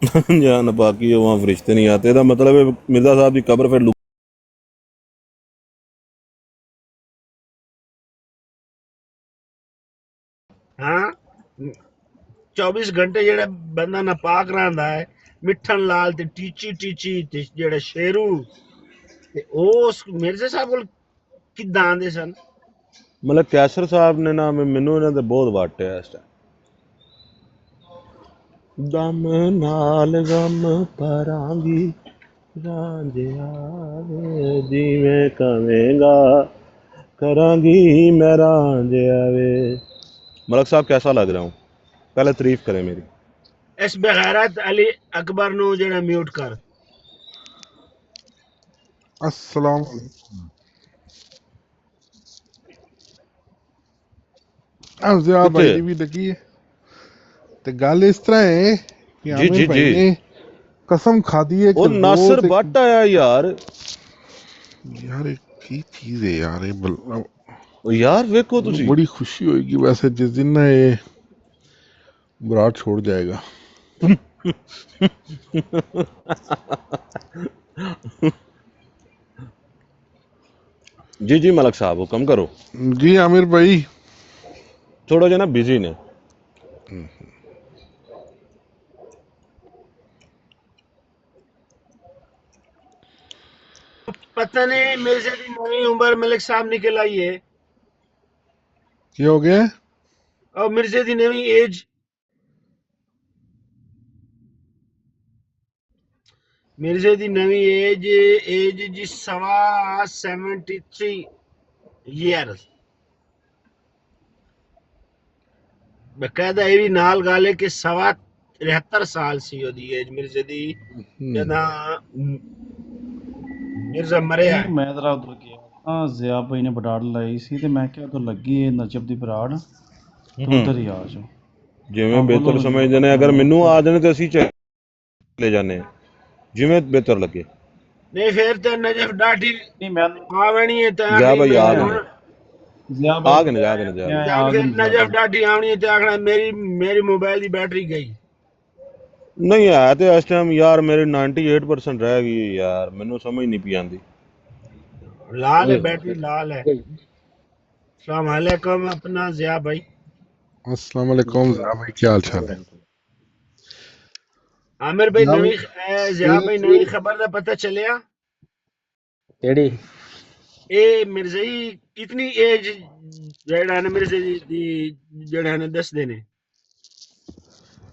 जान बाकी वहाँ फरिश्ते नहीं आते, तो मतलब है मिर्जा साहब की कब्र फिर हाँ 24 घंटे जेड़ा बंदा नापाक रहिंदा है, मिठन लाल ते टीची टीची ते जेड़ा शेरू ते उस मिर्जा साहब कोल किद्दां आंदे सन। मतलब कैसर साहब ने ना मैनू इन्हां ते बहुत वाटिया इस टाइम। दम नाल गम भरांगी रांझिया वे, जिवें कवेंगा करांगी मैं रांझिया वे। मलक साहब कैसा लग रहा हूँ? पहले तारीफ करें मेरी। इस बेगैरत अली अकबर नु जेड़ा म्यूट कर। अस्सलाम वालेकुम कितने? भाई दी भी लगी है ते गल इस तरह है कि जी आमिर जी भाई जी। ने कसम खादी है ओ कि नासिर रोज एक भट्ट आया यार। यार एक की चीज है यार ये ओ यार वेखो ਮੈਨੂੰ तुसी। बड़ी खुशी होगी वैसे जिस दिन ना ये विराट छोड़ जाएगा। जी जी मलक साहब हुक्म करो। जी आमिर भाई। थोड़ा जो ना बिजी ने। पता नहीं मिर्जा दी नवी उम्र मलिक साहब निकल आई है। क्या हो गया? और मिर्जे दी नवी एज, मिर्जे दी नवी एज एज जी सवा 73 ईयर्स। बकायदा ये भी नाल गाले के सवा 73 साल सी ओदी एज मिर्जे दी जदा मिर्जा मरिया ਨਹੀਂ है। ਮੈਂ ਤਾਂ ਉਧਰ ਗਿਆ ਤਾਂ ਜ਼ਿਆ ਭਾਈ ਨੇ ਬਰਾੜ ਲਾਈ ਸੀ ਤੇ ਮੈਂ ਕਿਹਾ ਉਧਰ ਲੱਗੀ ਏ ਨਜਬ ਦੀ ਬਰਾੜ ਤੇ ਉਧਰ ਹੀ ਆ ਜਾਓ। ਜਿਵੇਂ ਹਾਂ ਬੋਲੋ ਬਿਹਤਰ ਤੁਸੀਂ ਸਮਝਦੇ ਬੋਲੋ ਨੇ, ਕੀ ਅਗਰ ਹਾਲ ਹੈ ਮੈਨੂੰ ਆ ਤੁਹਾਡਾ? ਜਾਣ ਤੇ ਅਸੀਂ ਚਲੇ ਜਾਂਦੇ ਹਾਂ ਜਿਵੇਂ ਬਿਹਤਰ ਲੱਗੇ। नहीं फिर तो नजफ डाटी ਨਹੀਂ ਮੈਂ आवनी है तो ਜਾ आखनी ਭਾਈ ਆ ਮੈਂ ਗਏ मैं ਨੇ। ਜ਼ਿਆ ਆ ਭਾਈ ਗਏ ਨੇ ਜਾ ਗਏ ने जा ਮੈਂ गए। चल ਆ ਗਏ फिर ਨੇ ਜ਼ਿਆ नजफ ਭਾਈ। डाटी आवनी है तो आखना मेरी मेरी मोबाइल की बैटरी गई। नहीं है तो इस टाइम यार मेरे 98% रह गई है यार, मैनू समझ नहीं पी आंदी। लाल है बैटरी लाल है। सलाम अलैकुम अपना जिया भाई। अस्सलाम वालेकुम ज़रा भाई क्या हाल चाल है? आमिर भाई ज़रा नवी भाई जिया भाई नवी खबर का पता चलिया। केड़ी ए मिर्जाई कितनी एज जेड़ा ने मिर्जे दी जेड़ा ने दस देने।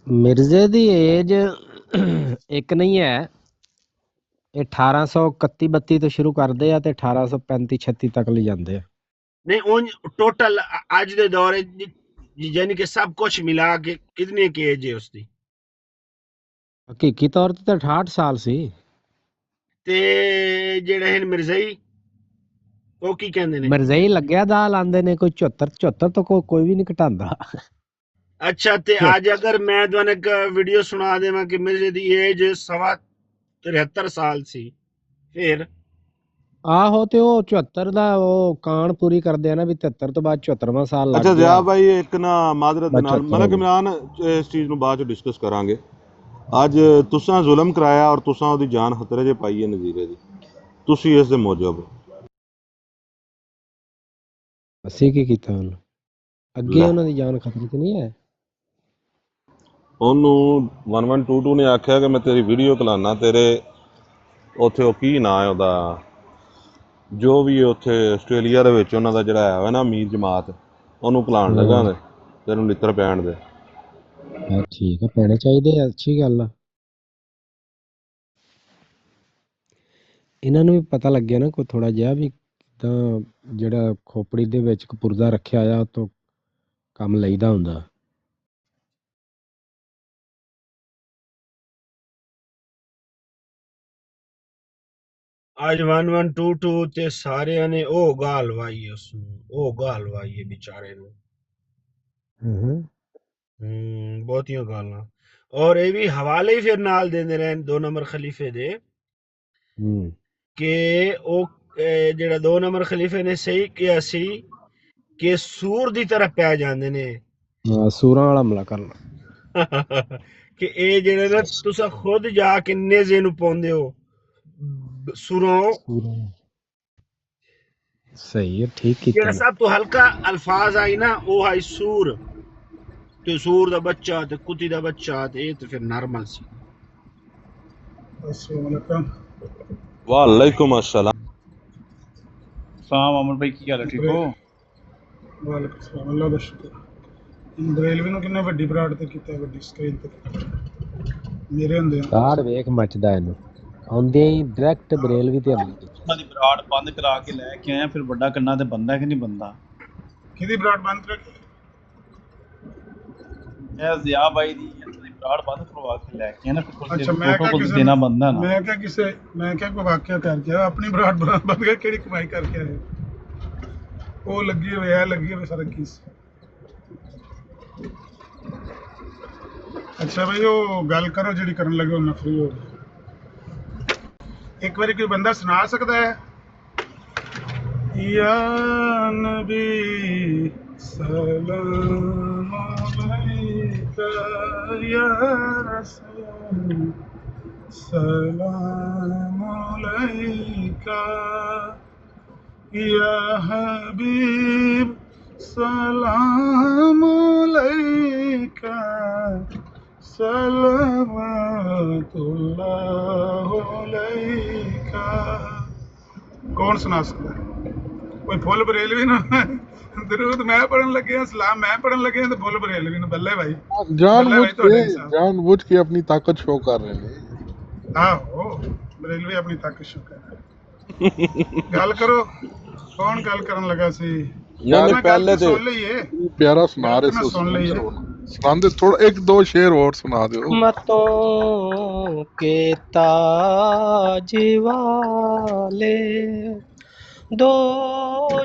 मिर्जे दी एज एक नहीं है। ਇਹ 1831 32 ਤੋਂ ਸ਼ੁਰੂ ਕਰਦੇ ਆ ਤੇ 1835 36 ਤੱਕ ਲੈ ਜਾਂਦੇ ਆ। नहीं उन टोटल आज दे दौर यानी कि सब कुछ मिला के कितनी की एज है उसकी। ਹਕੀਕੀ ਤੌਰ ਤੇ ਤਾਂ 68 ਸਾਲ ਸੀ। ते जेड़े हैं मिर्जाई वो की कहंदे ने। ਮਿਰਜ਼ਈ ਲੱਗਿਆ ਦਾ ਲਾਂਦੇ ਨੇ ਕੋਈ 74 74 ਤੋਂ ਕੋਈ ਵੀ ਨਹੀਂ ਘਟਾਉਂਦਾ। अच्छा ते आज अगर मैं तुहानू एक वीडियो सुना देवां कि मिर्जे दी एज सवा 73 साल सी फिर। ਆਹੋ ਤੇ ਉਹ 74 ਦਾ ਉਹ ਕਾਣ ਪੂਰੀ ਕਰਦੇ ਆ ਨਾ ਵੀ 73 ਤੋਂ ਬਾਅਦ 74ਵਾਂ ਸਾਲ ਲੱਗ अच्छा ਗਿਆ जिया भाई एक ना माजरत दे ਬਸ नाल 74 ਹੋ मलक ਗਏ। इमरान इस चीज़ ਨੂੰ ਬਾਅਦ ਚ ਡਿਸਕਸ ਕਰਾਂਗੇ। ਅੱਜ ਤੁਸਾਂ ਜ਼ੁਲਮ ਕਰਾਇਆ ਔਰ ਤੁਸਾਂ ਉਹਦੀ ਜਾਨ ਖਤਰੇ 'ਚ ਪਾਈ ਹੈ ਨਜ਼ੀਰੇ ਦੀ, ਤੁਸੀਂ ਇਸ ਦੇ ਮੌਜਬ ਹੋ। ਅਸੀਂ ਕੀ ਕੀਤਾ ਉਹਨੂੰ? ਅੱਗੇ ਲੈ ਉਹਨਾਂ ਦੀ ਜਾਨ ਖਤਰੇ 'ਚ ਨਹੀਂ ਹੈ। ਉਹਨੂੰ 1122 ਨੇ ਆਖਿਆ ਕਿ ਮੈਂ ਤੇਰੀ ਵੀਡੀਓ ਕਲਾਨਾ ਤੇਰੇ ਉੱਥੇ ਉਹ ਕੀ ਨਾਂ ਹੈ ਉਹਦਾ, ਜੋ ਵੀ ਉੱਥੇ ਆਸਟ੍ਰੇਲੀਆ ਦੇ ਵਿੱਚ ਉਹਨਾਂ ਦਾ ਜਿਹੜਾ ਹੈ ਨਾ ਅਮੀਰ ਜਮਾਤ, ਉਹਨੂੰ ਕਲਾਣ ਲੱਗਾ ਹਾਂ ਤੇ ਤੈਨੂੰ ਲਿੱਤਰ ਪੈਣ ਦੇ। ਠੀਕ ਆ ਪੈਣੇ ਚਾਹੀਦੇ ਆ ਅੱਛੀ ਗੱਲ ਆ। ਇਹਨਾਂ ਨੂੰ ਵੀ ਪਤਾ ਲੱਗਿਆ ਨਾ ਕੋਈ ਥੋੜਾ ਜਿਹਾ ਵੀ ਤਾਂ ਜਿਹੜਾ ਖੋਪੜੀ ਦੇ ਵਿੱਚ ਕਪੁਰਦਾ ਰੱਖਿਆ ਆ ਉਹ ਤੋਂ ਕੰਮ ਲਈਦਾ ਹੁੰਦਾ। आज 1122 ते सारे ने ओ गाल वाई उसनू ओ गाल वाई है बेचारे नू। ਹੂੰ बहुत ही गालां और ये भी हवाले ही फिर नाल देंदे रहे 2 नंबर खलीफे दे ਹੂੰ कि ओ जेड़ा 2 नंबर खलीफे ने सही किया सी कि सूर दी तरफ पै जांदे ने। ਸੂਰਾਂ ਵਾਲਾ ਹਮਲਾ ਕਰਨਾ। کہ اے جڑے نا تسا خود جا کے نیزے نو پوندے ہو سروں صحیح ہے ٹھیک کیتا جڑا نا سب تو ہلکا الفاظ آئی نا وہ آئی سور تے سور دا بچہ تے کتی دا بچہ تے یہ تو پھر نارمل سی السلام علیکم. وعلیکم السلام. السلام عمر بھائی کی حال ہے ٹھیک ہو وعلیکم السلام. اللہ ਦਾ ਸ਼ੁਕਰ. ਬਰੇਲਵੀ ਨੂੰ ਕਿੰਨੇ ਵੱਡੀ ਬਰਾੜ ਤੇ ਕੀਤਾ, ਵੱਡੀ ਸਕਰੀਨ ਤੇ ਮੇਰੇ ਹੁੰਦੇ ਆ. ਕਾੜ ਵੇਖ ਮੱਚਦਾ ਇਹਨੂੰ ਆਉਂਦੇ ਹੀ ਡਾਇਰੈਕਟ ਬਰੇਲਵੀ ਤੇ ਹਮਲਾ ਕੀਤਾ ਉਹਨਾਂ ਦੀ ਬਰਾੜ ਬੰਦ ਕਰਾ ਕੇ ਲੈ ਕੇ ਆਇਆ, ਫਿਰ ਵੱਡਾ ਕੰਨਾ ਤੇ ਬੰਦਾ ਕਿ ਨਹੀਂ ਬੰਦਾ। ਕਿਹਦੀ ਬਰਾੜ ਬੰਦ ਕਰ? ਇਹ ਜ਼ਿਆ ਬਾਈ ਦੀ ਬਰਾੜ ਬੰਦ ਕਰਵਾ ਕੇ ਲੈ ਕੇ ਆਇਆ ਨਾ, ਫਿਰ ਅੱਛਾ, ਕੁਝ ਮੈਂ ਕਿਹਾ ਫੋਟੋ ਕਿਸੇ ਦੇਣਾ ਬੰਦਾ ਨਾ। ਮੈਂ ਕਿਹਾ ਕੋਈ ਵਾਕਿਆ ਕਰ ਗਿਆ ਆਪਣੀ ਬਰਾੜ ਬੰਦ ਕਰ, ਕਿਹੜੀ ਕਮਾਈ ਕਰਕੇ ਆਏ ਉਹ ਲੱਗੀ ਹੋਈ ਹੈ, ਲੱਗੀ ਹੋਈ ਸਾਰਾ ਕੀਸ. ਅੱਛਾ ਭਾਈ ਉਹ ਗੱਲ ਕਰੋ ਜਿਹੜੀ ਕਰਨ ਲੱਗੇ ਉਹਨਾਂ ਫ੍ਰੀ ਹੋ ਗਏ. ਇੱਕ ਵਾਰੀ ਕੋਈ ਬੰਦਾ ਸੁਣਾ ਸਕਦਾ ਹੈ ਯਾ ਨਬੀ ਸਲਾਮ ਅਲੈਕਾ ਯਾ ਰਸੂਲ ਸਲਾਮ ਅਲੈਕਾ ਯਾ ਹਬੀਬ سلام علیکہ صلوات اللہ علیکہ. کون سنا سکتا ہے؟ کوئی فل بریلوی نا درود میں پڑھن لگے ہیں، سلام میں پڑھن لگے ہیں تو فل بریلوی نا. بلے بھائی ਜਾਣ ਬੁੱਝ ਕੇ ਆਪਣੀ ਤਾਕਤ ਸ਼ੋ ਕਰ ਰਹੇ ਨੇ. ਆਹੋ ਬਰੇਲਵੀ ਆਪਣੀ ਤਾਕਤ ਸ਼ੋ ਕਰ ਰਹੇ. ਗੱਲ ਕਰੋ, ਕੌਣ ਗੱਲ ਕਰਨ ਲੱਗਾ ਸੀ? ਯਾਰ ਪਹਿਲੇ ਤੇ ਸੁਣ ਲਈਏ, ਪਿਆਰਾ ਸੁਣਾ ਰਹੇ ਸੀ, ਸੁਣ ਲਈਏ. ਸੁਣਾਉਂਦੇ ਥੋੜਾ ਇੱਕ ਦੋ ਸ਼ੇਰ ਹੋਰ ਸੁਣਾ ਦਿਓ. متوں کے تاج والے دو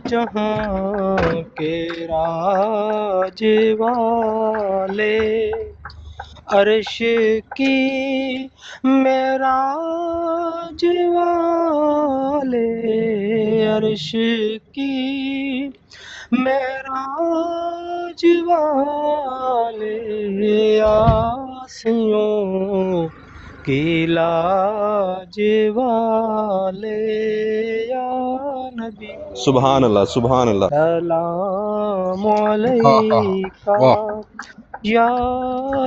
جہاں کے راج والے عرش کی معراج والے عرش کی معراج والے آسیوں کی لاج والے یا نبی سبحان اللہ سبحان اللہ. سلام علیکہ یا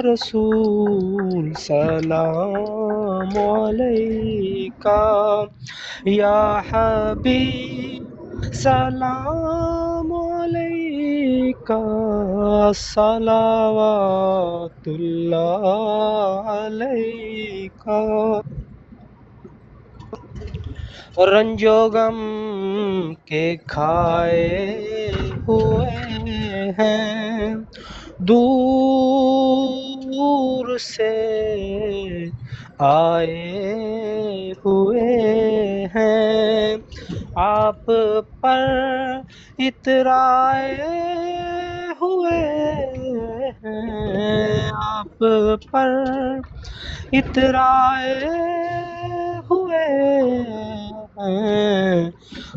رسول سلام علیکہ یا حبیب سلام علیکہ صلوات اللہ علیکہ. رنج و غم کے کھائے ہوئے ہیں دور سے آئے ہوئے ہیں آپ پر اترائے ہوئے ہیں آپ پر اترائے ہوئے ہیں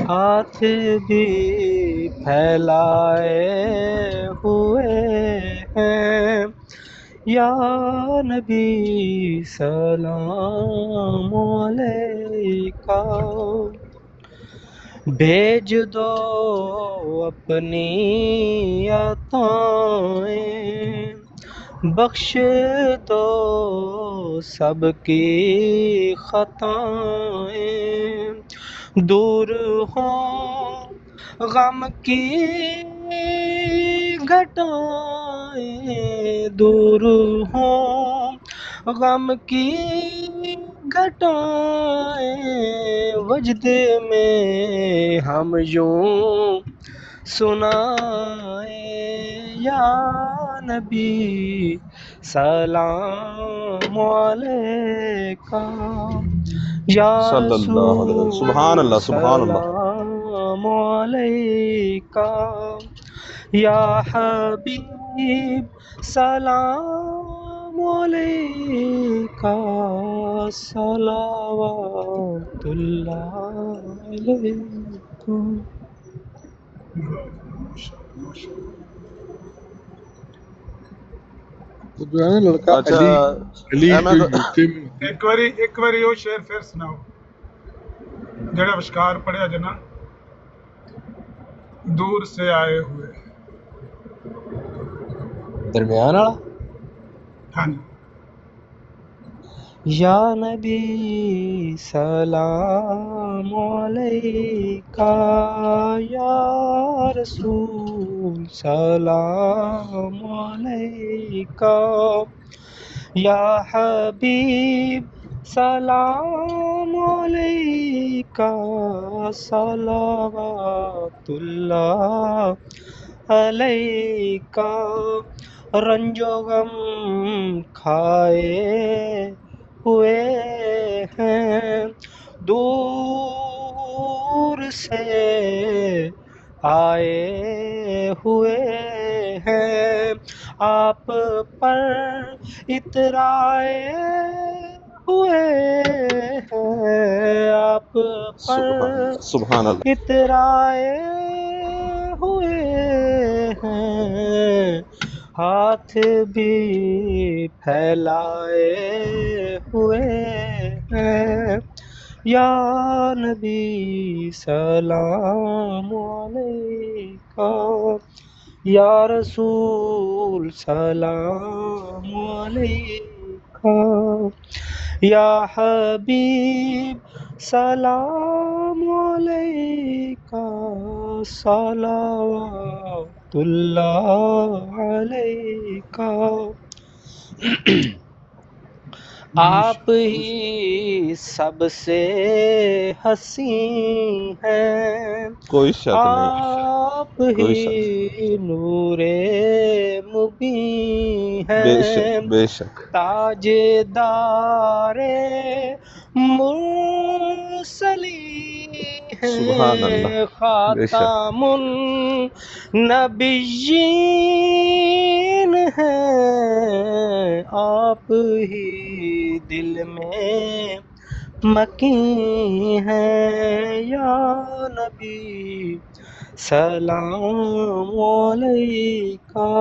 ہاتھ بھی پھیلائے ہوئے ہیں یا نبی سلام علیکہ. بھیج دو اپنی عطائیں بخش دو سب کی خطائیں دور ہوں غم کی گھٹائیں دور ہوں غم کی گھٹائیں وجد میں ہم یوں سنائیں یا نبی سلام علیکہ یا صلی اللہ علیہ وسلم. سبحان اللہ سبحان اللہ. سلام علیکہ یا حبیب سلام علیکہ صلوات اللہ علیکہ. जो है ना लड़का अच्छा अली ਇਹ ਮੈਂ जो यूके में होती है। ਇੱਕ ਵਾਰੀ ਉਹ ਸ਼ੇਰ ਫਿਰ ਸੁਣਾਓ ਜਿਹੜਾ ਵਿਸ਼ਕਾਰ ਪੜਿਆ ਜਨਾ ਦੂਰ ਸੇ ਆਏ ਹੋਏ दरमियान वाला ਹਾਂਜੀ या नबी सलाम अलैका या रसूल सलाम अलैका या हबीब सलाम अलैका सलावतुल्लाह अलैका रंजो गम खाए हुए हैं दूर से आए हुए हैं आप पर इतराए हुए हैं आप पर सुभान अल्लाह इतराए हुए हैं हाथ भी फैलाए हुए हैं या नबी सलाम अलैका या रसूल सलाम अलैका या हबीब सलाम अलैका सलावतुल्लाह अलैका आप ही सबसे हसी हैं कोई शक नहीं आप कोई शक ही नूरे मुबी बेशक हैं बेशक ताजदारे मुरसली सुभान अल्लाह हैं बेशक खातामुन नबिय्यीन हैं आप ही दिल में मकीन है या नबी सलाम अलैका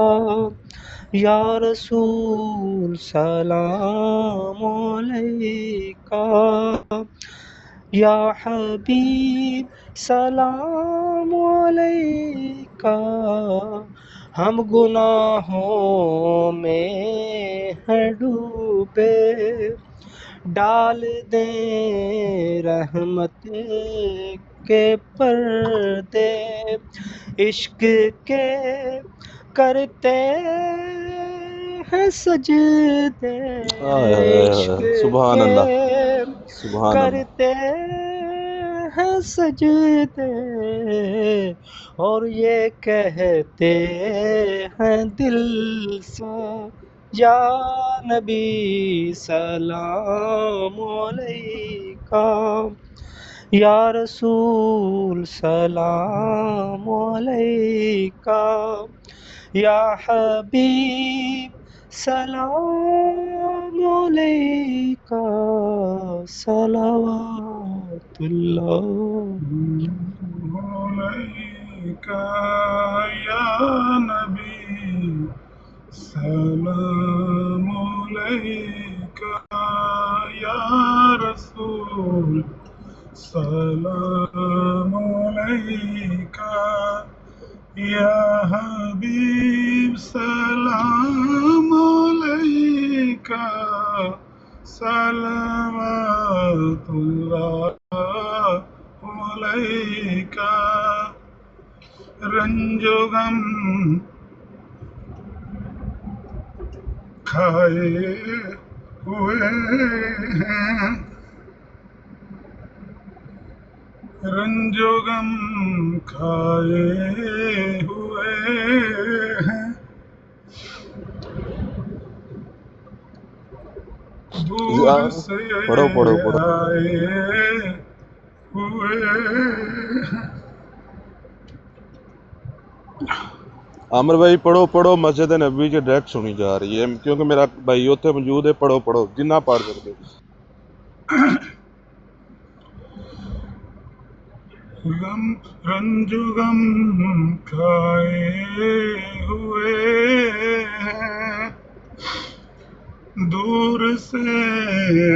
या रसूल सलाम अलैका या हबीब सलाम अलैका हम गुनाहों में हैं डूबे डाल दें रहमत के पर्दे इश्क के करते हैं सजदे इश्क सुभान अल्लाह के सुभान अल्लाह करते हैं सजदे और ये कहते हैं दिल से या नबी सलाम अलैका या रसूल सलाम अलैका या हबीब सलाम अलैका सलावतुल्लाह अलैका या नबी सलाम अलैका या रसूल सलाम अलैका या हबीब सलाम अलैका सलावतुल्लाह अलैका रंजो गम खाए हुए हैं रंजो गम खाए हुए हैं दूर से पढ़ो पढ़ो पढ़ो आए हुए हैं आमिर भाई पढ़ो पढ़ो मस्जिद नबी च डायरेक्ट सुनी जा रही है क्योंकि मेरा भाई उत्थे मौजूद है पढ़ो पढ़ो जिन्ना पढ़ सकते हो गम रंजो गम खाए हुए हैं दूर से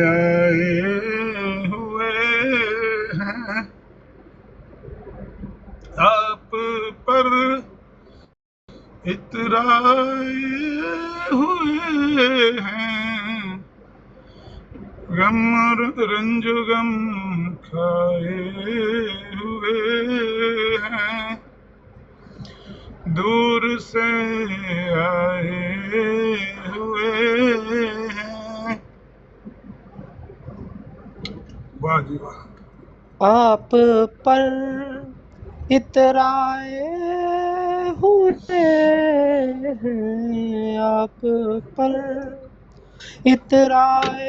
आए हुए हैं, आप पर इतराए हुए हैं, गम रंज गम खाए हुए हैं, दूर से आए हुए हैं। वाह जी वाह। आप पर इतराए हुए हैं, आप पर इतराए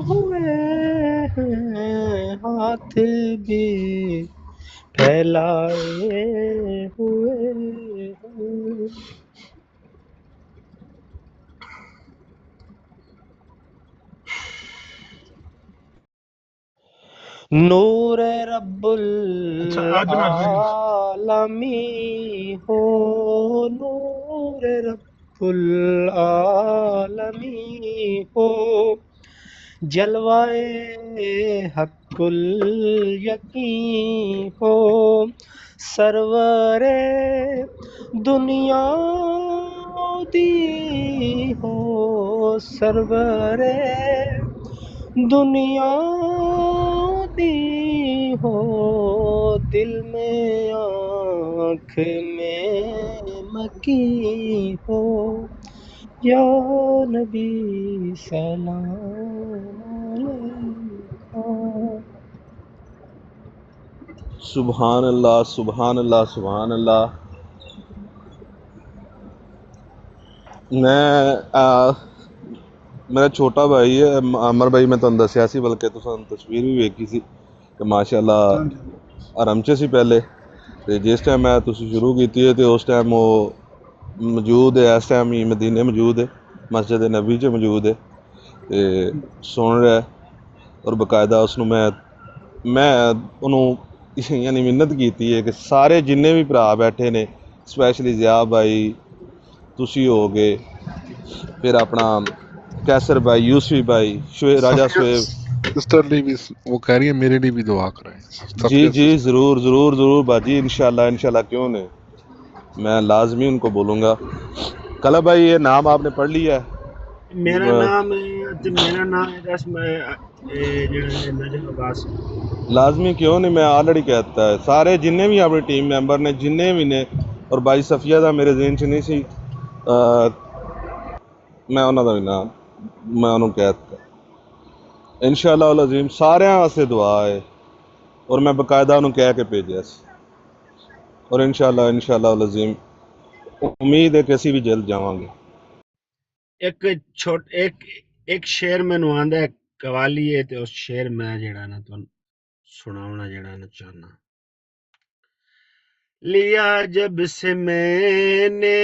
हुए हैं, हाथ भी फैलाए हुए हैं। नूर रब्बुल अच्छा आज मैं आलमी हो, नूर रब्बुल आलमी हो, जलवाए हक्कुल यकीन हो, सरवरे दुनिया दी हो, सरवरे दुनिया दी हो, दिल में आँख में मकी हो, या नबी सलाम अलैका। सुबहान अल्लाह, सुबहान अल्लाह, सुबहान अल्लाह। मैं मेरा छोटा भाई है अमर भाई, मैं तुहानू दस्सिया सी, बल्कि तुसां तस्वीर भी वेखी सी कि माशाअल्लाह आराम च सी पहले, ते जिस टाइम मैं तुसी शुरू कीती है तो उस टाइम वो मौजूद है, इस टाइम ही मदीने मौजूद है, मस्जिद नबी च मौजूद है, ते सुन रहा है। और बकायदा उसनू मैं ਉਹਨੂੰ यानी मिन्नत कीती है कि सारे जिन्ने भी भरा बैठे ने, स्पैशली ज़िया भाई, तुसी हो गए, फिर अपना कैसर भाई, यूसुफी भाई, राजा शुएब। सिस्टर लिए भी वो कह रही है मेरे लिए भी दुआ कराएं। जी जी ज़रूर ज़रूर ज़रूर बाजी, इंशाल्लाह इंशाल्लाह, क्यों नहीं, मैं लाजमी उनको बोलूँगा। कला भाई ये नाम आपने पढ़ लिया है? मेरा नाम है ते मेरा नाम है दस मैं ਜਿਹੜਾ ਨਜਮ ਅब्बास। लाजमी क्यों नहीं, मैं ऑलरेडी कहता है सारे जिन्ने भी अपनी टीम मैंबर ने, जिन्ने भी ने, और भाई सफिया का मेरे जेहन च नहीं सी, मैं उन्होंने भी नाम मैं उन्होंने कहता इंशाअल्लाह अल अज़ीम सारिਆਂ वास्ते दुआ है, और मैं बकायदा उन्होंने कह के भेजा सी, और इंशाअल्लाह इंशाअल्लाह अल अज़ीम उम्मीद है कि ਅਸੀਂ ਵੀ जल्द जावांगे। ਇੱਕ ਸ਼ੇਰ ਮੈਨੂੰ ਆਂਦਾ ਹੈ, ਕਵਾਲੀ ਹੈ, ਤੇ ਉਸ ਸ਼ੇਰ ਮੈਂ ਜਿਹੜਾ ਨਾ ਤੁਹਾਨੂੰ ਸੁਣਾਉਣਾ ਜਿਹੜਾ ਨਾ ਚਾਹਨਾ। लिया जब से मैंने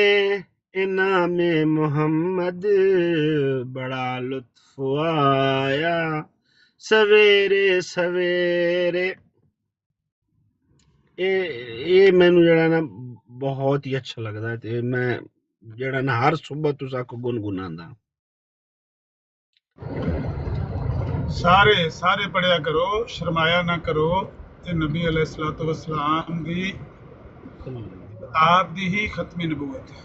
इनाम मोहम्मद, बड़ा लुत्फ आया सवेरे सवेरे। ਇਹ ਮੈਨੂੰ ਜਿਹੜਾ ਨਾ ਬਹੁਤ ਹੀ ਅੱਛਾ ਲੱਗਦਾ ਹੈ, ਤੇ ਮੈਂ ਜਿਹੜਾ ਨਾ ਹਰ ਸਵੇਰ ਤੁਸਾਂ ਕੋ ਗੁਨਗੁਨਾਉਂਦਾ। ਸਾਰੇ ਪੜਿਆ ਕਰੋ, ਸ਼ਰਮਾਇਆ ਨਾ ਕਰੋ, ਤੇ ਨਬੀ अलैहिस्सलातु वस्सलाम ਦੀ ਆਪ ਦੀ ਹੀ ਖਤਮੀ ਨਬੂਵਤ ਹੈ।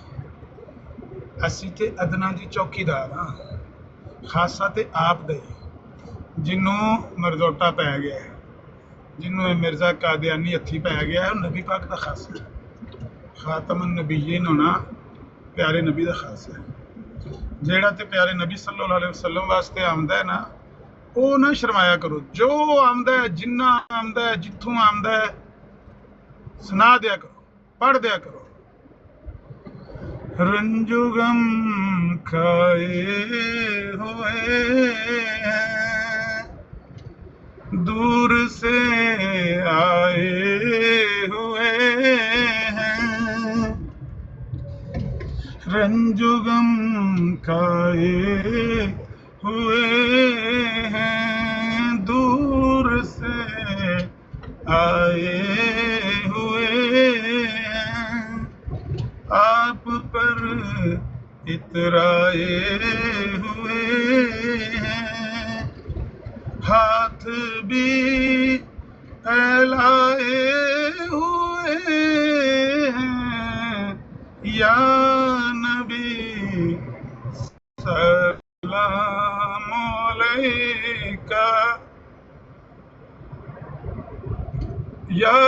ਅਸੀਂ ਤੇ ਅਦਨਾ ਦੀ ਚੌਕੀਦਾਰ ਹਾਂ, ਖਾਸਾ ਤੇ ਆਪ ਦਾ ਹੀ, ਜਿਹਨੂੰ ਮਰਜ਼ੋਟਾ ਪੈ ਗਿਆ, ਜਿਹਨੂੰ ਇਹ ਮਿਰਜ਼ਾ ਕਾਦੀਆਨੀ ਹੱਥੀ ਪੈ ਗਿਆ, ਉਹ ਨਬੀ ਪਾਕ ਦਾ ਖਾਸਾ ਹੈ। ਖਾਤਮੁਨ ਨਬੀयीन ਹੋਣਾ ਪਿਆਰੇ ਨਬੀ ਦਾ ਖਾਸਾ ਹੈ। ਜਿਹੜਾ ਤੇ ਪਿਆਰੇ ਨਬੀ ਸੱਲੱਲਾਹੁ ਅਲੈਹਿ ਵਸੱਲਮ ਵਾਸਤੇ ਆਉਂਦਾ ਹੈ ਨਾ, ਉਹ ਨਾ ਸ਼ਰਮਾਇਆ ਕਰੋ। ਜੋ ਆਉਂਦਾ ਹੈ, ਜਿੰਨਾ ਆਉਂਦਾ ਹੈ, ਜਿੱਥੋਂ ਆਉਂਦਾ ਹੈ, ਸੁਣਾ ਦਿਆ ਕਰੋ, पढ़ दिया करो। रंजो गम खाए हुए हैं, दूर से आए हुए हैं, रंजो गम खाए हुए हैं, दूर से आए हुए आप पर इतराए हुए तस्बीह फैलाए हुए हैं या नबी सलाम अलैका या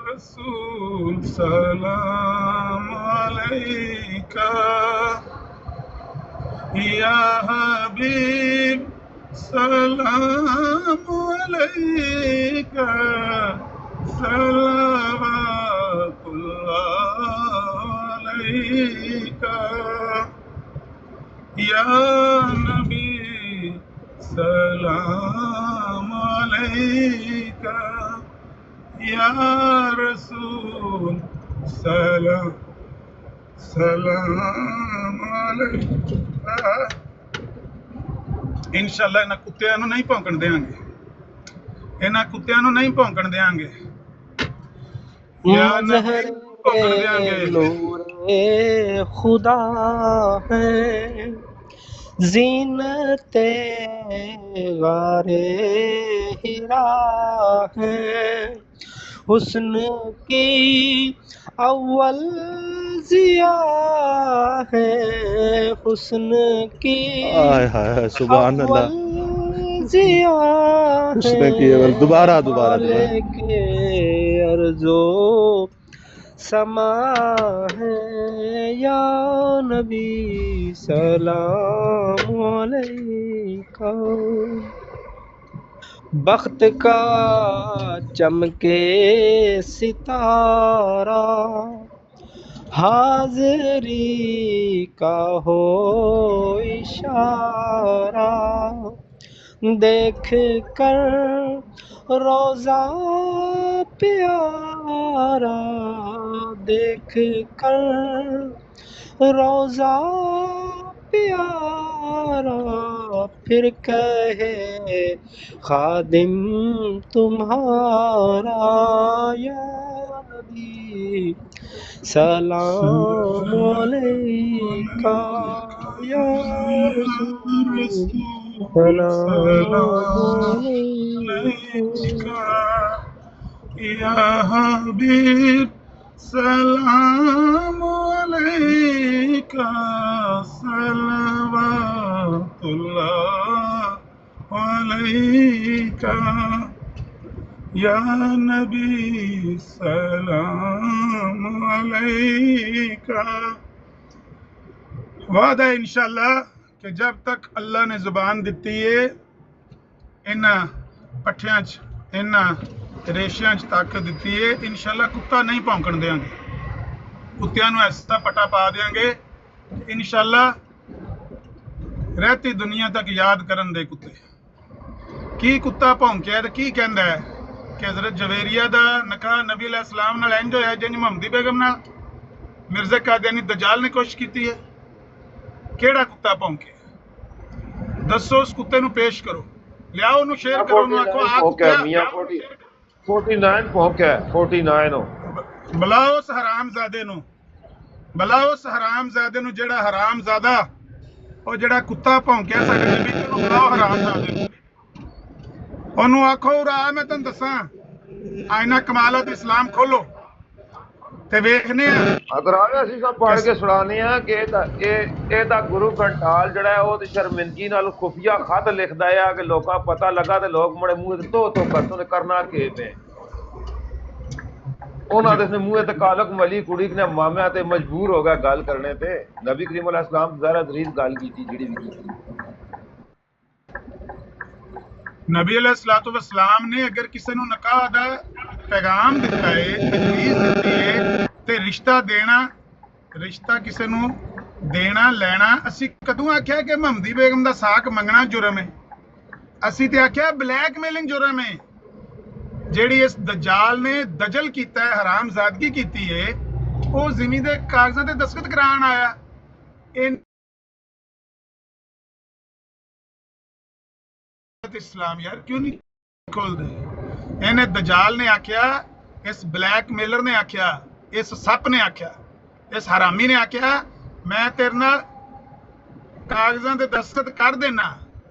रसूल सलाम अलैका या हबीब सलाम अलैका सलवातुल्लाह अलैका या नबी सलाम अलैका या रसूल सलाम अलैका। इंशाअल्लाह इन्हां कुत्तिਆਂ ਨੂੰ नहीं भौंकण देंगे, इन्हां कुत्तिਆਂ ਨੂੰ नहीं भौंकण देंगे या नहीं भौंकण देंगे। नूरे खुदा है ज़ीनते गारे हिरा है, हुस्न की अव्वल ज़िया है, हुस्न की हाय हाय सुभान अल्लाह। अव्वल ज़िया उसने की अव्वल दोबारा के अर्ज़ो समा है या नबी सलाम अलैका। बख्त का चमके सितारा हाज़री का हो इशारा, देख कर रोज़ा प्यारा, देख कर रोज़ा प्यारा, फिर कहे खादिम तुम्हारा या नबी सलाम अलैका या रसूल सलाम अलैका या हबीब सलाम अलैका सलवातुल्लाह अलैका या नबी सलाम अलैका। वादा है इंशाअल्लाह कि जब तक अल्लाह ने जुबान दिती है इन्हां पट्ठियां च इन्हां रेशियां च ताकत दिती है, इंशाअल्लाह कुत्ता नहीं भौंकण देंगे, कुत्तियां नूं ऐसा पट्टा पा देंगे इंशाअल्लाह रहती दुनिया तक याद करन दे कुत्ते। की कुत्ता भौंकिया ते की कहंदा है कि हज़रत जवेरिया दा निकाह नबी अलैहिस्सलाम नाल इंज होया जिंज मुहम्मदी बेगम नाल मिर्ज़ा कादियानी दजाल ने कोशिश की है। केड़ा कुत्ता भौंके दसो, उस कुत्ते नूं पेश करो, लियाओ उन्होंने शेयर करो, उन्होंने आखो आ कुत्तिया 49 भौंक है 49 हो। बुलाओ उस हरामजादे नूं, बुलाओ उस हरामजादे नूं जेड़ा हरामजादा ਉਹ ਜਿਹੜਾ ਕੁੱਤਾ ਭੌਂਕਿਆ ਸਾਡੇ ਨਬੀ ਨੂੰ ਬੁਲਾਓ ਹਰਾਮਜ਼ਾਦੇ ਨੂੰ, ਉਹਨੂੰ ਆਖੋ ਉਰਾ ਮੈਂ ਤੈਨੂੰ ਦੱਸਾਂ ਆਇਨਾ ਕਮਾਲਤ ਇਸਲਾਮ ਖੋਲੋ ਤੇ ਵੇਖਨੇ ਆ। ਅਗਰ ਆਵੇ ਅਸੀਂ ਸਭ ਪੜ੍ਹ ਕੇ ਸੁਣਾਉਂਦੇ ਆ ਕਿ ਇਹਦਾ ਗੁਰੂ ਘੰਟਾਲ ਜਿਹੜਾ ਹੈ ਉਹ ਤੇ ਸ਼ਰਮਿੰਦਗੀ ਨਾਲ ਖੁਫੀਆ ਖਤ ਲਿਖਦਾ ਆ ਕਿ ਲੋਕਾਂ ਪਤਾ ਲੱਗਾ ਤੇ ਲੋਕ ਮੁੜੇ ਮੂੰਹ ਤੇ ਧੋ ਕਰਤੋਂ ਤੇ ਕਰਨਾ ਕੀ ਪਏ ਉਹਨਾਂ ਦੇ ਮੂੰਹ ਤੇ ਕਾਲਕ ਮਲੀ ਕੁੜੀ ਨੇ ਮਾਮਿਆਂ ਤੇ ਮਜਬੂਰ ਹੋ ਗਿਆ ਗੱਲ ਕਰਨੇ ਤੇ ਨਬੀ ਕਰੀਮ ਅਲੈਹਿਸ ਸਲਾਮ ਜ਼ਰਾ ਜ਼ਰੀਦ ਗੱਲ ਕੀਤੀ ਜਿਹੜੀ ਵੀ ਕੀਤੀ। ਨਬੀ ਅਲੈਹਿਸਸਲਾਤੁ ਵਸਲਾਮ ਨੇ ਅਗਰ ਕਿਸੇ ਨੂੰ ਨਿਕਾਹ ਦਾ ਪੈਗਾਮ ਦਿੱਤਾ ਹੈ, ਤਜਵੀਜ਼ ਦਿੱਤੀ ਹੈ ਤੇ ਰਿਸ਼ਤਾ ਦੇਣਾ, ਰਿਸ਼ਤਾ ਕਿਸੇ ਨੂੰ ਦੇਣਾ ਲੈਣਾ, ਅਸੀਂ ਕਦੋਂ ਆਖਿਆ ਕਿ ਮੁਹੰਮਦੀ ਬੇਗਮ ਦਾ ਸਾਕ ਮੰਗਣਾ ਜੁਰਮ ਹੈ? ਅਸੀਂ ਤੇ ਆਖਿਆ ਬਲੈਕਮੇਲਿੰਗ ਜੁਰਮ ਹੈ। ਜਿਹੜੀ ਇਸ ਦਜਾਲ ਨੇ ਦਜਲ ਕੀਤਾ ਹੈ, ਹਰਾਮਜ਼ਾਦਗੀ ਕੀਤੀ ਹੈ, ਉਹ ਜ਼ਿਮੀ ਦੇ ਕਾਗਜ਼ਾਂ ਤੇ ਦਸਤਖਤ ਕਰਾਉਣ ਆਇਆ। इस्लाम यार क्यों नहीं खोल दे? इन्हें दजाल ने आख्या, इस ब्लैकमेलर ने आख्या, इस सप ने आख्या, इस हरामी ने आख्या मैं तेरे नाल कागजां ते दस्तखत कर देना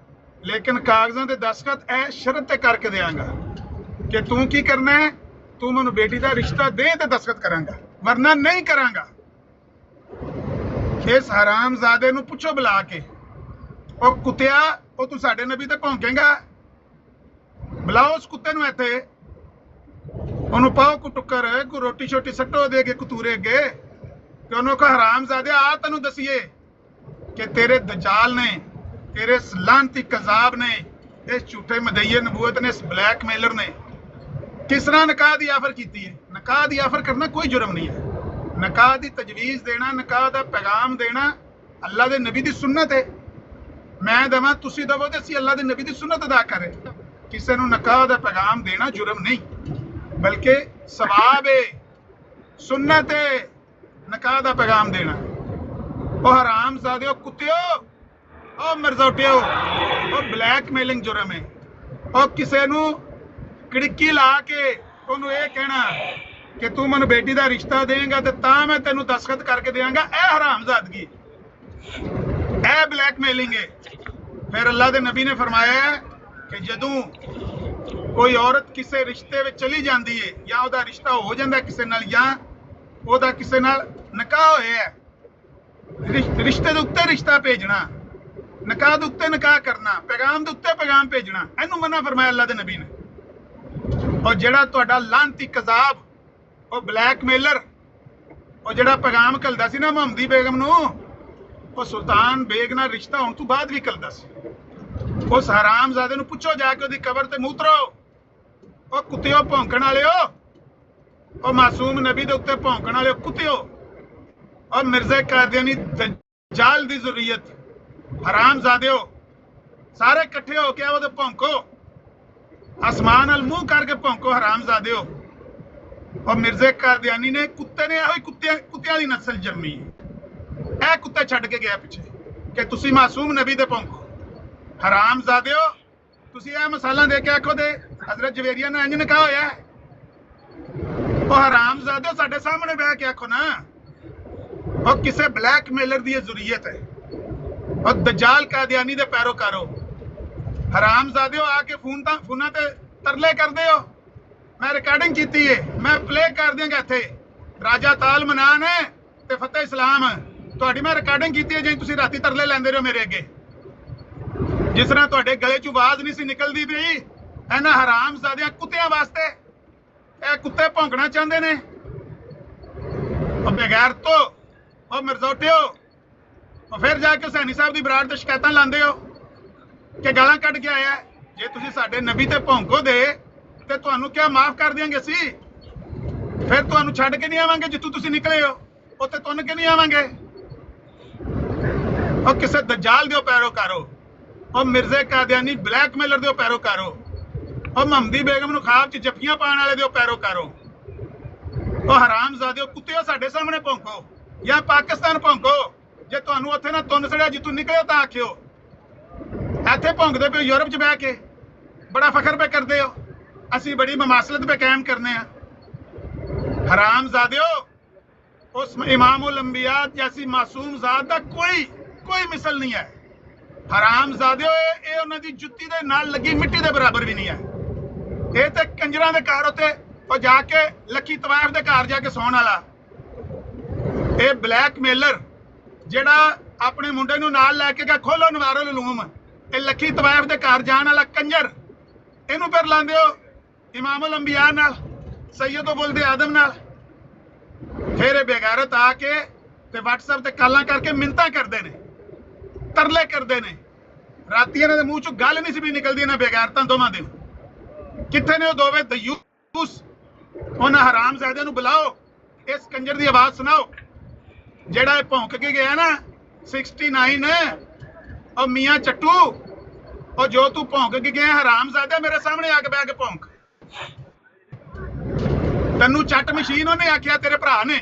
ਲੇਕਿਨ ਕਾਗਜ਼ਾਂ ਦੇ ਦਸਤਖਤ ਇਹ ਸ਼ਰਤ ਤੇ ਕਰਕੇ ਦੇਵਾਂਗਾ ਕਿ ਤੂੰ ਕੀ ਕਰਨਾ ਹੈ, ਤੂੰ ਮੈਨੂੰ ਬੇਟੀ ਦਾ ਰਿਸ਼ਤਾ ਦੇ ਤੇ ਦਸਤਖਤ ਕਰਾਂਗਾ, ਵਰਨਾ ਨਹੀਂ ਕਰਾਂਗਾ। ਇਸ ਹਰਾਮਜ਼ਾਦੇ ਨੂੰ ਪੁੱਛੋ ਬੁਲਾ ਕੇ, ਉਹ ਕੁੱਤਿਆ, ਉਹ ਤੂੰ ਸਾਡੇ ਨਬੀ ਤੇ ਭੌਂਕੇਗਾ? ਬੁਲਾਓ ਉਸ ਕੁੱਤੇ ਨੂੰ ਇੱਥੇ, ਉਹਨੂੰ ਪਾਓ ਕੋ ਟੁੱਕਰ, ਕੋ ਰੋਟੀ ਛੋਟੀ ਸੱਟੋ ਦੇ ਕੇ ਕਤੂਰੇ ਅੱਗੇ, ਕਿ ਉਹਨੂੰ ਕੋ ਹਰਾਮਜ਼ਾਦੇ ਆ ਤੈਨੂੰ ਦਸੀਏ ਕਿ ਤੇਰੇ ਦਜਾਲ ਨੇ, ਤੇਰੇ ਇਸ ਲਾਂਤੀ ਕਜ਼ਾਬ ਨੇ, ਇਸ ਝੂਠੇ ਮਦਈਏ ਨਬੂਵਤ ਨੇ, ਇਸ ਬਲੈਕਮੇਲਰ ਨੇ ਕਿਸ ਤਰ੍ਹਾਂ ਨਿਕਾਹ ਦੀ ਆਫਰ ਕੀਤੀ ਹੈ। ਨਿਕਾਹ ਦੀ ਆਫਰ ਕਰਨਾ ਕੋਈ ਜੁਰਮ ਨਹੀਂ ਹੈ। ਨਿਕਾਹ ਦੀ ਤਜਵੀਜ਼ ਦੇਣਾ, ਨਿਕਾਹ ਦਾ ਪੈਗਾਮ ਦੇਣਾ ਅੱਲਾ ਦੇ ਨਬੀ ਦੀ ਸੁन्नत ਹੈ। ਮੈਂ ਦੇਵਾਂ, ਤੁਸੀਂ ਦੇਵੋ ਤੇ ਅਸੀਂ ਅੱਲਾ ਦੇ ਨਬੀ ਦੀ ਸੁन्नत ਅਦਾ ਕਰੇ। ਕਿਸੇ ਨੂੰ ਨਿਕਾਹ ਦਾ ਪੈਗਾਮ ਦੇਣਾ ਜੁਰਮ ਨਹੀਂ, ਬਲਕਿ ਸਵਾਬ ਹੈ, ਸੁन्नत ਹੈ ਨਿਕਾਹ ਦਾ ਪੈਗਾਮ ਦੇਣਾ। ਉਹ ਹਰਾਮਜ਼ਾਦਿਓ, ਕੁੱਤਿਓ, ਉਹ ਮਰਜ਼ੋਟਿਓ, ਉਹ ਬਲੈਕਮੇਲਿੰਗ ਜੁਰਮ ਹੈ। ਉਹ ਕਿਸੇ ਨੂੰ ਕੜਕੀ ਲਾ ਕੇ ਉਹਨੂੰ ਇਹ ਕਹਿਣਾ ਕਿ ਤੂੰ ਮੈਨੂੰ ਬੇਟੀ ਦਾ ਰਿਸ਼ਤਾ ਦੇਂਗਾ ਤੇ ਤਾਂ ਮੈਂ ਤੈਨੂੰ ਦਸਖਤ ਕਰਕੇ ਦੇਵਾਂਗਾ, ਇਹ ਹਰਾਮਜ਼ਾਦਗੀ, ਇਹ ਬਲੈਕਮੇਲਿੰਗ ਹੈ। ਫਿਰ ਅੱਲਾ ਦੇ ਨਬੀ ਨੇ ਫਰਮਾਇਆ ਕਿ ਜਦੋਂ ਕੋਈ ਔਰਤ ਕਿਸੇ ਰਿਸ਼ਤੇ ਵਿੱਚ ਚਲੀ ਜਾਂਦੀ ਹੈ, ਜਾਂ ਉਹਦਾ ਰਿਸ਼ਤਾ ਹੋ ਜਾਂਦਾ ਕਿਸੇ ਨਾਲ, ਜਾਂ ਉਹਦਾ ਕਿਸੇ ਨਾਲ ਨਿਕਾਹ ਹੋਇਆ ਹੈ, ਰਿਸ਼ਤੇ ਦੇ ਉੱਤੇ ਰਿਸ਼ਤਾ ਭੇਜਣਾ, ਨਿਕਾਹ ਦੇ ਉੱਤੇ ਨਿਕਾਹ ਕਰਨਾ, ਪੈਗਾਮ ਦੇ ਉੱਤੇ ਪੈਗਾਮ ਭੇਜਣਾ, ਇਹਨੂੰ ਮਨਾ ਫਰਮਾਇਆ ਅੱਲਾ ਦੇ ਨਬੀ ਨੇ। ਔਰ ਜਿਹੜਾ ਤੁਹਾਡਾ ਲਾਂਤੀ ਕਜ਼ਾਬ, ਉਹ ਬਲੈਕਮੇਲਰ, ਉਹ ਜਿਹੜਾ ਪੈਗਾਮ ਘੱਲਦਾ ਸੀ ਨਾ ਮੁਹੰਮਦੀ ਬੇਗਮ ਨੂੰ, ਉਹ ਸੁਲਤਾਨ ਬੇਗ ਨਾਲ ਰਿਸ਼ਤਾ ਹੋਣ ਤੋਂ ਬਾਅਦ ਵੀ ਘੱਲਦਾ ਸੀ। ਉਸ ਹਰਾਮਜ਼ਾਦੇ ਨੂੰ ਪੁੱਛੋ ਜਾ ਕੇ ਉਹਦੀ ਕਬਰ ਤੇ ਮੂਤਰੋ। ਉਹ ਕੁੱਤਿਓ ਭੌਂਕਣ ਵਾਲਿਓ, ਉਹ ਮਾਸੂਮ ਨਬੀ ਦੇ ਉੱਤੇ ਭੌਂਕਣ ਵਾਲਿਓ ਕੁੱਤਿਓ, ਔਰ ਮਿਰਜ਼ਾ ਕਾਦੀਆਨੀ ਦਜਾਲ ਦੀ ਜ਼ੁਰੀਅਤ ਹਰਾਮਜ਼ਾਦਿਓ, ਸਾਰੇ ਇਕੱਠੇ ਹੋ ਕੇ ਉਹਦੇ ਭੌਂਕੋ, ਆਸਮਾਨ ਵੱਲ ਮੂੰਹ ਕਰਕੇ ਭੌਂਕੋ ਹਰਾਮਜ਼ਾਦਿਓ। ਔਰ ਮਿਰਜ਼ਾ ਕਾਦੀਆਨੀ ਨੇ, ਕੁੱਤੇ ਨੇ ਇਹੋ ਕੁੱਤਿਆਂ ਦੀ ਨਸਲ ਜੰਮੀ, ਇਹ ਕੁੱਤੇ ਛੱਡ ਕੇ ਗਿਆ ਪਿੱਛੇ ਕਿ ਤੁਸੀਂ ਮਾਸੂਮ ਨਬੀ ਦੇ ਭੌਂਕੋ। ਹਰਾਮਜ਼ਾਦਿਓ, ਤੁਸੀਂ ਇਹ ਮਸਾਲਾ ਦੇ ਕੇ ਆਖੋ ਦੇ ਹਜ਼ਰਤ ਜਵੇਰੀਆ ਨਾਲ ਇੰਜ ਨਿਕਾਹ ਹੋਇਆ। ਉਹ ਹਰਾਮਜ਼ਾਦਿਓ, ਸਾਡੇ ਸਾਹਮਣੇ ਬਹਿ ਕੇ ਆਖੋ ਨਾ। ਉਹ ਕਿਸੇ ਬਲੈਕਮੇਲਰ ਦੀ ਜ਼ੁਰੀਅਤ ਹੈ, ਉਹ ਦਜਾਲ ਕਾਦੀਆਨੀ ਦੇ ਪੈਰੋਕਾਰੋ। ਹਰਾਮਜ਼ਾਦਿਓ, ਆ ਕੇ ਫੋਨਾਂ ਤੇ ਤਰਲੇ ਕਰਦੇ ਹੋ। ਮੈਂ ਰਿਕਾਰਡਿੰਗ ਕੀਤੀ ਹੈ, ਮੈਂ ਪਲੇ ਕਰ ਦਿਆਂਗਾ ਇੱਥੇ। ਰਾਜਾ ਤਾਲ ਮਨਾਨ ਹੈ ਤੇ ਫਤਿਹ ਇਸਲਾਮ, ਤੁਹਾਡੀ ਮੈਂ ਰਿਕਾਰਡਿੰਗ ਕੀਤੀ ਹੈ। ਜੇ ਤੁਸੀਂ ਰਾਤੀ ਤਰਲੇ ਲੈਂਦੇ ਰਹੋ ਮੇਰੇ ਅੱਗੇ, ਜਿਸ ਤਰ੍ਹਾਂ ਤੁਹਾਡੇ ਗਲੇ 'ਚੋਂ ਆਵਾਜ਼ ਨਹੀਂ ਸੀ ਨਿਕਲਦੀ ਪਈ, ਇਹਨਾਂ ਹਰਾਮਜ਼ਾਦਿਆਂ ਕੁੱਤਿਆਂ ਵਾਸਤੇ ਇਹ ਕੁੱਤੇ ਭੌਂਕਣਾ ਚਾਹੁੰਦੇ ਨੇ। ਉਹ ਬਗੈਰ ਤੋਂ, ਉਹ ਮਰਜ਼ੋਟਿਓ, ਉਹ ਫਿਰ ਜਾ ਕੇ ਹੁਸੈਨੀ ਸਾਹਿਬ ਦੀ ਬਰਾੜ ਤੇ ਸ਼ਿਕਾਇਤਾਂ ਲਾਉਂਦੇ ਹੋ ਕਿ ਗਾਲਾਂ ਕੱਢ ਕੇ ਆਇਆ। ਜੇ ਤੁਸੀਂ ਸਾਡੇ ਨਬੀ ਤੇ ਭੌਂਕੋ ਦੇ ਤੇ ਤੁਹਾਨੂੰ ਕਿਆ ਮਾਫ ਕਰ ਦਿਆਂਗੇ ਅਸੀਂ? ਫਿਰ ਤੁਹਾਨੂੰ ਛੱਡ ਕੇ ਨਹੀਂ ਆਵਾਂਗੇ ਜਿੱਥੋਂ ਤੁਸੀਂ ਨਿਕਲੇ ਹੋ, ਉੱਥੇ ਤੁੰਨ ਕੇ ਨਹੀਂ ਆਵਾਂਗੇ। ਉਹ ਕਿਸੇ ਦਜਾਲ ਦਿਓ ਪੈਰੋਕਾਰੋ, ਉਹ ਮਿਰਜ਼ਾ ਕਾਦੀਆਨੀ ਬਲੈਕਮੇਲਰ ਦਿਓ ਪੈਰੋਕਾਰੋ, ਉਹ ਮੁਹੰਮਦੀ ਬੇਗਮ ਨੂੰ ਖਾਬ 'ਚ ਜੱਫੀਆਂ ਪਾਉਣ ਵਾਲੇ ਦਿਓ ਪੈਰੋਕਾਰੋ। ਉਹ ਹਰਾਮਜ਼ਾਦਿਓ, ਕੁੱਤਿਓ, ਸਾਡੇ ਸਾਹਮਣੇ ਭੌਂਕੋ ਜਾਂ ਪਾਕਿਸਤਾਨ ਭੌਂਕੋ। ਜੇ ਤੁਹਾਨੂੰ ਉੱਥੇ ਨਾ ਤੁੰਨ ਸੜਿਆ ਜਿੱਥੋਂ ਨਿਕਲਿਓ ਤਾਂ ਆਖਿਓ। ਇੱਥੇ ਭੌਂਕਦੇ ਪਏ ਯੂਰਪ 'ਚ ਬਹਿ ਕੇ, ਬੜਾ ਫਖਰ ਪੇ ਕਰਦੇ ਹੋ, ਅਸੀਂ ਬੜੀ ਮਮਾਸਲਤ ਪੇ ਕਾਇਮ ਕਰਨੇ ਆ। ਹਰਾਮਜ਼ਾਦਿਓ, ਉਸ ਇਮਾਮੁਲ ਅੰਬਿਆ ਜੈਸੀ ਮਾਸੂਮ ਜ਼ਾਤ ਦਾ ਕੋਈ ਮਿਸਲ ਨਹੀਂ ਹੈ। ਹਰਾਮਜ਼ਾਦਿਓ, ਇਹ ਉਹਨਾਂ ਦੀ ਜੁੱਤੀ ਦੇ ਨਾਲ ਲੱਗੀ ਮਿੱਟੀ ਦੇ ਬਰਾਬਰ ਵੀ ਨਹੀਂ ਹੈ। ਇਹ ਤੇ ਕੰਜਰਾਂ ਦੇ ਘਰ ਉੱਤੇ ਉਹ ਜਾ ਕੇ ਲੱਖੀ ਤਵਾਇਫ ਦੇ ਘਰ ਜਾ ਕੇ ਸੌਣ ਵਾਲਾ, ਇਹ ਬਲੈਕਮੇਲਰ ਜਿਹੜਾ ਆਪਣੇ ਮੁੰਡੇ ਨੂੰ ਨਾਲ ਲੈ ਕੇ ਗਿਆ ਖੋਲੋ ਨਵਾਰੁਲ ਉਲੂਮ, ਇਹ ਲੱਖੀ ਤਵਾਇਫ ਦੇ ਘਰ ਜਾਣ ਵਾਲਾ ਕੰਜਰ, ਇਹਨੂੰ ਫਿਰ ਲਾਉਂਦੇ ਹੋ ਇਮਾਮੁਲ ਅੰਬਿਆ ਨਾਲ, ਸੈਯਦੋ ਵੁਲਦੇ ਆਦਮ ਨਾਲ। ਫਿਰ ਇਹ ਬੇਗੈਰਤ ਆ ਕੇ ਤੇ WhatsApp ਤੇ ਕਾਲਾਂ ਕਰਕੇ ਮਿੰਨਤਾਂ ਕਰਦੇ ਨੇ, ਤਰਲੇ ਕਰਦੇ ਨੇ। ਰਾਤੀ ਇਹਨਾਂ ਦੇ ਮੂੰਹ ਚੋਂ ਗੱਲ ਨਹੀਂ ਸੀ ਵੀ ਨਿਕਲਦੀ ਇਹਨਾਂ ਬੇਗੈਰਤਾਂ ਦੋਵਾਂ ਦੇ। ਕਿੱਥੇ ਨੇ ਉਹ ਦੋਵੇਂ ਦਯੂਸ? ਉਹਨਾਂ ਹਰਾਮਜ਼ਾਦਿਆਂ ਨੂੰ ਬੁਲਾਓ, ਇਸ ਕੰਜਰ ਦੀ ਆਵਾਜ਼ ਸੁਣਾਓ ਜਿਹੜਾ ਇਹ ਭੌਂਕ ਕੇ ਗਿਆ ਨਾ 69। ਉਹ ਮੀਆਂ ਚੱਟੂ, ਉਹ ਜੋ ਤੂੰ ਭੌਂਕ ਕੇ ਗਿਆ ਹਰਾਮਜ਼ਾਦਾ, ਮੇਰੇ ਸਾਹਮਣੇ ਆ ਕੇ ਬਹਿ ਕੇ ਭੌਂਕ। ਤੈਨੂੰ ਚੱਟ ਮਸ਼ੀਨ ਉਹਨੇ ਆਖਿਆ, ਤੇਰੇ ਭਰਾ ਨੇ।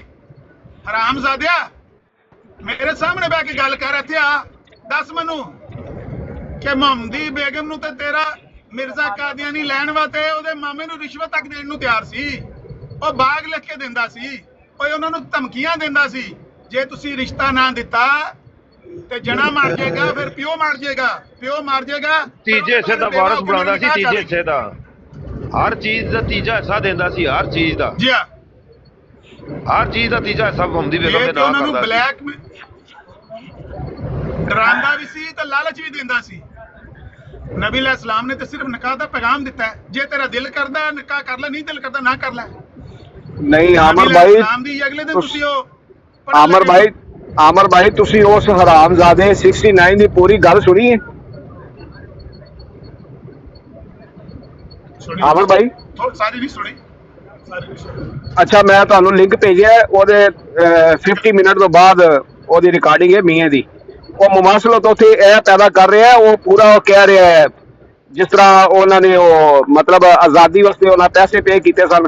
ਹਰਾਮਜ਼ਾਦਿਆ, ਮੇਰੇ ਸਾਹਮਣੇ ਬਹਿ ਕੇ ਗੱਲ ਕਰ। ਇੱਥੇ ਆ, ਦੱਸ ਮੈਨੂੰ ਕਿ ਮੁਹੰਮਦੀ ਬੇਗਮ ਨੂੰ ਤੇ ਤੇਰਾ ਮਿਰਜ਼ਾ ਕਾਦੀਆਨੀ ਲੈਣ ਵਾਸਤੇ ਉਹਦੇ ਮਾਮੇ ਨੂੰ ਰਿਸ਼ਵਤ ਤੱਕ ਦੇਣ ਨੂੰ ਤਿਆਰ ਸੀ। ਉਹ ਬਾਗ ਲਿਖ ਕੇ ਦਿੰਦਾ ਸੀ, ਉਹ ਉਹਨਾਂ ਨੂੰ ਧਮਕੀਆਂ ਦਿੰਦਾ ਸੀ, ਜੇ ਤੁਸੀਂ ਰਿਸ਼ਤਾ ਨਾ ਦਿੱਤਾ ਤੇ ਜਣਾ ਮਰ ਜਾਏਗਾ, ਫਿਰ ਪਿਓ ਮਰ ਜਾਏਗਾ। ਤੀਜੇ ਹਿੱਸੇ ਦਾ ਵਾਰਸ ਬਣਾਉਂਦਾ ਸੀ, ਤੀਜੇ ਹਿੱਸੇ ਦਾ ਹਰ ਚੀਜ਼ ਦਾ ਤੀਜਾ ਹਿੱਸਾ ਦਿੰਦਾ ਸੀ, ਹਰ ਚੀਜ਼ ਦਾ ਜੀ ਹਾਂ। ਹਰ ਚੀਜ਼ ਦਾ ਤੀਜਾ ਹਿੱਸਾ ਹੁੰਦੀ ਬੇਗਮ ਦੇ ਨਾਂ ਕਰਦਾ ਸੀ। ਬਲੈਕ ਡਰਾਉਂਦਾ ਵੀ ਸੀ ਤੇ ਲਾਲਚ ਵੀ ਦਿੰਦਾ ਸੀ। ਨਬੀ ਅਲੈਹਿਸ ਸਲਾਮ ਨੇ ਤੇ ਸਿਰਫ ਨਿਕਾਹ ਦਾ ਪੈਗਾਮ ਦਿੱਤਾ ਹੈ, ਜੇ ਤੇਰਾ ਦਿਲ ਕਰਦਾ ਹੈ ਨਿਕਾਹ ਕਰ ਲੈ, ਨਹੀਂ ਦਿਲ ਕਰਦਾ ਨਾ ਕਰ ਲੈ। ਨਹੀਂ ਆਮਰ ਭਾਈ, ਅਗਲੇ ਦਿਨ ਤੁਸੀਂ ਆਮਰ ਭਾਈ ਤੁਸੀਂ ਉਸ ਹਰਾਮਜ਼ਾਦੇ 69 ਦੀ ਪੂਰੀ ਗੱਲ ਸੁਣੀ ਹੈ? ਆਮਰ ਭਾਈ ਸਾਰੀ ਨਹੀਂ ਸੁਣੀ। ਅੱਛਾ, ਮੈਂ ਤੁਹਾਨੂੰ ਲਿੰਕ ਭੇਜਿਆ, ਉਹਦੇ 50 ਮਿੰਟ ਤੋਂ ਬਾਅਦ ਉਹਦੀ ਰਿਕਾਰਡਿੰਗ ਹੈ ਮੀਆਂ ਦੀ। ਉਹ ਮੁਮਾਸਲਤ ਉੱਥੇ ਇਹ ਪੈਦਾ ਕਰ ਰਿਹਾ, ਉਹ ਪੂਰਾ ਉਹ ਕਹਿ ਰਿਹਾ ਹੈ ਜਿਸ ਤਰ੍ਹਾਂ ਉਹਨਾਂ ਨੇ ਉਹ ਮਤਲਬ ਆਜ਼ਾਦੀ ਵਾਸਤੇ ਉਹਨਾਂ ਪੈਸੇ ਪੇ ਕੀਤੇ ਸਨ,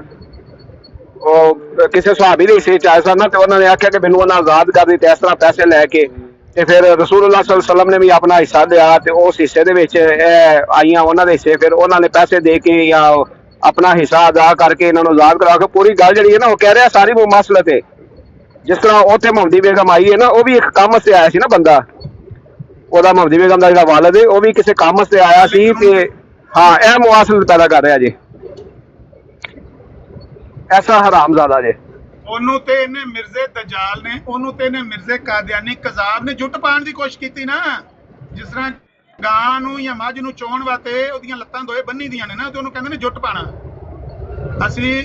ਉਹ ਕਿਸੇ ਸੁਹਾਬੀ ਦੇ ਹਿੱਸੇ ਚ ਆਏ ਸਨ ਨਾ, ਤੇ ਉਹਨਾਂ ਨੇ ਆਖਿਆ ਕਿ ਮੈਨੂੰ ਉਹਨਾਂ ਆਜ਼ਾਦ ਕਰ ਦਿੱਤਾ ਇਸ ਤਰ੍ਹਾਂ ਪੈਸੇ ਲੈ ਕੇ, ਤੇ ਫਿਰ ਰਸੂਲੁੱਲਾਹ ਸੱਲੱਲਾਹੁ ਅਲੈਹਿ ਵਸੱਲਮ ਨੇ ਵੀ ਆਪਣਾ ਹਿੱਸਾ ਦਿਆ, ਤੇ ਉਸ ਹਿੱਸੇ ਦੇ ਵਿੱਚ ਇਹ ਆਈਆਂ ਉਹਨਾਂ ਦੇ ਹਿੱਸੇ, ਫਿਰ ਉਹਨਾਂ ਨੇ ਪੈਸੇ ਦੇ ਕੇ ਜਾਂ ਆਪਣਾ ਹਿੱਸਾ ਅਦਾ ਕਰਕੇ ਇਹਨਾਂ ਨੂੰ ਆਜ਼ਾਦ ਕਰਾ ਕੇ ਪੂਰੀ ਗੱਲ ਜਿਹੜੀ ਹੈ ਨਾ, ਉਹ ਕਹਿ ਰਿਹਾ ਸਾਰੀ ਮੁਮਾਸਲਤ ਹੈ। ਜਿਸ ਤਰ੍ਹਾਂ ਉੱਥੇ ਮੁਹੰਮਦੀ ਬੇਗਮ ਆਈ ਹੈ ਨਾ, ਉਹ ਵੀ ਇੱਕ ਕੰਮ ਵਾਸਤੇ ਆਇਆ ਸੀ ਨਾ ਬੰਦਾ, ਉਹਦਾ ਮੁਹੰਮਦੀ ਬੇਗਮ ਦਾ ਜਿਹੜਾ ਵਾਲਦ ਹੈ ਉਹ ਵੀ ਕਿਸੇ ਕੰਮ ਵਾਸਤੇ ਆਇਆ ਸੀ, ਤੇ ਹਾਂ ਇਹ ਮੁਮਾਸਲਤ ਪੈਦਾ ਕਰ ਰਿਹਾ ਜੀ, ਐਸਾ ਹਰਾਮਜ਼ਾਦਾ ਜੇ। ਉਹਨੂੰ ਤੇ ਇਹਨੇ ਮਿਰਜ਼ੇ ਦਜਾਲ ਨੇ, ਉਹਨੂੰ ਤੇ ਇਹਨੇ ਮਿਰਜ਼ੇ ਕਾਦੀਆਨੀ ਕਜ਼ਾਬ ਨੇ ਜੁੱਟ ਪਾਉਣ ਦੀ ਕੋਸ਼ਿਸ਼ ਕੀਤੀ ਨਾ। ਜਿਸ ਤਰ੍ਹਾਂ ਗਾਂ ਨੂੰ ਜਾਂ ਮੱਝ ਨੂੰ ਚੋਣ ਵਾਸਤੇ ਉਹਦੀਆਂ ਲੱਤਾਂ ਦੋਏ ਬੰਨੀ ਦੀਆਂ ਨੇ ਨਾ, ਤੇ ਉਹਨੂੰ ਕਹਿੰਦੇ ਨੇ ਜੁੱਟ ਪਾਣਾ। ਅਸੀਂ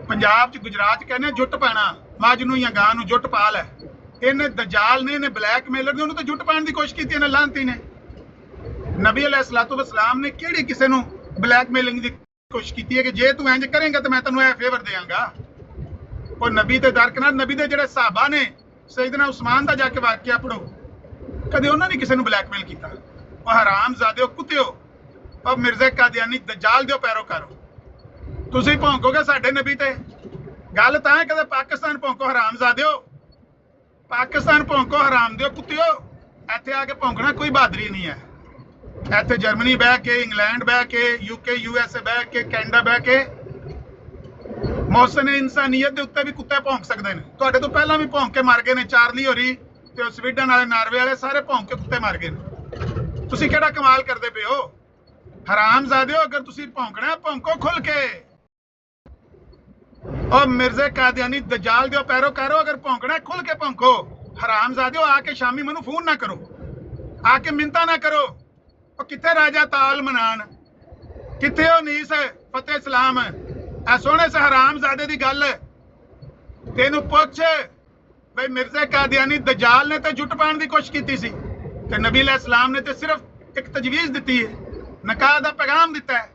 ਪੰਜਾਬ 'ਚ ਗੁਜਰਾਤ 'ਚ ਕਹਿੰਦੇ ਜੁੱਟ ਪਾਣਾ, ਮੱਝ ਨੂੰ ਜਾਂ ਗਾਂ ਨੂੰ ਜੁੱਟ ਪਾ ਲੈ। ਇਹਨੇ ਦਜਾਲ ਨੇ, ਇਹਨੇ ਬਲੈਕਮੇਲਰ ਨੇ ਉਹਨੂੰ ਤਾਂ ਜੁੱਟ ਪਾਉਣ ਦੀ ਕੋਸ਼ਿਸ਼ ਕੀਤੀ ਇਹਨੇ, ਲਾਂਤੀ ਨੇ। ਨਬੀ ਅਲੈਹਿਸਸਲਾਤੁ ਵਸਲਾਮ ਨੇ ਕਿਹੜੀ ਕਿਸੇ ਨੂੰ ਬਲੈਕਮੇਲਿੰਗ ਦੀ ਕੋਸ਼ਿਸ਼ ਕੀਤੀ ਹੈ ਕਿ ਜੇ ਤੂੰ ਇੰਜ ਕਰੇਂਗਾ ਤਾਂ ਮੈਂ ਤੈਨੂੰ ਇਹ ਫੇਵਰ ਦੇਵਾਂਗਾ। ਉਹ ਨਬੀ ਤੇ ਦਰਕਨਾਰ, ਨਬੀ ਦੇ ਜਿਹੜੇ ਸਹਾਬਾ ਨੇ, ਸੈਯਦਨਾ ਉਸਮਾਨ ਦਾ ਜਾ ਕੇ ਵਾਕਿਆ ਪੜੋ, ਕਦੇ ਉਹਨਾਂ ਨੇ ਕਿਸੇ ਨੂੰ ਬਲੈਕਮੇਲ ਕੀਤਾ। ਉਹ ਹਰਾਮਜ਼ਾਦੇ, ਉਹ ਕੁੱਤਿਓ, ਉਹ ਮਿਰਜ਼ਾ ਕਾਦੀਆਨੀ ਦਜਾਲ ਦਿਓ ਪੈਰੋਕਾਰੋ, ਤੁਸੀਂ ਭੌਂਕੋਗੇ ਸਾਡੇ ਨਬੀ ਤੇ। ਗੱਲ ਤਾਂ ਹੈ ਕਦੇ ਪਾਕਿਸਤਾਨ ਭੌਂਕੋ ਹਰਾਮਜ਼ਾਦਿਓ, ਪਾਕਿਸਤਾਨ ਭੌਂਕੋ ਹਰਾਮ ਦਿਓ ਕੁੱਤਿਓ। ਇੱਥੇ ਆ ਕੇ ਭੌਂਕਣਾ ਕੋਈ ਬਹਾਦਰੀ ਨਹੀਂ ਹੈ। ਇੱਥੇ ਜਰਮਨੀ ਬਹਿ ਕੇ, ਇੰਗਲੈਂਡ ਬਹਿ ਕੇ, UK USA ਬਹਿ ਕੇ, ਕੈਨੇਡਾ ਬਹਿ ਕੇ ਮੌਸਮ ਇਨਸਾਨੀਅਤ ਦੇ ਉੱਤੇ ਵੀ ਕੁੱਤੇ ਭੌਂਕ ਸਕਦੇ ਨੇ। ਤੁਹਾਡੇ ਤੋਂ ਪਹਿਲਾਂ ਵੀ ਭੌਂਕ ਕੇ ਮਰ ਗਏ ਨੇ, ਚਾਰਲੀ ਹੋਰੀ ਤੇ ਉਹ ਸਵੀਡਨ ਵਾਲੇ, ਨਾਰਵੇ ਵਾਲੇ, ਸਾਰੇ ਭੌਂਕ ਕੇ ਕੁੱਤੇ ਮਰ ਗਏ ਨੇ। ਤੁਸੀਂ ਕਿਹੜਾ ਕਮਾਲ ਕਰਦੇ ਪਏ ਹੋ ਹਰਾਮਜ਼ਾਦਿਓ? ਅਗਰ ਤੁਸੀਂ ਭੌਂਕਣਾ ਭੌਂਕੋ ਖੁੱਲ ਕੇ। ਉਹ ਮਿਰਜ਼ੇ ਕਾਦੀਆਨੀ ਦਜਾਲ ਦਿਓ ਪੈਰੋਕਾਰੋ, ਅਗਰ ਭੌਂਕਣਾ ਖੁੱਲ ਕੇ ਭੌਂਕੋ। ਹਰਾਮਜ਼ਾਦਿਓ ਆ ਕੇ ਸ਼ਾਮੀ ਮੈਨੂੰ ਫੋਨ ਨਾ ਕਰੋ, ਆ ਕੇ ਮਿੰਤਾ ਨਾ ਕਰੋ। ਉਹ ਕਿੱਥੇ ਰਾਜਾ ਤਾਲ ਮਨਾਨ, ਕਿੱਥੇ ਉਹ ਨੀਸ ਫਤਿਹ ਇਸਲਾਮ? ਆ ਸੋਹਣੇ ਸੇ ਹਰਾਮਜ਼ਾਦੇ ਦੀ ਗੱਲ ਤੈਨੂੰ ਪੁੱਛ ਬਈ ਮਿਰਜ਼ਾ ਕਾਦੀਆਨੀ ਦਜਾਲ ਨੇ ਤਾਂ ਜੁੱਟ ਪਾਉਣ ਦੀ ਕੋਸ਼ਿਸ਼ ਕੀਤੀ ਸੀ, ਤੇ ਨਬੀ ਅਲੈਹਿਸ ਸਲਾਮ ਨੇ ਤੇ ਸਿਰਫ ਇੱਕ ਤਜਵੀਜ਼ ਦਿੱਤੀ ਹੈ, ਨਿਕਾਹ ਦਾ ਪੈਗਾਮ ਦਿੱਤਾ ਹੈ।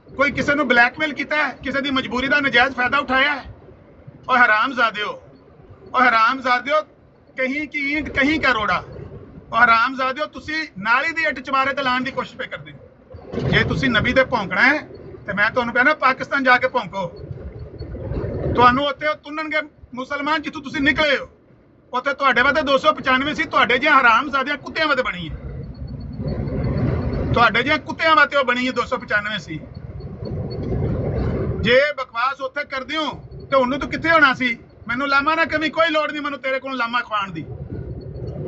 ਕੋਈ ਕਿਸੇ ਨੂੰ ਬਲੈਕਮੇਲ ਕੀਤਾ ਹੈ, ਕਿਸੇ ਦੀ ਮਜਬੂਰੀ ਦਾ ਨਜਾਇਜ਼ ਫਾਇਦਾ ਉਠਾਇਆ ਹੈ? ਉਹ ਹਰਾਮਜ਼ਾਦਿਓ, ਉਹ ਹਰਾਮਜ਼ਾਦਿਓ, ਕਹੀਂ ਕੀ ਈਂਟ ਕਹੀਂ ਕਾ ਰੋੜਾ। ਉਹ ਹਰਾਮਜ਼ਾਦਿਓ, ਤੁਸੀਂ ਨਾਲੀ ਦੀ ਇੱਟ ਚਮਾਰੇ ਤੇ ਲਾਉਣ ਦੀ ਕੋਸ਼ਿਸ਼ ਪੇ ਕਰਦੇ। ਜੇ ਤੁਸੀਂ ਨਬੀ ਦੇ ਭੌਂਕਣਾ ਹੈ ਤੇ ਮੈਂ ਤੁਹਾਨੂੰ ਕਹਿੰਦਾ ਪਾਕਿਸਤਾਨ ਜਾ ਕੇ ਭੌਂਕੋ। ਤੁਹਾਨੂੰ ਉੱਥੇ ਤੁੰਨਣਗੇ ਮੁਸਲਮਾਨ ਜਿੱਥੋਂ ਤੁਸੀਂ ਨਿਕਲੇ ਹੋ। ਉੱਥੇ ਤੁਹਾਡੇ ਵਾਸਤੇ 295 ਸੀ, ਤੁਹਾਡੇ ਜਿਹੇ ਹਰਾਮਜ਼ਾਦਿਆਂ ਕੁੱਤਿਆਂ ਵਾਸਤੇ ਬਣੀ ਹੈ। ਤੁਹਾਡੇ ਜਿਹੇ ਕੁੱਤਿਆਂ ਵਾਸਤੇ ਉਹ ਬਣੀ ਹੈ 295 ਸੀ। ਜੇ ਬਕਵਾਸ ਉੱਥੇ ਕਰਦੇ ਹੋ ਤੇ ਉਹਨੂੰ ਤੂੰ ਕਿੱਥੇ ਹੋਣਾ ਸੀ? ਮੈਨੂੰ ਲਾਮਾ ਨਾ ਕਵੀ, ਕੋਈ ਲੋੜ ਨਹੀਂ ਮੈਨੂੰ ਤੇਰੇ ਕੋਲ ਲਾਮਾ ਖਵਾਉਣ ਦੀ,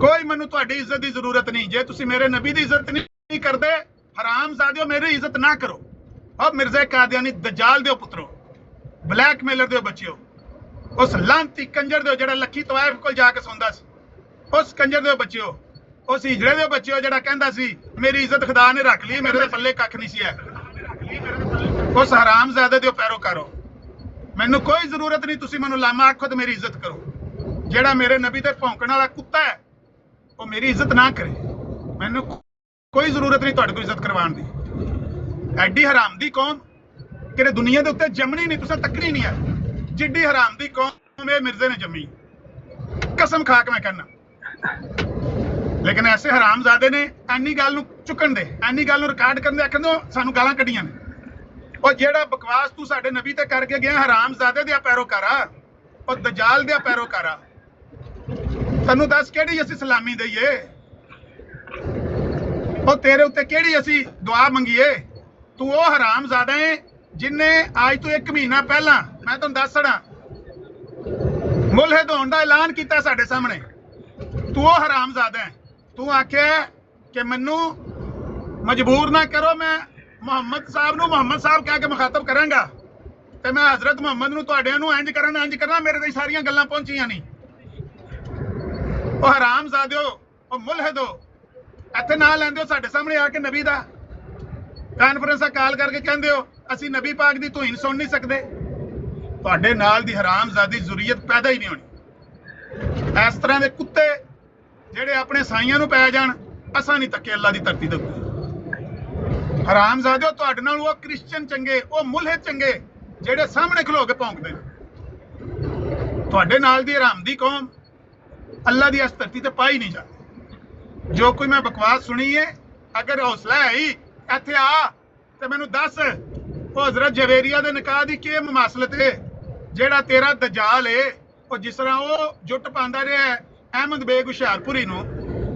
ਕੋਈ ਮੈਨੂੰ ਤੁਹਾਡੀ ਇੱਜ਼ਤ ਦੀ ਜ਼ਰੂਰਤ ਨਹੀਂ। ਜੇ ਤੁਸੀਂ ਮੇਰੇ ਨਬੀ ਦੀ ਇੱਜ਼ਤ ਨਹੀਂ ਕਰਦੇ ਹਰਾਮਜ਼ਾਦਿਓ, ਮੇਰੀ ਇੱਜ਼ਤ ਨਾ ਕਰੋ। ਉਹ ਮਿਰਜ਼ਾ ਕਾਦੀਆਨੀ ਦਜਾਲ ਦਿਓ ਪੁੱਤਰੋ, ਬਲੈਕਮੇਲਰ ਦਿਓ ਬੱਚਿਓ, ਉਸ ਲਾਂਤੀ ਕੰਜਰ ਦਿਓ ਜਿਹੜਾ ਲੱਖੀ ਤਵਾਇਫ ਕੋਲ ਜਾ ਕੇ ਸੌਂਦਾ ਸੀ, ਉਸ ਕੰਜਰ ਦਿਓ ਬੱਚਿਓ, ਉਸ ਹਿਜੜੇ ਦਿਓ ਬੱਚਿਓ ਜਿਹੜਾ ਕਹਿੰਦਾ ਸੀ ਮੇਰੀ ਇੱਜ਼ਤ ਖੁਦਾ ਨੇ ਰੱਖ ਲਈ, ਮੇਰੇ ਪੱਲੇ ਕੱਖ ਨਹੀਂ ਸੀ ਹੈ। ਉਸ ਹਰਾਮਜ਼ਾਦੇ ਦਿਓ ਪੈਰੋਕਾਰੋ, ਮੈਨੂੰ ਕੋਈ ਜ਼ਰੂਰਤ ਨਹੀਂ ਤੁਸੀਂ ਮੈਨੂੰ ਲਾਮਾ ਆਖੋ ਤੇ ਮੇਰੀ ਇੱਜ਼ਤ ਕਰੋ। ਜਿਹੜਾ ਮੇਰੇ ਨਬੀ ਤੇ ਭੌਂਕਣ ਵਾਲਾ ਕੁੱਤਾ ਹੈ ਉਹ ਮੇਰੀ ਇੱਜ਼ਤ ਨਾ ਕਰੇ। ਮੈਨੂੰ ਕੋਈ ਜ਼ਰੂਰਤ ਨਹੀਂ ਤੁਹਾਡੇ ਕੋਲ ਇੱਜ਼ਤ ਕਰਵਾਉਣ ਦੀ। ਐਡੀ ਹਰਾਮ ਦੀ ਕੌਮ ਕਿਹੜੇ ਦੁਨੀਆ ਦੇ ਉੱਤੇ ਜੰਮਣੀ ਨਹੀਂ, ਤੁਸੀਂ ਤੱਕਣੀ ਨਹੀਂ ਹੈ। ਜਿੱਡੀ ਹਰਾਮ ਦੀ ਕੌਮ ਇਹ ਮਿਰਜ਼ੇ ਨੇ ਜੰਮੀ, ਕਸਮ ਖਾ ਕੇ ਮੈਂ ਕਹਿੰਦਾ। ਲੇਕਿਨ ਐਸੇ ਹਰਾਮਜ਼ਾਦੇ ਨੇ ਐਨੀ ਗੱਲ ਨੂੰ ਚੁੱਕਣ ਦੇ, ਐਨੀ ਗੱਲ ਨੂੰ ਰਿਕਾਰਡ ਕਰਨ ਦੇ, ਆਖਣ ਸਾਨੂੰ ਗਾਲਾਂ ਕੱਢੀਆਂ ਨੇ। ਉਹ ਜਿਹੜਾ ਬਕਵਾਸ ਤੂੰ ਸਾਡੇ ਨਬੀ ਤੇ ਕਰਕੇ ਗਿਆ ਹਰਾਮਜ਼ਾਦੇ ਦੇ ਪੈਰੋਕਾਰਾ, ਉਹ ਦਜਾਲ ਦੇ ਪੈਰੋਕਾਰਾ, ਤੈਨੂੰ ਦੱਸ ਕਿਹੜੀ ਅਸੀਂ ਸਲਾਮੀ ਦਈਏ? ਉਹ ਤੇਰੇ ਉੱਤੇ ਕਿਹੜੀ ਅਸੀਂ ਦੁਆ ਮੰਗੀਏ? ਤੂੰ ਉਹ ਹਰਾਮਜ਼ਾਦਾ ਹੈ ਜਿਨੇ ਅੱਜ ਤੋਂ 1 ਮਹੀਨਾ ਪਹਿਲਾਂ, ਮੈਂ ਤੁਹਾਨੂੰ ਦੱਸ ਛੜਾਂ, ਮੁਲਹਿਦ ਹੋਣ ਦਾ ਐਲਾਨ ਕੀਤਾ ਸਾਡੇ ਸਾਹਮਣੇ। ਤੂੰ ਉਹ ਹਰਾਮਜ਼ਾਦਾ ਹੈ। ਤੂੰ ਆਖਿਆ ਕਿ ਮੈਨੂੰ ਮਜਬੂਰ ਨਾ ਕਰੋ, ਮੈਂ ਮੁਹੰਮਦ ਸਾਹਿਬ ਨੂੰ ਮੁਹੰਮਦ ਸਾਹਿਬ ਕਹਿ ਕੇ ਮੁਖਾਤਬ ਕਰਾਂਗਾ ਤੇ ਮੈਂ ਹਜ਼ਰਤ ਮੁਹੰਮਦ ਨੂੰ ਤੁਹਾਡਿਆਂ ਨੂੰ ਇੰਜ ਕਰਨਾ ਮੇਰੇ ਤੇ ਸਾਰੀਆਂ ਗੱਲਾਂ ਪਹੁੰਚੀਆਂ ਨਹੀਂ। ਉਹ ਹਰਾਮਜ਼ਾਦਿਓ, ਉਹ ਮੁਲਹਿਦੋ, ਇੱਥੇ ਨਾਂ ਲੈਂਦੇ ਹੋ ਸਾਡੇ ਸਾਹਮਣੇ ਆ ਕੇ ਨਬੀ ਦਾ, ਕਾਨਫਰੰਸਾਂ ਕਾਲ ਕਰਕੇ ਕਹਿੰਦੇ ਹੋ ਅਸੀਂ ਨਬੀ ਪਾਕ ਦੀ ਤੋਹੀਨ ਸੁਣ ਨਹੀਂ ਸਕਦੇ। ਤੁਹਾਡੇ ਨਾਲ ਦੀ ਹਰਾਮਜ਼ਾਦੀ ਜ਼ੁਰੀਅਤ ਪੈਦਾ ਹੀ ਨਹੀਂ ਹੋਣੀ। ਇਸ ਤਰ੍ਹਾਂ ਦੇ ਕੁੱਤੇ ਜਿਹੜੇ ਆਪਣੇ ਸਾਈਆਂ ਨੂੰ ਪੈ ਜਾਣ, ਅਸਾਂ ਨਹੀਂ ਤੱਕੇ ਅੱਲਾ ਦੀ ਧਰਤੀ ਦੇ ਉੱਤੇ। ਹਰਾਮਜ਼ਾਦਿਓ, ਤੁਹਾਡੇ ਨਾਲ ਉਹ ਕ੍ਰਿਸਚਨ ਚੰਗੇ, ਉਹ ਮੁਲਹਿਦ ਚੰਗੇ ਜਿਹੜੇ ਸਾਹਮਣੇ ਖਲੋ ਕੇ ਭੌਂਕਦੇ ਨੇ। ਤੁਹਾਡੇ ਨਾਲ ਦੀ ਹਰਾਮ ਦੀ ਕੌਮ ਅੱਲਾ ਦੀ ਇਸ ਧਰਤੀ ਤੇ ਪਾਈ ਨਹੀਂ ਜਾਂਦੀ। ਜੋ ਕੋਈ ਮੈਂ ਬਕਵਾਸ ਸੁਣੀ ਹੈ, ਅਗਰ ਹੌਸਲਾ ਹੈ ਹੀ ਇੱਥੇ ਆ ਤੇ ਮੈਨੂੰ ਦੱਸ ਉਹ ਹਜ਼ਰਤ ਜਵੇਰੀਆ ਦੇ ਨਿਕਾਹ ਦੀ ਕੀ ਮੁਮਾਸਲਤ ਹੈ? ਜਿਹੜਾ ਤੇਰਾ ਦਜਾਲ ਏ, ਉਹ ਜਿਸ ਤਰ੍ਹਾਂ ਉਹ ਜੁੱਟ ਪਾਉਂਦਾ ਰਿਹਾ ਅਹਿਮਦ ਬੇਗ ਹੁਸ਼ਿਆਰਪੁਰੀ ਨੂੰ,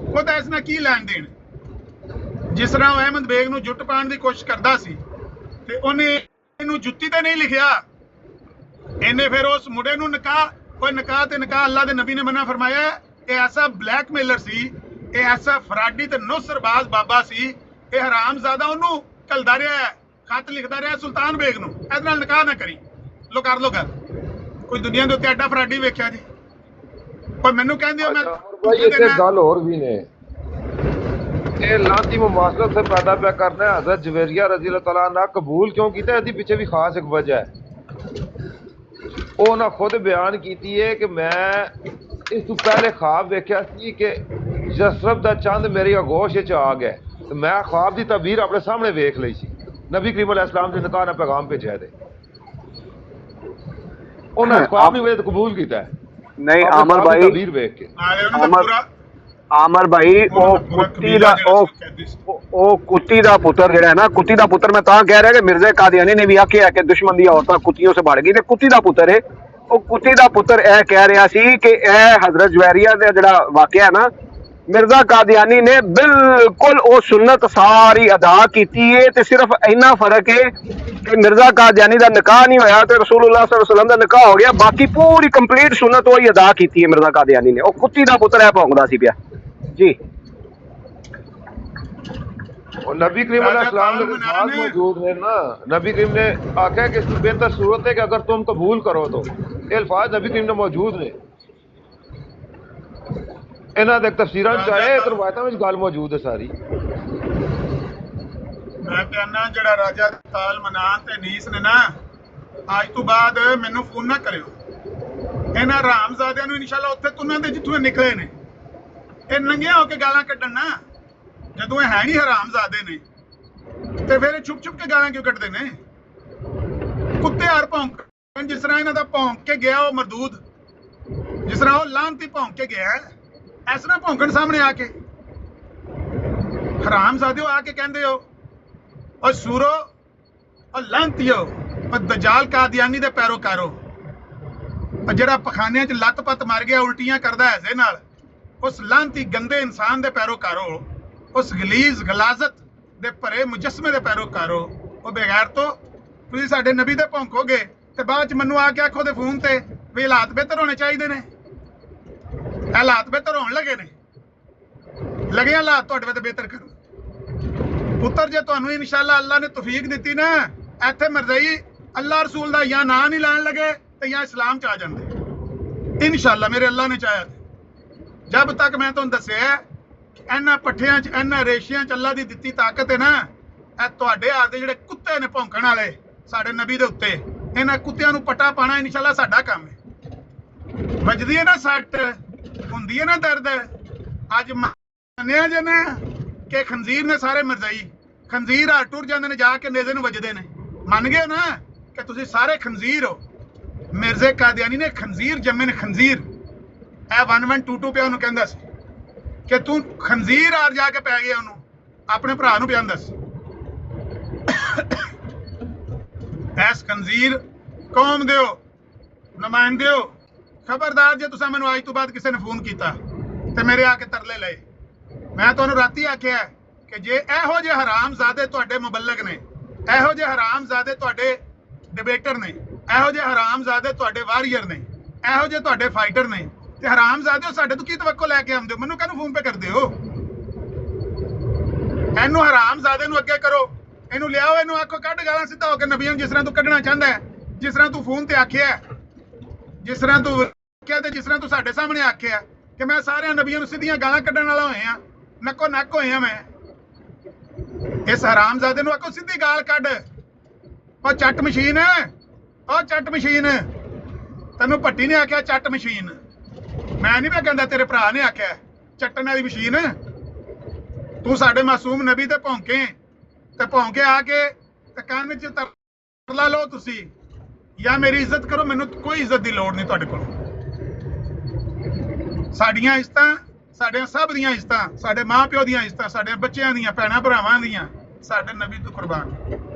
ਉਹਦਾ ਇਸ ਨਾਲ ਕੀ ਲੈਣ ਦੇਣ? ਜਿਸ ਤਰ੍ਹਾਂ ਉਹ ਅਹਿਮਦ ਬੇਗ ਨੂੰ ਜੁੱਟ ਪਾਉਣ ਦੀ ਕੋਸ਼ਿਸ਼ ਕਰਦਾ ਸੀ ਤੇ ਉਹਨੇ ਇਹਨੂੰ ਜੁੱਤੀ ਤੇ ਨਹੀਂ ਲਿਖਿਆ, ਇਹਨੇ ਫਿਰ ਉਸ ਮੁੰਡੇ ਨੂੰ ਨਿਕਾਹ, ਕੋਈ ਨਿਕਾਹ ਤੇ ਨਿਕਾਹ ਅੱਲਾ ਦੇ ਨਬੀ ਨੇ ਮਨਾ ਫਰਮਾਇਆ। ਇਹ ਐਸਾ ਬਲੈਕਮੇਲਰ ਸੀ, ਇਹ ਐਸਾ ਫਰਾਡੀ ਤੇ ਨੁਸਰਬਾਜ਼ ਬਾਬਾ ਸੀ। ਇਹ ਹਰਾਮਜ਼ਾਦਾ ਉਹਨੂੰ ਘੱਲਦਾ ਰਿਹਾ, ਖਤ ਲਿਖਦਾ ਰਿਹਾ ਸੁਲਤਾਨ ਬੇਗ ਨੂੰ, ਇਹਦੇ ਨਾਲ ਨਿਕਾਹ ਨਾ ਕਰੀ, ਲੋ ਕਰ ਲੋ ਗੱਲ। ਕੋਈ ਦੁਨੀਆ ਦੇ ਉੱਤੇ ਐਡਾ ਫਰਾਡੀ ਵੇਖਿਆ ਜੀ? ਪਰ ਮੈਨੂੰ ਕਹਿੰਦੇ ਹੋ ਮੈਂ ਇੱਥੇ ਗੱਲ ਹੋਰ ਵੀ ਨੇ, ਇਹ ਲਾਂਤੀ ਮੁਮਾਸਲਤ ਸੇ ਪੈਦਾ ਪਿਆ ਕਰਨਾ ਹੈ। ਹਜ਼ਰਤ ਜਵੇਰੀਆ ਰਜ਼ੀ ਅੱਲਾਹ ਤਾਲਾ ਨਾ ਕਬੂਲ ਕਿਉਂ ਕੀਤਾ? ਇਹਦੇ ਪਿੱਛੇ ਵੀ ਖਾਸ ਇੱਕ ਵਜ੍ਹਾ ਹੈ। ਉਹਨਾਂ ਖੁਦ ਬਿਆਨ ਕੀਤੀ ਹੈ ਕਿ ਮੈਂ ਇਸ ਤੋਂ ਪਹਿਲੇ ਖਾਬ ਵੇਖਿਆ ਸੀ ਕਿ ਯਸਰਬ ਦਾ ਚੰਦ ਮੇਰੀ ਆਗੋਸ਼ ਵਿੱਚ ਆ ਗਿਆ ਤੇ ਮੈਂ ਖਾਬ ਦੀ ਤਬਦੀਰ ਆਪਣੇ ਸਾਹਮਣੇ ਵੇਖ ਲਈ ਸੀ। ਨਬੀ ਕਰੀਮ ਅਲੈਹਿਸ ਸਲਾਮ ਦੇ ਨਿਕਾਹ ਨਾਲ ਪੈਗਾਮ ਭੇਜਿਆ ਤੇ ਉਹਨਾਂ ਖਾਬ ਨਹੀਂ ਵੇਖ ਕਬੂਲ ਕੀਤਾ। ਨਹੀਂ ਆਮਰ ਭਾਈ, ਤਬਦੀਰ ਵੇਖ ਕੇ ਆਮਰ ਭਾਈ, ਉਹ ਕੁੱਤੀ ਦਾ ਪੁੱਤਰ ਜਿਹੜਾ ਹੈ ਨਾ, ਕੁੱਤੀ ਦਾ ਪੁੱਤਰ, ਮੈਂ ਤਾਂ ਕਹਿ ਰਿਹਾ ਕਿ ਮਿਰਜ਼ਾ ਕਾਦੀਆਨੀ ਨੇ ਵੀ ਆਖਿਆ ਕਿ ਦੁਸ਼ਮਣ ਦੀ ਔਰਤਾਂ ਕੁੱਤਿयों से बढ़ गई, ਤੇ ਕੁੱਤੀ ਦਾ ਪੁੱਤਰ ਹੈ ਉਹ। ਕੁੱਤੀ ਦਾ ਪੁੱਤਰ ਇਹ ਕਹਿ ਰਿਹਾ ਸੀ ਕਿ ਇਹ ਹਜ਼ਰਤ ਜਵੈਰੀਆ ਦਾ ਜਿਹੜਾ ਵਾਕਿਆ ਹੈ ਨਾ, ਮਿਰਜ਼ਾ ਕਾਦੀਆਨੀ ਨੇ ਬਿਲਕੁਲ ਉਹ ਸੁन्नत ਸਾਰੀ ਅਦਾ ਕੀਤੀ ਹੈ ਤੇ ਸਿਰਫ ਇੰਨਾ ਫਰਕ ਹੈ ਕਿ ਮਿਰਜ਼ਾ ਕਾਦੀਆਨੀ ਦਾ ਨਿਕਾਹ ਨਹੀਂ ਹੋਇਆ ਤੇ ਰਸੂਲੁल्लाह सल्लल्लाहु अलैहि वसल्लम ਦਾ ਨਿਕਾਹ ਹੋ ਗਿਆ। ਬਾਕੀ ਪੂਰੀ ਕੰਪਲੀਟ ਸੁन्नत ਉਹ ਹੀ ਅਦਾ ਕੀਤੀ ਹੈ ਮਿਰਜ਼ਾ ਕਾਦੀਆਨੀ ਨੇ। ਉਹ ਕੁੱਤੀ ਦਾ ਪੁੱਤਰ ਹੈ, ਭੌਂਕਦਾ ਸੀ ਪਿਆ ਜੀ। और नबी करीम अलैहिस्सलाम के अल्फाज मौजूद है ना, नबी करीम ने आख्या कि इसकी बेहतर सूरत है कि अगर तुम कबूल करो तो, ये अल्फाज नबी करीम ने मौजूद ने। इन्हां दे तफसीरां च आए ते रवायतां विच गल मौजूद है सारी। मैं कहना जेड़ा राजा ताल मनान ते नीस ने ना, आज तो बाद मैनू फोन ना करियो। इन्हां रामजादियां नूं इंशाअल्लाह उत्थे तुहां दे जित्थों निकले ने ਇਹ ਨੰਗਿਆ ਹੋ ਕੇ ਗਾਲਾਂ ਕੱਢਣ ਨਾ, ਜਦੋਂ ਇਹ ਹੈ ਨਹੀਂ ਹਰਾਮਜ਼ਾਦੇ ਨੇ ਤੇ ਫਿਰ ਛੁਪ ਛੁਪ ਕੇ ਗਾਲਾਂ ਕਿਉਂ ਕੱਢਦੇ ਨੇ? ਕੁੱਤੇ ਹਰ ਭੌਂਕਣ, ਜਿਸ ਤਰ੍ਹਾਂ ਇਹਨਾਂ ਦਾ ਭੌਂਕ ਕੇ ਗਿਆ ਉਹ ਮਰਦੂਦ, ਜਿਸ ਤਰ੍ਹਾਂ ਉਹ ਲਾਂਤੀ ਭੌਂਕ ਕੇ ਗਿਆ, ਇਸ ਤਰ੍ਹਾਂ ਭੌਂਕਣ ਸਾਹਮਣੇ ਆ ਕੇ। ਹਰਾਮਜ਼ਾਦਿਓ ਆ ਕੇ ਕਹਿੰਦੇ ਹੋ ਉਹ ਸੂਰੋ, ਉਹ ਲਾਂਤੀਓ, ਉਹ ਦਜਾਲ ਕਾਦੀਆਨੀ ਦੇ ਪੈਰੋਕਾਰੋ, ਜਿਹੜਾ ਪਖਾਨਿਆਂ 'ਚ ਲੱਤ ਪੱਤ ਮਰ ਗਿਆ, ਉਲਟੀਆਂ ਕਰਦਾ ਐਸੇ ਨਾਲ, उस लांती गंदे इंसान दे पैरोकारो, उस गलीज गलाजत दे भरे मुजस्मे दे पैरोकारो, वो बगैर तो तुसीं साडे नबी दे भौंकोगे ते बाद च मैनूं आके आखो दे फोन ते भी हालात बेहतर होने चाहिए ने। हालात बेहतर होने लगे ने, लगे हालात तुहाडे वे बेहतर करो पुत्तर। जे तुहानूं इंशाअल्लाह अल्लाह ने तौफीक दित्ती ना, इत्थे मरज़ई अल्लाह रसूल दा या नां नहीं लैण लगे ते या इस्लाम च आ जांदे इंशाअल्लाह, मेरे अल्लाह ने चाह्या। जब तक मैं तुहानूं दस्सिआ इन्हां पट्ठियां च, इन्हां रेशियां च अल्लाह दी दित्ती ताकत है ना, ਇਹ ਤੁਹਾਡੇ ਹੱਥ ਦੇ ਜਿਹੜੇ ਕੁੱਤੇ ਨੇ ਭੌਂਕਣ ਵਾਲੇ ਸਾਡੇ ਨਬੀ ਦੇ ਉੱਤੇ, ਇਹਨਾਂ ਕੁੱਤਿਆਂ ਨੂੰ ਪਟਾ ਪਾਣਾ ਇਨਸ਼ਾਅੱਲਾ ਸਾਡਾ ਕੰਮ ਹੈ। ਵੱਜਦੀ ਹੈ ਨਾ ਸੱਟ, ਹੁੰਦੀ ਹੈ ਨਾ ਦਰਦ। ਅੱਜ ਮੰਨਿਆ ਜੇ ਨਾ ਕਿ ਖੰਜ਼ੀਰ ਨੇ ਸਾਰੇ ਮਰਜ਼ਾਈ, ਖੰਜ਼ੀਰ ਹਰ ਟੁਰ ਜਾਂਦੇ ਨੇ ਜਾ ਕੇ ਨੇਜ਼ੇ ਨੂੰ ਵੱਜਦੇ ਨੇ। ਮੰਨ ਗਏ ਨਾ ਕਿ ਤੁਸੀਂ ਸਾਰੇ ਖੰਜ਼ੀਰ ਹੋ। ਮਿਰਜ਼ੇ ਕਾਦੀਆਨੀ ਨੇ ਖੰਜ਼ੀਰ ਜੰਮੇ ਨੇ, ਖੰਜ਼ੀਰ। ਇਹ 1122 ਪਿਆ ਉਹਨੂੰ ਕਹਿੰਦਾ ਸੀ ਕਿ ਤੂੰ ਖੰਜ਼ੀਰ ਆਰ ਜਾ ਕੇ ਪੈ ਗਿਆ, ਉਹਨੂੰ ਆਪਣੇ ਭਰਾ ਨੂੰ ਪਿਆਂਦਾ ਸੀ। ਐਸ ਖੰਜ਼ੀਰ ਕੌਮ ਦਿਓ, ਨੁਮਾਇੰਦੇ ਹੋ, ਖਬਰਦਾਰ ਜੇ ਤੁਸੀਂ ਮੈਨੂੰ ਅੱਜ ਤੋਂ ਬਾਅਦ ਕਿਸੇ ਨੇ ਫੋਨ ਕੀਤਾ ਤੇ ਮੇਰੇ ਆ ਕੇ ਤਰਲੇ ਲਏ। ਮੈਂ ਤੁਹਾਨੂੰ ਰਾਤੀ ਆਖਿਆ ਕਿ ਜੇ ਇਹੋ ਜਿਹੇ ਹਰਾਮਜ਼ਾਦੇ ਤੁਹਾਡੇ ਮੁਬੱਲਗ ਨੇ, ਇਹੋ ਜਿਹੇ ਹਰਾਮਜ਼ਾਦੇ ਤੁਹਾਡੇ ਡਿਬੇਟਰ ਨੇ, ਇਹੋ ਜਿਹੇ ਹਰਾਮਜ਼ਾਦੇ ਤੁਹਾਡੇ ਵਾਰੀਅਰ ਨੇ, ਇਹੋ ਜਿਹੇ ਤੁਹਾਡੇ ਫਾਈਟਰ ਨੇ, ਤੇ ਹਰਾਮਜ਼ਾਦੇ ਹੋ, ਸਾਡੇ ਤੋਂ ਕੀ ਤਵੱਕੋ ਲੈ ਕੇ ਆਉਂਦੇ ਹੋ? ਮੈਨੂੰ ਕਾਹਨੂੰ ਫੋਨ ਪੇ ਕਰਦੇ ਹੋ? ਇਹਨੂੰ ਹਰਾਮਜ਼ਾਦੇ ਨੂੰ ਅੱਗੇ ਕਰੋ, ਇਹਨੂੰ ਲਿਆਓ, ਇਹਨੂੰ ਆਖੋ ਕੱਢ ਗਾਲਾਂ ਸਿੱਧਾ ਹੋ ਕੇ ਨਬੀਆਂ ਨੂੰ, ਜਿਸ ਤਰ੍ਹਾਂ ਤੂੰ ਕੱਢਣਾ ਚਾਹੁੰਦਾ ਹੈ, ਜਿਸ ਤਰ੍ਹਾਂ ਤੂੰ ਫੋਨ ਤੇ ਆਖਿਆ, ਜਿਸ ਤਰ੍ਹਾਂ ਤੂੰ ਆਖਿਆ ਤੇ ਜਿਸ ਤਰ੍ਹਾਂ ਤੂੰ ਸਾਡੇ ਸਾਹਮਣੇ ਆਖਿਆ ਕਿ ਮੈਂ ਸਾਰਿਆਂ ਨਬੀਆਂ ਨੂੰ ਸਿੱਧੀਆਂ ਗਾਲਾਂ ਕੱਢਣ ਵਾਲਾ ਹੋਇਆ, ਨੱਕੋ ਨੱਕ ਹੋਇਆ ਮੈਂ। ਇਸ ਹਰਾਮਜ਼ਾਦੇ ਨੂੰ ਆਖੋ ਸਿੱਧੀ ਗਾਲ ਕੱਢ। ਉਹ ਚੱਟ ਮਸ਼ੀਨ, ਉਹ ਚੱਟ ਮਸ਼ੀਨ, ਤੈਨੂੰ ਭੱਟੀ ਨੇ ਆਖਿਆ ਚੱਟ ਮਸ਼ੀਨ, ਮੈਂ ਨਹੀਂ ਪਿਆ ਕਹਿੰਦਾ, ਤੇਰੇ ਭਰਾ ਨੇ ਆਖਿਆ ਚੱਟਣ ਵਾਲੀ ਮਸ਼ੀਨ। ਤੂੰ ਸਾਡੇ ਮਾਸੂਮ ਨਬੀ ਤੇ ਭੌਂਕੇ ਆ ਕੇ ਤੇ ਕੰਨ 'ਚ ਤਰਲਾ ਲਓ ਤੁਸੀਂ, ਜਾਂ ਮੇਰੀ ਇੱਜ਼ਤ ਕਰੋ, ਮੈਨੂੰ ਕੋਈ ਇੱਜ਼ਤ ਦੀ ਲੋੜ ਨਹੀਂ ਤੁਹਾਡੇ ਕੋਲ। ਸਾਡੀਆਂ ਇੱਜ਼ਤਾਂ, ਸਾਡੇ ਸਭ ਦੀਆਂ ਇੱਜ਼ਤਾਂ, ਸਾਡੇ ਮਾਂ ਪਿਓ ਦੀਆਂ ਇੱਜ਼ਤਾਂ, ਸਾਡੇ ਬੱਚਿਆਂ ਦੀਆਂ, ਭੈਣਾਂ ਭਰਾਵਾਂ ਦੀਆਂ, ਸਾਡੇ ਨਬੀ ਤੋਂ ਕੁਰਬਾਨ।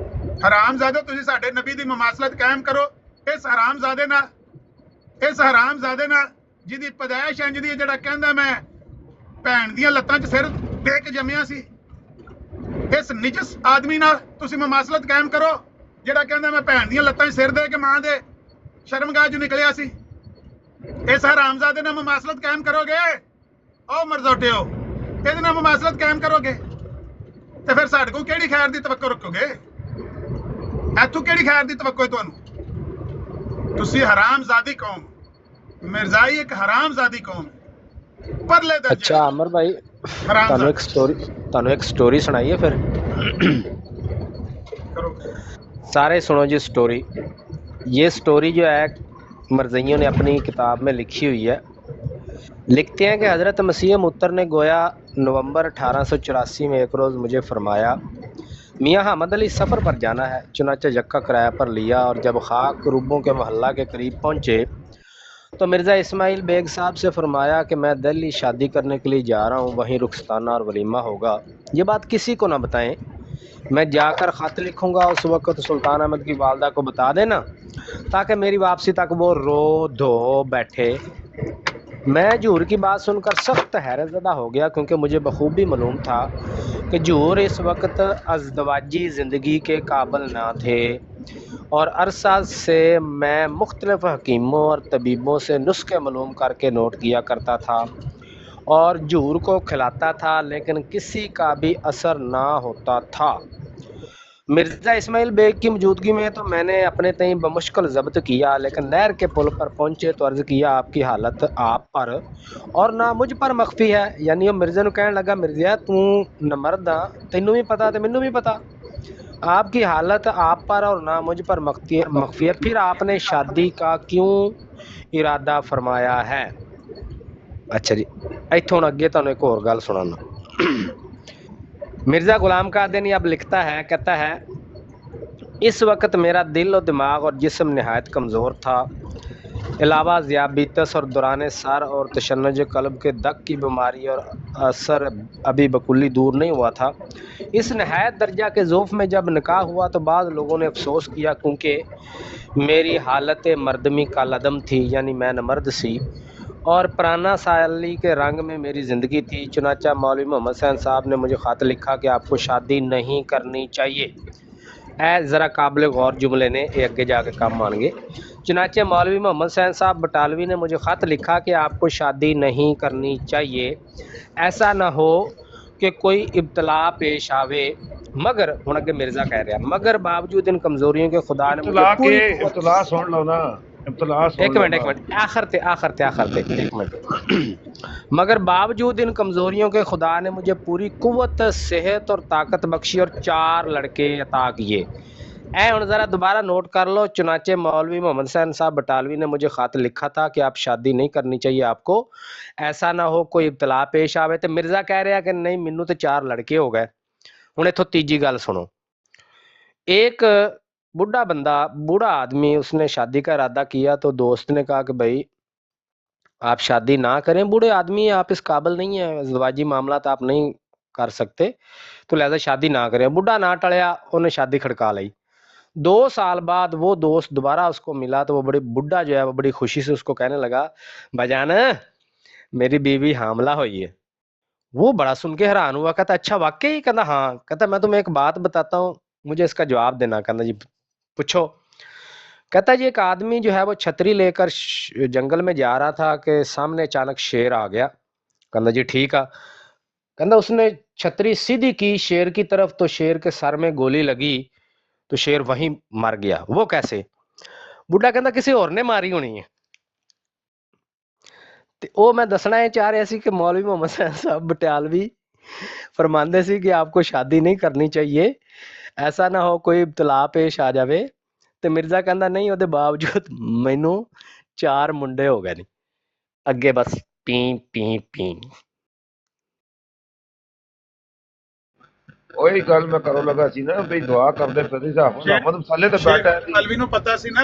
ਹਰਾਮਜ਼ਾਦੇ ਤੁਸੀਂ ਸਾਡੇ ਨਬੀ ਦੀ ਮਮਾਸਲਤ ਕਾਇਮ ਕਰੋ ਇਸ ਹਰਾਮਜ਼ਾਦੇ ਨਾਲ, ਇਸ ਹਰਾਮਜ਼ਾਦੇ ਨਾਲ ਜਿਹਦੀ ਪੈਦਾਇਸ਼ ਇੰਝ ਦੀ, ਜਿਹੜਾ ਕਹਿੰਦਾ ਮੈਂ ਭੈਣ ਦੀਆਂ ਲੱਤਾਂ 'ਚ ਸਿਰ ਦੇ ਕੇ ਜੰਮਿਆ ਸੀ। ਇਸ ਨਿਜਸ ਆਦਮੀ ਨਾਲ ਤੁਸੀਂ ਮਮਾਸਲਤ ਕਾਇਮ ਕਰੋ, ਜਿਹੜਾ ਕਹਿੰਦਾ ਮੈਂ ਭੈਣ ਦੀਆਂ ਲੱਤਾਂ 'ਚ ਸਿਰ ਦੇ ਕੇ ਮਾਂ ਦੇ ਸ਼ਰਮਗਾਹ 'ਚੋਂ ਨਿਕਲਿਆ ਸੀ। ਇਸ ਹਰਾਮਜ਼ਾਦੇ ਨਾਲ ਮਮਾਸਲਤ ਕਾਇਮ ਕਰੋਗੇ, ਉਹ ਮਰਜ਼ੋਟਿਓ, ਇਹਦੇ ਨਾਲ ਮਮਾਸਲਤ ਕਾਇਮ ਕਰੋਗੇ ਤੇ ਫਿਰ ਸਾਡੇ ਕੋਲ ਕਿਹੜੀ ਖੈਰ ਦੀ ਤਵੱਕੋ ਰੱਖੋਗੇ? ਇੱਥੋਂ ਕਿਹੜੀ ਖੈਰ ਦੀ ਤਵੱਕੋ ਹੈ ਤੁਹਾਨੂੰ? ਤੁਸੀਂ ਹਰਾਮਜ਼ਾਦੀ ਕੌਮ, ਮਿਰਜ਼ਾਈ ਇੱਕ ਹਰਾਮਜ਼ਾਦੀ ਕੌਮ ਹੈ, ਪਰਲੇ ਦਰਜੇ। ਅੱਛਾ ਅਮਰ ਭਾਈ, ਤੁਹਾਨੂੰ एक स्टोरी सुनाइए फिर। सारे सुनो जी स्टोरी। ये स्टोरी जो है मरज़इयों ने अपनी किताब में लिखी हुई है। लिखते हैं कि हज़रत मसीह मुत्तर ने गोया नवंबर 1884 में एक रोज़ मुझे फरमाया, मियाँ हमद अली सफ़र पर जाना है। चुनाचे यक्का किराया पर लिया और जब खाक रूबों के मोहल्ला के करीब पहुँचे तो मिर्ज़ा इस्माइल बेग साहब से फरमाया कि मैं दिल्ली शादी करने के लिए जा रहा हूँ, वहीं रुखसाना और वलीमा होगा, ये बात किसी को ना बताएं। मैं जाकर ख़त लिखूँगा, उस वक़्त सुल्तान अहमद की वालदा को बता देना ताकि मेरी वापसी तक वो रो धो बैठे। मैं जूर की बात सुनकर सख्त हैरतज़दा हो गया, क्योंकि मुझे बखूबी मालूम था कि जूर इस वक्त अज़दवाजी ज़िंदगी के काबिल ना थे और अरसा से मैं मुख्तलिफ़ हकीमों और तबीबों से नुस्खे मालूम करके नोट किया करता था और जूर को खिलाता था, लेकिन किसी का भी असर ना होता था। मिर्ज़ा इस्माइल बेग की मौजूदगी में तो मैंने अपने तय बमुश्किल ज़ब्त किया, लेकिन नहर के पुल पर पहुँचे तो अर्ज़ किया आपकी हालत आप पर और ना मुझ पर मख्फी है। यानी वो मिर्ज़े नूं कहण लगा, मिर्ज़ा तू न मर्द आ, तैनूं भी पता ते मैनूं भी पता, आपकी हालत आप पर और ना मुझ पर मख्फी है, फिर आपने शादी का क्यों इरादा फरमाया है? अच्छा जी, इत्थों अगे तुहानूं एक होर गल सुणाना। मिर्ज़ा गुलाम कादियानी अब लिखता है, कहता है, इस वक्त मेरा दिल और दिमाग और जिस्म नहायत कमज़ोर था, अलावा ज़ियाबीतस और दौरान सर और तशन्नुज कल्ब के दक की बीमारी और असर अभी बकुल्ली दूर नहीं हुआ था। इस नहायत दर्जा के ज़ौफ़ में जब निकाह हुआ तो बाद लोगों ने अफसोस किया, क्योंकि मेरी हालत मर्दमी का लदम थी, यानी मैं न मर्द सी और पुराना साली के रंग में मेरी ज़िंदगी थी। चुनाचा मौलवी मोहम्मद हुसैन साहब ने मुझे ख़त लिखा कि आपको शादी नहीं करनी चाहिए। ज़रा काबिल गौर जुमले ने ये अगे जाके काम आएंगे। चुनाचे मौलवी मोहम्मद हुसैन साहब बटालवी ने मुझे ख़त लिखा कि आपको शादी नहीं करनी चाहिए, ऐसा ना हो कि कोई इब्तला पेश आवे, मगर हुण अगे मिर्ज़ा कह रहा, मगर बावजूद इन कमज़ोरियों के खुदा ने मुझे पूरी इब्तला सुन लो ना, एक मिनट आखिर ते एक मिनट मगर बावजूद इन कमज़ोरियों के खुदा ने मुझे पूरी कुव्वत, सेहत और ताकत बख्शी और 4 लड़के अता किए। हुण ज़रा दोबारा नोट कर लो। चुनाचे मौलवी मोहम्मद हुसैन साहब बटालवी ने मुझे ख़त लिखा था कि आप शादी नहीं करनी चाहिए आपको, ऐसा ना हो कोई इब्तला पेश आवे। तो मिर्ज़ा कह रहा कि नहीं, मैनू तो 4 लड़के हो गए। हुण इत्थों तीजी गल सुनो। एक बूढ़ा आदमी, उसने शादी का इरादा किया तो दोस्त ने कहा कि भाई आप शादी ना करें, बूढ़े आदमी आप इस काबिल नहीं है, ज़वाजी मामला तो आप नहीं कर सकते, तो लिहाजा शादी ना करें। बूढ़ा ना टलिया, उन्हें शादी खड़का ली। 2 साल बाद वो दोस्त दोबारा उसको मिला तो वो बड़ी बुढ़ा जो है वो बड़ी खुशी से उसको कहने लगा, भाईजान मेरी बीवी हामला हुई है। वो बड़ा सुन के हैरान हुआ, कहता अच्छा वाकई? कहता हाँ। कहता मैं तुम्हें एक बात बताता हूँ, मुझे इसका जवाब देना। कहता जी पूछो। कहता है जी एक आदमी जो है वो छतरी लेकर जंगल में जा रहा था कि सामने अचानक शेर आ गया। कहता जी ठीक है। कहता उसने छतरी सीधी की शेर की तरफ, तो शेर के सर में गोली लगी तो शेर वहीं मर गया। वो कैसे? बुढ़ा कहता किसी और ने मारी होनी है। ਤੇ ਉਹ मैं दसना ਇਹ चाह रहा सी कि मौलवी मोहम्मद साहब बटियालवी फरमाते सी कि आपको शादी नहीं करनी चाहिए, ऐसा ना हो कोई इब्तला पेश आ जावे। ਤੇ ਮਿਰਜ਼ਾ ਕਹਿੰਦਾ ਨਹੀਂ, ਉਹਦੇ ਬਾਵਜੂਦ ਮੈਨੂੰ 4 ਮੁੰਡੇ ਹੋ ਗਏ ਨੇ, ਅੱਗੇ ਬਸ ਪੀ ਪੀ ਪੀ। ਉਹੀ ਗੱਲ ਮੈਂ ਕਰੋ ਲਗਾ ਸੀ ਨਾ ਬਈ ਦੁਆ ਕਰਦੇ ਪ੍ਰਤੀ ਸਾਹਿਬ ਮੁਹੰਮਦ ਮਸਾਲੇ ਤੇ ਬੈਠਾ ਹੈ ਬਟਾਲਵੀ ਨੂੰ ਪਤਾ ਸੀ ਨਾ,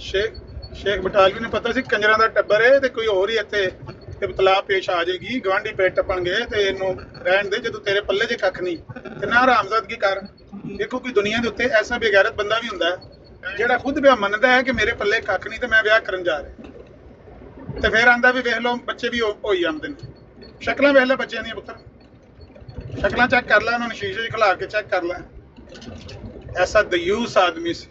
ਸ਼ੇਖ ਬਟਾਲਵੀ ਨੂੰ ਪਤਾ ਸੀ ਕੰਜਰਾਂ ਦਾ ਟੱਬਰ ਹੈ ਤੇ ਕੋਈ ਹੋਰ ਹੀ ਇੱਥੇ ਇਬਤਲਾ ਪੇਸ਼ ਆ ਜਾਏਗੀ, ਗਵਾਂਢੀ ਪੇਟ ਟੱਪਣਗੇ ਤੇ ਇਹਨੂੰ ਰਹਿਣ ਦੇ, ਜਦੋਂ ਤੇਰੇ ਪੱਲੇ 'ਚ ਕੱਖ ਨਹੀਂ ਤੇ ਨਾ ਹਰਾਮਜ਼ਾਦਗੀ ਕਰ। ਦੇਖੋ ਕੋਈ ਦੁਨੀਆ ਦੇ ਉੱਤੇ ਐਸਾ ਬੇਗੈਰਤ ਬੰਦਾ ਵੀ ਹੁੰਦਾ ਹੈ ਜਿਹੜਾ ਖੁਦ ਵਿਆਹ ਮੰਨਦਾ ਹੈ ਕਿ ਮੇਰੇ ਪੱਲੇ ਕੱਖ ਨਹੀਂ ਤੇ ਮੈਂ ਵਿਆਹ ਕਰਨ ਜਾ ਰਿਹਾ, ਤੇ ਫਿਰ ਆਂਦਾ ਵੀ ਵੇਖ ਲਓ ਬੱਚੇ ਵੀ ਹੋਈ ਜਾਂਦੇ ਨੇ। ਸ਼ਕਲਾਂ ਵੇਖ ਲੈ ਬੱਚਿਆਂ ਦੀਆਂ ਪੁੱਤਰ, ਸ਼ਕਲਾਂ ਚੈੱਕ ਕਰ ਲੈ, ਉਹਨਾਂ ਨੂੰ ਸ਼ੀਸ਼ੇ 'ਚ ਖਿਲਾ ਕੇ ਚੈੱਕ ਕਰ ਲੈ। ਐਸਾ ਦਯੂਸ ਆਦਮੀ ਸੀ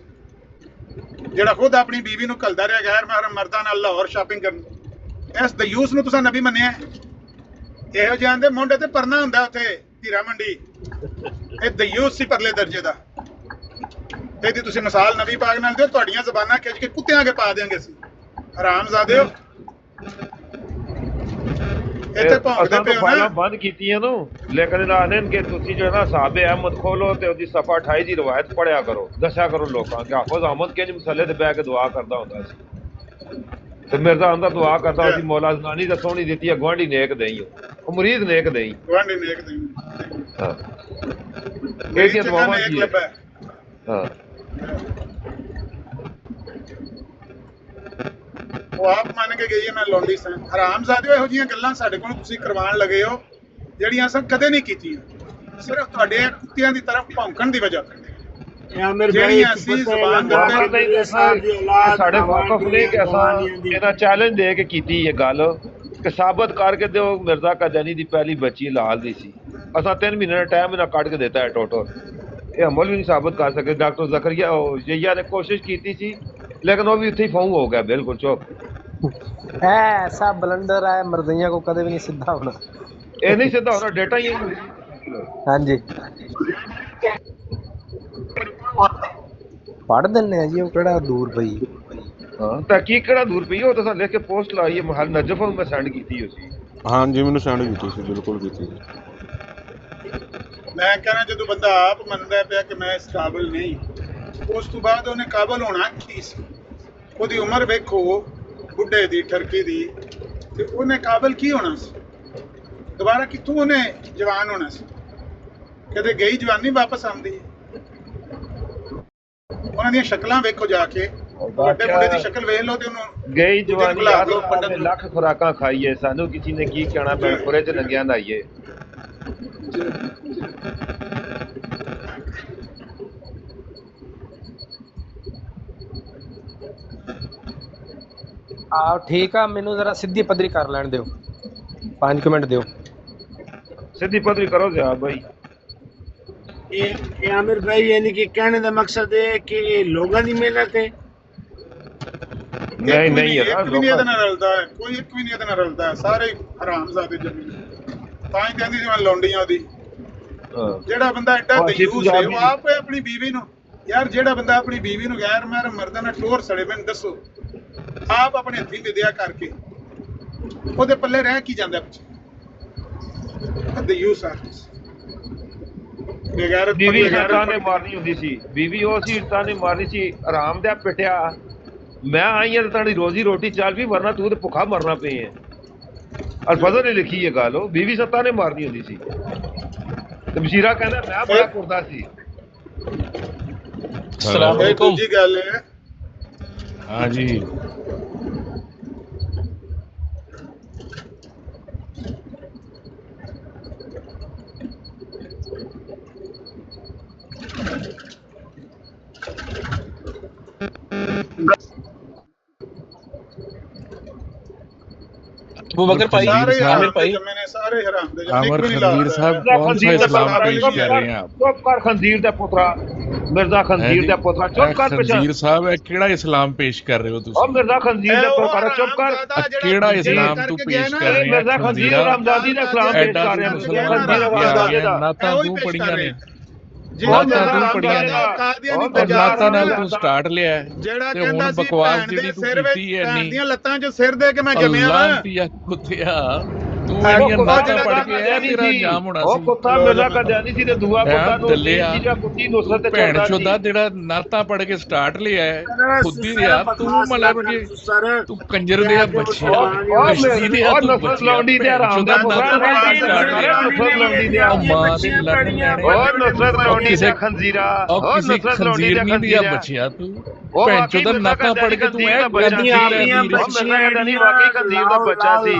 ਜਿਹੜਾ ਖੁਦ ਆਪਣੀ ਬੀਵੀ ਨੂੰ ਘੱਲਦਾ ਰਿਹਾ ਗੈਰ ਮਹਿਰਮ ਮਰਦਾਂ ਨਾਲ ਲਾਹੌਰ ਸ਼ਾਪਿੰਗ ਕਰਨ। ਇਸ ਦਯੂਸ ਨੂੰ ਤੁਸੀਂ ਨਬੀ ਮੰਨਿਆ? ਇਹੋ ਜਿਹੇ ਆਂਦੇ ਮੁੰਡੇ ਤੇ ਪਰਨਾ ਹੁੰਦਾ ਉੱਥੇ ਹੀਰਾ ਮੰਡੀ, ਇਹ ਦਯੂਸ ਸੀ ਪਰਲੇ ਦਰਜੇ ਦਾ। ਇਹਦੀ ਤੁਸੀਂ ਮਿਸਾਲ ਨਬੀ ਪਾਕ ਨਾਲ ਦਿਓ, ਤੁਹਾਡੀਆਂ ਜ਼ਬਾਨਾਂ ਖਿੱਚ ਕੇ ਕੁੱਤਿਆਂ ਅੱਗੇ ਪਾ ਦੇਾਂਗੇ ਅਸੀਂ। ਹਰਾਮਜ਼ਾਦੇ ਹੋ, ਇੱਥੇ ਭੌਂਕਦੇ ਪਏ ਹੋ ਨਾ। ਬੰਦ ਕੀਤੀਆਂ ਨੂੰ, ਲੇਕਿਨ ਆਖਦੇ ਨੇ ਕਿ ਤੁਸੀਂ ਜੋ ਨਾ ਸਾਹਬੇ ਅਹਿਮਦ ਖੋਲੋ ਤੇ ਉਹਦੀ ਸਫਾ 28 ਦੀ ਰਵਾਇਤ ਪੜਿਆ ਕਰੋ, ਦੱਸਿਆ ਕਰੋ ਲੋਕਾਂ ਕਿ ਹਾਫਿਜ਼ ਅਹਿਮਦ ਕਿੰਜ ਮਸਲੇ ਤੇ ਬਹਿ ਕੇ ਦੁਆ ਕਰਦਾ ਹੁੰਦਾ ਸੀ। ਤੇ ਮਿਰਜ਼ਾ ਆਂਦਾ ਦੁਆ ਕਰਦਾ ਸੀ ਮੌਲਾ ਜ਼ਨਾਨੀ ਤਾਂ ਸੋਹਣੀ ਦਿੱਤੀ ਹੈ, ਗੁਆਂਢੀ ਨੇਕ ਦੇਈ, ਉਹ ਮੁਰੀਦ ਨੇਕ ਦੇਈ, ਗੁਆਂਢੀ ਨੇਕ ਦੇਈ। ਹਾਂ ਇਹ ਕੀ ਦੁਆਵਾਂ ਕੀ ਹੈ? ਹਾਂ ਉਹ ਆਪ ਮੰਨ ਕੇ ਗਈ ਹੈ ਮੈਂ ਲੌਂਡੀ ਸਾਂ। ਹਰਾਮਜ਼ਾਦਿਓ, ਇਹੋ ਜਿਹੀਆਂ ਗੱਲਾਂ ਸਾਡੇ ਕੋਲ ਤੁਸੀਂ ਕਰਵਾਉਣ ਲੱਗੇ ਹੋ ਜਿਹੜੀਆਂ ਅਸਾਂ ਕਦੇ ਨਹੀਂ ਕੀਤੀਆਂ, ਸਿਰਫ ਤੁਹਾਡੇ ਕੁੱਤਿਆਂ ਦੀ ਤਰਫ ਭੌਂਕਣ ਦੀ ਵਜ੍ਹਾ ਤੋਂ। ਜਿਹੜੀਆਂ ਅਸੀਂ ਜ਼ਬਾਨ ਦੇ ਸਾਡੇ ਵਾਕਫ ਨੇ ਕਿ ਅਸਾਂ ਇਹਦਾ ਚੈਲੰਜ ਦੇ ਕੇ ਕੀਤੀ ਇਹ ਗੱਲ ਕਿ ਸਾਬਤ ਕਰਕੇ ਦਿਓ ਮਿਰਜ਼ਾ ਕਦਨੀ ਦੀ ਪਹਿਲੀ ਬੱਚੀ ਲਾਲ ਦੀ ਸੀ। ਅਸਾਂ 3 ਮਹੀਨੇ ਦਾ ਟਾਈਮ ਇਹਨਾਂ ਕੱਢ ਕੇ ਦਿੱਤਾ ਹੈ ਟੋਟਲ, ਇਹ ਅਮਲ ਵੀ ਨਹੀਂ ਸਾਬਤ ਕਰ ਸਕੇ। ਡਾਕਟਰ ਜ਼ਕਰੀਆ ਜਈਆ ਨੇ ਕੋਸ਼ਿਸ਼ ਕੀਤੀ ਸੀ लेकिन वो भी उत्थे ही फाऊ हो गया, बिल्कुल चुप। है ऐसा ब्लंडर है मर्दिया को कदे भी नहीं सीधा होना, ये नहीं सीधा होना, डेटा ही है। हाँ जी पढ़ दिन्ने जी, वो केड़ा दूर पई। हां तहकीक केड़ा दूर पई, वो तो लिख के पोस्ट लाई है महल नजफ में सेंड कीती उसी। हां जी मैंने सेंड कीती सी, बिल्कुल कीती। मैं कहना जो बंदा आप मनदा पिया कि मैं इस काबिल नहीं, ਉਸ ਤੋਂ ਬਾਅਦ ਉਹਨੇ ਕਾਬਲ ਹੋਣਾ ਕੀ ਸੀ? ਉਹਦੀ ਉਮਰ ਵੇਖੋ ਬੁੱਢੇ ਦੀ, ਠਰਕੀ ਦੀ, ਤੇ ਉਹਨੇ ਕਾਬਲ ਕੀ ਹੋਣਾ ਸੀ? ਦੁਬਾਰਾ ਕਿੱਥੋਂ ਉਹਨੇ ਜਵਾਨ ਹੋਣਾ ਸੀ? ਕਦੇ ਗਈ ਜਵਾਨੀ ਵਾਪਸ ਆਉਂਦੀ ਹੈ? ਉਹਨਾਂ ਦੀਆਂ ਸ਼ਕਲਾਂ ਵੇਖੋ ਜਾ ਕੇ, ਵੱਡੇ ਬੁੱਢੇ ਦੀ ਸ਼ਕਲ ਵੇਖ ਲਓ ਤੇ ਉਹਨੂੰ ਗਈ ਜਵਾਨੀ ਯਾਦ ਲਓ। ਪੰਡਤ ਲੱਖ ਖੁਰਾਕਾਂ ਖਾਈਏ, ਸਾਨੂੰ ਕਿਸੇ ਨੇ ਕੀ ਕਹਿਣਾ, ਮੈਂ ਖੁਰੇ ਚ ਨੰਗਿਆਂ ਦਾ ਆਈਏ। आओ ठीक है, मैनू जरा सीधी पदरी कर लैन दियो, 5 मिनट दियो। सीधी पदरी करो जनाब भाई। ये आमिर भाई यानी कि कहने का मकसद है कि लोगों की मेहनत है। नहीं नहीं यार, ਇੱਕ ਵੀ ਨਹੀਂ ਇਹਦੇ ਨਾਲ ਰਲਦਾ ਹੈ, ਕੋਈ ਇੱਕ ਵੀ ਨਹੀਂ ਇਹਦੇ ਨਾਲ ਰਲਦਾ ਹੈ, ਸਾਰੇ ਹਰਾਮਜ਼ਾਦੇ ਜਮੀ। ਤਾਂ ਹੀ ਕਹਿੰਦੀ ਸੀ ਮੈਂ ਲੌਂਡੀਆਂ ਉਹਦੀ। ਜਿਹੜਾ ਬੰਦਾ ਐਡਾ ਦਯੂਸ ਹੈ, ਉਹ ਆਪ ਆਪਣੀ ਬੀਵੀ ਨੂੰ, ਯਾਰ ਜਿਹੜਾ ਬੰਦਾ ਆਪਣੀ ਬੀਵੀ ਨੂੰ ਗੈਰ ਮਹਿਰਮ ਮਰਦਾਂ ਨਾਲ ਟੋਰ ਸੜੇ, ਮੈਨੂੰ ਦੱਸੋ ਆਪ ਆਪਣੇ ਹੱਥੀਂ ਵਿਦਿਆ ਕਰਕੇ ਉਹਦੇ ਪੱਲੇ ਰਹਿ ਕੀ ਜਾਂਦਾ ਬੱਚੇ? ਦਯੂਸ ਆ ਬੇਗੈਰਤ। ਬੀਵੀ ਸਰਕਾਰ ਨੇ ਮਾਰਨੀ ਹੁੰਦੀ ਸੀ, ਬੀਵੀ ਉਹ ਸੀ ਤਾਂ ਨੇ ਮਾਰਨੀ ਸੀ। ਆਰਾਮ ਦਾ ਪਿੱਟਿਆ ਮੈਂ ਆਈ ਹਾਂ ਤੁਹਾਡੀ ਰੋਜ਼ੀ ਰੋਟੀ ਚੱਲ ਵੀ, ਵਰਨਾ ਤੂੰ ਤੇ ਭੁੱਖਾ ਮਰਨਾ ਪਈ ਹੈ। ਅਲਫਜ਼ਲ ਨੇ ਲਿਖੀ ਇਹ ਗੱਲ, ਉਹ ਬੀਵੀ ਸੱਤਾ ਨੇ ਮਾਰਨੀ ਹੁੰਦੀ ਸੀ। ਤੇ ਬਸ਼ੀਰਾ ਕਹਿੰਦਾ ਮੈਂ ਬੜਾ ਕੁਰਦਾ ਸੀ। अस्सलाम वालेकुम जी गल है। हाँ जी वो बकर भाई सारे आमिर हराम दे भाई जमे ने, सारे हराम दे जमे, आमिर एक भी नहीं खंजीर लाता साहब है। कौन सा खंजीर इस्लाम का पेश चुप कर रहे हैं आप? चुप कर खंजीर दे पुत्रा, मिर्जा हैं खंजीर जी दे पुत्रा, चुप कर पछान। खंजीर साहब ਇਹ ਕਿਹੜਾ ਇਸਲਾਮ ਪੇਸ਼ ਕਰ ਰਹੇ ਹੋ और ਤੁਸੀਂ? मिर्जा खंजीर दे पुत्रा चुप कर। ਕਿਹੜਾ ਇਸਲਾਮ ਤੂੰ ਪੇਸ਼ ਕਰ ਰਹੇ ਹੈ मिर्जा खंजीर ਖੰजीਰਾ? रामजादी दा इस्लाम पेश ਐਡਾ कर रहे ਤੂੰ हैं, ਮੁਸਲਮਾਨ खंजीर ਬਣ रामजादी ਗਿਆ, दा। ਨਾਤਾਂ ਤੂੰ ਪੜੀਆਂ ਨੇ, और ਨਾਤਾਂ मिर्जा ਤੂੰ ਪੜੀਆਂ रामजादी ਨੇ, दा। ਕਾਦੀਆਂ ਔਰ ਨਾਤਾਂ ਨਾਲ ਤੂੰ ਸਟਾਰਟ ਲਿਆ ਹੈ। ਜਿਹੜਾ ਤੇ ਕਹਿੰਦਾ ਹੁਣ ਸੀ ਬਕਵਾਸ ਭੈਣ ਦੇ ਜਿਹੜੀ ਤੂੰ ਸਿਰ ਵਿੱਚ ਕੀਤੀ ਹੈ ਭੈਣ ਇੰਨੀ ਦੀਆਂ ਲੱਤਾਂ 'ਚ ਸਿਰ ਦੇ ਕੇ ਮੈਂ ਜੰਮਿਆ ਵਾ। ਲਾਂਤੀਆ ਕੁੱਤਿਆ ਤੂੰ ਇਹਦੀਆਂ ਨਾਤਾਂ ਪੜ ਕੇ ਇਹ ਤੇਰਾ ਜਾਮ ਹੋਣਾ ਉਹ ਸੀ। ਕੁੱਤਾ ਮਿਰਜ਼ਾ ਕਦਿਆਨੀ ਸੀ ਤੇ ਦੂਆ ਕੁੱਤਾ ਨੂੰ ਦੱਲਿਆ ਜਿਹੜਾ ਕੁੱਤੀ ਨੁਸਰਤ ਤੇ ਭੈਣ ਚੜਦਾ ਸੀ। ਚੋਦਾ ਜਿਹੜਾ ਨਾਤਾਂ ਪੜ ਕੇ ਸਟਾਰਟ ਲਿਆ ਹੈ ਖੁਦ ਹੀ ਰਿਹਾ ਤੂੰ, ਮਤਲਬ ਕਿ ਤੂੰ ਕੰਜਰ ਦੇ ਬੱਚਿਆ ਕਸ਼ਤੀ ਦੇ ਉਹ ਤੂੰ ਨਸਲ ਲੌਂਡੀ ਦੇ ਆਰਾਮ ਦਾ ਨਾਤਾਂ ਪੜ ਕੇ ਸਟਾਰਟ ਲਿਆ। ਨਸਲ ਲੌਂਡੀ ਦੇ ਉਹ ਮਾਂ ਦੇ ਲੜਨ ਲੈਣੇ ਉਹ ਨਸਲ ਲੌਂਡੀ ਦੇ ਖੰਜੀਰਾ, ਉਹ ਉਹ ਕਿਸੇ ਨਸਲ ਲੌਂਡੀ ਖੰਜੀਰ ਦੇ ਨਹੀਂ ਦੀਆਂ ਖੰਜੀਰਾ। ਬੱਚੀਆਂ ਤੂੰ ਉਹ ਭੈਣ ਵਾਕਈ ਚੋਦਾ ਮਿਰਜ਼ਾ ਨਾਤਾਂ ਪੜ ਕੇ ਤੂੰ ਇਹ ਕਰਦੀ ਆਪਣੀਆਂ ਹੈ ਬੱਚੀਆਂ ਨਹੀਂ ਵਾਕਈ ਖੰਜੀਰ ਦਾ ਬੱਚਾ ਸੀ।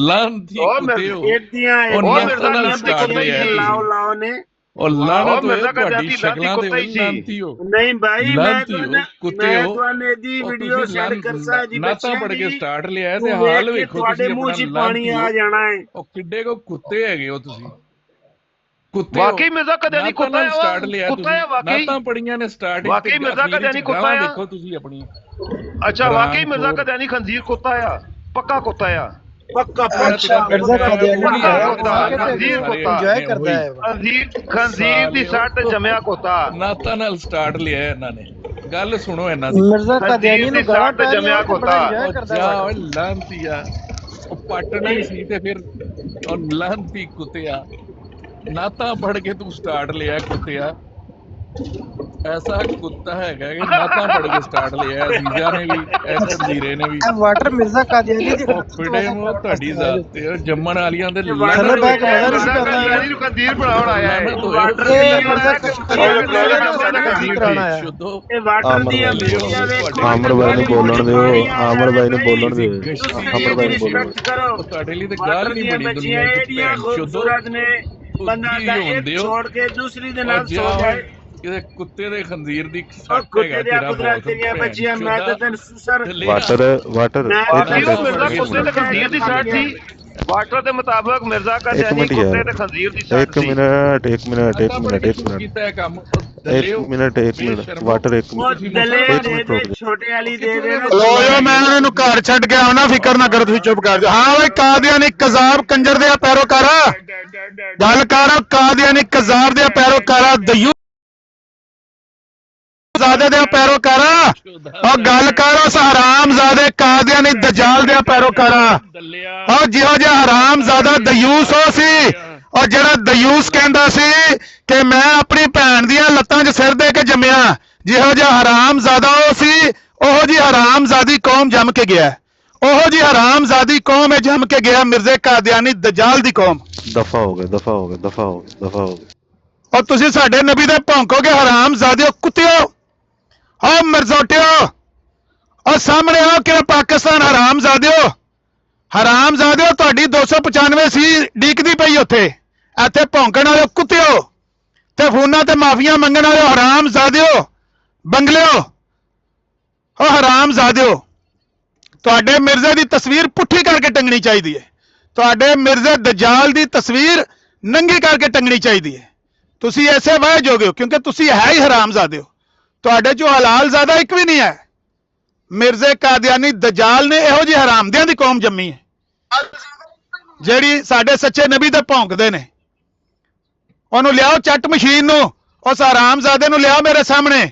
ਲਾਂਤੀ ਉਹ ਕੁੱਤੇ ਹੋ ਇਹਦੀਆਂ ਉਹ ਉਹ ਨਾਤਾਂ ਨਾਲ ਮਿਰਜ਼ਾ ਸਟਾਰਟ ਲਿਆ ਲਾਓ ਲਾਓ ਨੇ ਉਹ ਲਾਣਾ ਉਹ ਤੋਂ ਮਿਰਜ਼ਾ ਤੁਹਾਡੀ ਕਦਿਆਨੀ ਸ਼ਕਲਾਂ ਤੇ ਲਾਂਤੀ ਲਾਂਤੀ ਹੋ ਨਹੀਂ ਭਾਈ ਮੈਂ ਲਾਂਤੀ ਹੋ ਕੁੱਤੇ ਮੈਂ ਹੋ ਤੁਹਾਨੂੰ ਦੀ ਉਹ ਵੀਡੀਓ ਤੁਸੀਂ ਸ਼ੇਅਰ ਕਰਸਾ ਜੀ ਨਾਤਾਂ ਬੱਚਿਆਂ ਪੜ ਕੇ ਦੀ। ਸਟਾਰਟ ਲਿਆ ਹੈ ਤੇ ਤੂੰ ਹਾਲ ਵੇਖ ਕੇ ਵੇਖੋ ਤੁਹਾਡੇ ਤੁਸੀਂ ਮੂੰਹ ਆਪਣਾ 'ਚ ਪਾਣੀ ਆ ਲਾਂਤੀ ਜਾਣਾ ਹੈ। ਉਹ ਕਿੱਡੇ ਕੋ ਕੁੱਤੇ ਹੈਗੇ ਹੋ ਤੁਸੀਂ ਕੁੱਤੇ ਵਾਕਈ ਮਿਰਜ਼ਾ ਕਦਿਆਨੀ ਕੁੱਤਾ ਹੈ, ਸਟਾਰਟ ਲਿਆ ਕੁੱਤਾ ਹੈ ਵਾਕਈ। ਨਾਤਾਂ ਪੜੀਆਂ ਨੇ ਸਟਾਰਟ ਵਾਕਈ ਮਿਰਜ਼ਾ ਕਦਿਆਨੀ ਕੁੱਤਾ ਆ। ਦੇਖੋ ਤੁਸੀਂ ਆਪਣੀ ਅੱਛਾ ਵਾਕਈ ਮਿਰਜ਼ਾ ਕਦਿਆਨੀ ਖੰਜੀਰ ਕੁੱਤਾ ਆ, ਪੱਕਾ ਕੁੱਤਾ ਆ। ਪੱਕਾ ਮਿਰਜ਼ਾ ਕਾਦੀਆਨੀ ਖੰਜੀਰ ਇੰਜੋਏ ਕਰਦਾ ਹੈ। ਖੰਜੀਰ ਦੀ ਸੱਟ ਜੰਮਿਆ ਕੁੱਤਾ। ਨਾਤਾਂ ਨਾਲ ਸਟਾਰਟ ਲਿਆ ਇਹਨਾਂ ਨੇ। ਗੱਲ ਸੁਣੋ ਇਹਨਾਂ ਦੀ। ਮਿਰਜ਼ਾ ਕਦਿਆਨੀ ਨੂੰ ਗਾਲਾਂ ਪੈ ਜੰਮਿਆ ਕੁੱਤਾ। ਜਾ ਓਏ ਲਾਂਤੀਆ ਉਹ ਪਟਣੀ ਸੀ ਤੇ ਫਿਰ ਉਹ ਲਾਂਤੀ ਕੁੱਤਿਆ ਨਾਤਾਂ ਪੜ ਕੇ ਤੂੰ ਸਟਾਰਟ ਲਿਆ ਕੁੱਤਿਆ। ਐਸਾ ਕੁੱਤਾ ਹੈਗਾ ਕਿ ਨਾਤਾਂ ਪੜ ਕੇ ਸਟਾਰਟ ਲਿਆ ਅਜ਼ੀਜ਼ਾ ਨੇ ਵੀ ਐਸੇ ਜੀਰੇ ਨੇ ਵੀ। ਵਾਟਰ ਮਿਰਜ਼ਾ ਕਦਿਆਨੀ ਦੀ ਫਿੜੇ ਮੋ ਤੁਹਾਡੀ ਜ਼ਾਤ ਤੇ ਉਹ ਜੰਮਣ ਵਾਲੀਆਂ ਦੇ ਥੱਲੇ ਬੈਠ ਕੇ ਮਜ਼ਾ ਨਹੀਂ ਮਿਰਜ਼ਾ ਕਰਦਾ ਕਦਿਆਨੀ ਨੂੰ ਖੰਜੀਰ ਬਣਾਉਣ ਆਇਆ ਹੈ। ਇਹ ਮਿਰਜ਼ਾ ਕਰਾਉਣਾ ਆਇਆ। ਇਹ ਵਾਟਰ ਦੀਆਂ ਬੱਚੀਆਂ ਵੇਖੋ। ਆਮਰ ਬਾਈ ਨੂੰ ਬੋਲਣ ਦਿਓ, ਆਮਰ ਬਾਈ ਨੂੰ ਬੋਲਣ ਦਿਓ, ਆਮਰ ਬਾਈ ਨੂੰ ਬੋਲਣ ਰਿਸਪੈਕਟ ਕਰੋ। ਤੁਹਾਡੇ ਲਈ ਤੇ ਗੱਲ ਵਾਟਰ ਨਹੀਂ ਦੀਆਂ ਬਣੀ ਬੱਚੀਆਂ ਦੁਨੀਆ ਏਡੀਆਂ ਖੂਬਸੂਰਤ ਨੇ, ਬੰਦਾ ਦਾ ਇੱਕ ਛੋੜ ਕੇ ਦੂਸਰੀ ਦੇ ਨਾਲ ਸੋ ਜਾਏ। ਕਿਤੇ ਕੁੱਤੇ ਦੇ ਖੰਜ਼ੀਰ ਦੀ ਉਹ ਸੱਟ ਕੁੱਤੇ ਹੈਗਾ ਦੀਆਂ ਤੇਰਾ ਪੁੱਤਰਾਂ ਬਹੁਤ ਤੇਰੀਆਂ ਬੱਚੀਆਂ ਮੈਂ ਤਾਂ ਤੈਨੂੰ ਸਰ ਵਾਟਰ ਵਾਟਰ ਵਾਕਈ ਉਹ ਮਿਰਜ਼ਾ ਕੁੱਤੇ ਤੇ ਖੰਜੀਰ ਦੀ ਸੱਟ ਸੀ। ਵਾਟਰ ਦੇ ਮੁਤਾਬਕ ਮਿਰਜ਼ਾ ਕਦਿਆਨੀ ਕੁੱਤੇ ਤੇ ਖੰਜੀਰ ਦੀ ਸੱਟ ਇੱਕ ਸੀ। ਮਿੰਟ ਇੱਕ ਮਿੰਟ ਇੱਕ ਮਿੰਟ ਇੱਕ ਮਿੰਟ ਕੀਤਾ ਇਹ ਕੰਮ ਇੱਕ ਮਿੰਟ ਵਾਟਰ ਇੱਕ ਉਹ ਮਿੰਟ ਦਲੇ ਇੱਕ ਦੇ ਮਿੰਟ ਦੇ ਰੁਕ ਛੋਟੇ ਵਾਲੀ ਦੇ ਦੇ ਨਾ। ਲੋ ਯੋ ਮੈਂ ਇਹਨਾਂ ਨੂੰ ਘਰ ਛੱਡ ਕੇ ਆਉਣਾ, ਫਿਕਰ ਨਾ ਕਰੋ ਤੁਸੀਂ, ਚੁੱਪ ਕਰ ਜਾਓ। ਹਾਂ ਓਏ ਕਾਦੀਆਨੀ ਕਜ਼ਾਬ ਕੰਜਰ ਦੇ ਪੈਰੋਕਾਰਾ, ਗੱਲ ਕਰ ਕਾਦੀਆਨੀ ਕਜ਼ਾਬ ਦੇ ਪੈਰੋਕਾਰਾ, ਦਯੂ ਜ਼ਾਦੇ ਦੇ ਪੈਰੋਕਾਰਾ, ਉਹ ਗੱਲ ਕਰ ਉਸ ਹਰਾਮਜ਼ਾਦੇ ਕਾਦੀਆਨੀ ਦਜਾਲ ਦੇ ਪੈਰੋਕਾਰਾ। ਉਹ ਜਿਹੋ ਜਿਹਾ ਹਰਾਮਜ਼ਾਦਾ ਦਯੂਸ ਹੋ ਸੀ, ਉਹ ਜਿਹੜਾ ਦਯੂਸ ਕਹਿੰਦਾ ਸੀ ਕਿ ਮੈਂ ਆਪਣੀ ਭੈਣ ਦੀਆਂ ਲੱਤਾਂ 'ਚ ਸਿਰ ਦੇ ਕੇ ਜੰਮਿਆ, ਜਿਹੋ ਜਿਹਾ ਹਰਾਮਜ਼ਾਦਾ ਉਹ ਸੀ, ਉਹੋ ਜਿਹੀ ਹਰਾਮਜ਼ਾਦੀ ਕੌਮ ਜੰਮ ਕੇ ਗਿਆ। ਉਹੋ ਜਿਹੀ ਹਰਾਮਜ਼ਾਦੀ ਕੌਮ ਹੈ ਜੰਮ ਕੇ ਗਿਆ ਮਿਰਜ਼ੇ ਕਾਦੀਆਨੀ ਦਜਾਲ ਦੀ ਕੌਮ। ਦਫਾ ਹੋ ਗਏ ਦਫਾ ਹੋ ਗਏ ਦਫਾ ਹੋ ਗਏ ਦਫਾ ਹੋ ਗਏ। ਔਰ ਤੁਸੀਂ ਸਾਡੇ ਨਬੀ ਦੇ ਭੌਂਕੋਗੇ ਹਰਾਮਜ਼ਾਦਿਓ, ਕੁੱਤਿਓ, ਆਓ ਮਰਜ਼ੋਟਿਓ, ਔਰ ਸਾਹਮਣੇ ਆਓ ਕਿ ਪਾਕਿਸਤਾਨ ਹਰਾਮਜ਼ਾਦਿਓ, ਹਰਾਮਜ਼ਾਦਿਓ ਤੁਹਾਡੀ 295 ਸੀ ਡੀਕਦੀ ਪਈ ਉੱਥੇ, ਇੱਥੇ ਭੌਂਕਣ ਵਾਲਿਓ ਕੁੱਤਿਓ ਤੇ ਫੋਨਾਂ ਤੇ ਮਾਫੀਆਂ ਮੰਗਣ ਵਾਲਿਓ ਹਰਾਮਜ਼ਾਦਿਓ, ਬੰਗਲਿਓ, ਉਹ ਹਰਾਮਜ਼ਾਦਿਓ, ਤੁਹਾਡੇ ਮਿਰਜ਼ੇ ਦੀ ਤਸਵੀਰ ਪੁੱਠੀ ਕਰਕੇ ਟੰਗਣੀ ਚਾਹੀਦੀ ਹੈ। ਤੁਹਾਡੇ ਮਿਰਜ਼ੇ ਦਜਾਲ ਦੀ ਤਸਵੀਰ ਨੰਗੀ ਕਰਕੇ ਟੰਗਣੀ ਚਾਹੀਦੀ ਹੈ। ਤੁਸੀਂ ਐਸੇ ਵਾਹ ਜੋਗੇ ਹੋ ਕਿਉਂਕਿ ਤੁਸੀਂ ਹੈ ਹੀ ਹਰਾਮਜ਼ਾਦੇ ਹੋ। ਤੁਹਾਡੇ ਚੋਂ ਹਲਾਲ ਜ਼ਾਦਾ ਇੱਕ ਵੀ ਨਹੀਂ ਹੈ। ਮਿਰਜ਼ੇ ਕਾਦੀਆਨੀ ਦਜਾਲ ਨੇ ਇਹੋ ਜਿਹੀ ਹਰਾਮਦਿਆਂ ਦੀ ਕੌਮ ਜੰਮੀ ਹੈ ਜਿਹੜੀ ਸਾਡੇ ਸੱਚੇ ਨਬੀ ਦੇ ਭੌਂਕਦੇ ਨੇ। ਉਹਨੂੰ ਲਿਆਓ ਚੱਟ ਮਸ਼ੀਨ ਨੂੰ, ਉਸ ਹਰਾਮਜ਼ਾਦੇ ਨੂੰ ਲਿਆਓ ਮੇਰੇ ਸਾਹਮਣੇ,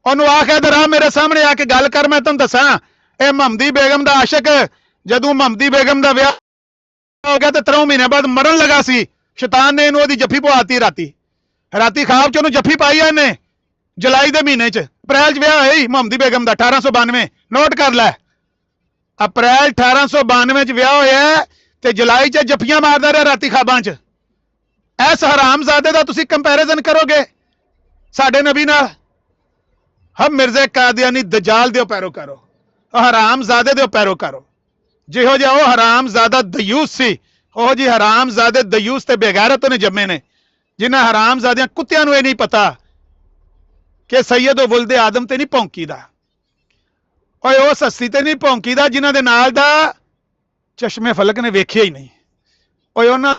ਉਹਨੂੰ ਆਖ ਇਧਰ ਆ ਮੇਰੇ ਸਾਹਮਣੇ ਆ ਕੇ ਗੱਲ ਕਰ। ਮੈਂ ਤੁਹਾਨੂੰ ਦੱਸਾਂ, ਇਹ ਮੁਹੰਮਦੀ ਬੇਗਮ ਦਾ ਆਸ਼ਿਕ ਜਦੋਂ ਮੁਹੰਮਦੀ ਬੇਗਮ ਦਾ ਵਿਆਹ ਹੋ ਗਿਆ ਤੇ 3 ਮਹੀਨੇ ਬਾਅਦ ਮਰਨ ਲੱਗਾ ਸੀ, ਸ਼ੈਤਾਨ ਨੇ ਇਹਨੂੰ ਉਹਦੀ ਜੱਫੀ ਪਵਾਤੀ। ਰਾਤੀ ਖਾਬ ਚ ਉਹਨੂੰ ਜੱਫੀ ਪਾਈ ਆ ਇਹਨੇ, ਜੁਲਾਈ ਦੇ ਮਹੀਨੇ ਚ, ਅਪ੍ਰੈਲ ਚ ਵਿਆਹ ਹੋਇਆ ਹੀ ਮੁਹੰਮਦੀ ਬੇਗਮ ਦਾ 1892। ਨੋਟ ਕਰ ਲੈ, ਅਪ੍ਰੈਲ 1892 ਚ ਵਿਆਹ ਹੋਇਆ ਤੇ ਜੁਲਾਈ ਚ ਜੱਫੀਆਂ ਮਾਰਦਾ ਰਿਹਾ ਰਾਤੀ ਖਾਬਾਂ ਚ। ਇਸ ਹਰਾਮਜ਼ਾਦੇ ਦਾ ਤੁਸੀਂ ਕੰਪੈਰੀਜ਼ਨ ਕਰੋਗੇ ਸਾਡੇ ਨਬੀ ਨਾਲ? ਹਮ ਮਿਰਜ਼ੇ ਕਾਦੀਆਨੀ ਦਜਾਲ ਦਿਓ ਪੈਰੋਕਾਰੋ, ਹਰਾਮਜ਼ਾਦੇ ਦਿਓ ਪੈਰੋਕਾਰੋ। ਜਿਹੋ ਜਿਹਾ ਉਹ ਹਰਾਮਜ਼ਾਦਾ ਦਯੂਸ ਸੀ, ਉਹ ਜੀ ਹਰਾਮਜ਼ਾਦੇ ਦਯੂਸ ਤੇ ਬੇਗੈਰਤ ਨੇ ਜੰਮੇ ਨੇ, ਜਿਨ੍ਹਾਂ ਹਰਾਮਜ਼ਾਦਿਆਂ ਕੁੱਤਿਆਂ ਨੂੰ ਇਹ ਨਹੀਂ ਪਤਾ ਕਿ ਸੈਯਦ ਵੁਲਦ ਆਦਮ ਤੇ ਨਹੀਂ ਭੌਂਕੀਦਾ, ਓਏ ਉਸ ਹਸਤੀ ਤੇ ਨਹੀਂ ਭੌਂਕੀਦਾ ਜਿਨ੍ਹਾਂ ਦੇ ਨਾਲ ਦਾ ਚਸ਼ਮੇ ਫਲਕ ਨੇ ਵੇਖਿਆ ਹੀ ਨਹੀਂ। ਓਏ ਉਹਨਾਂ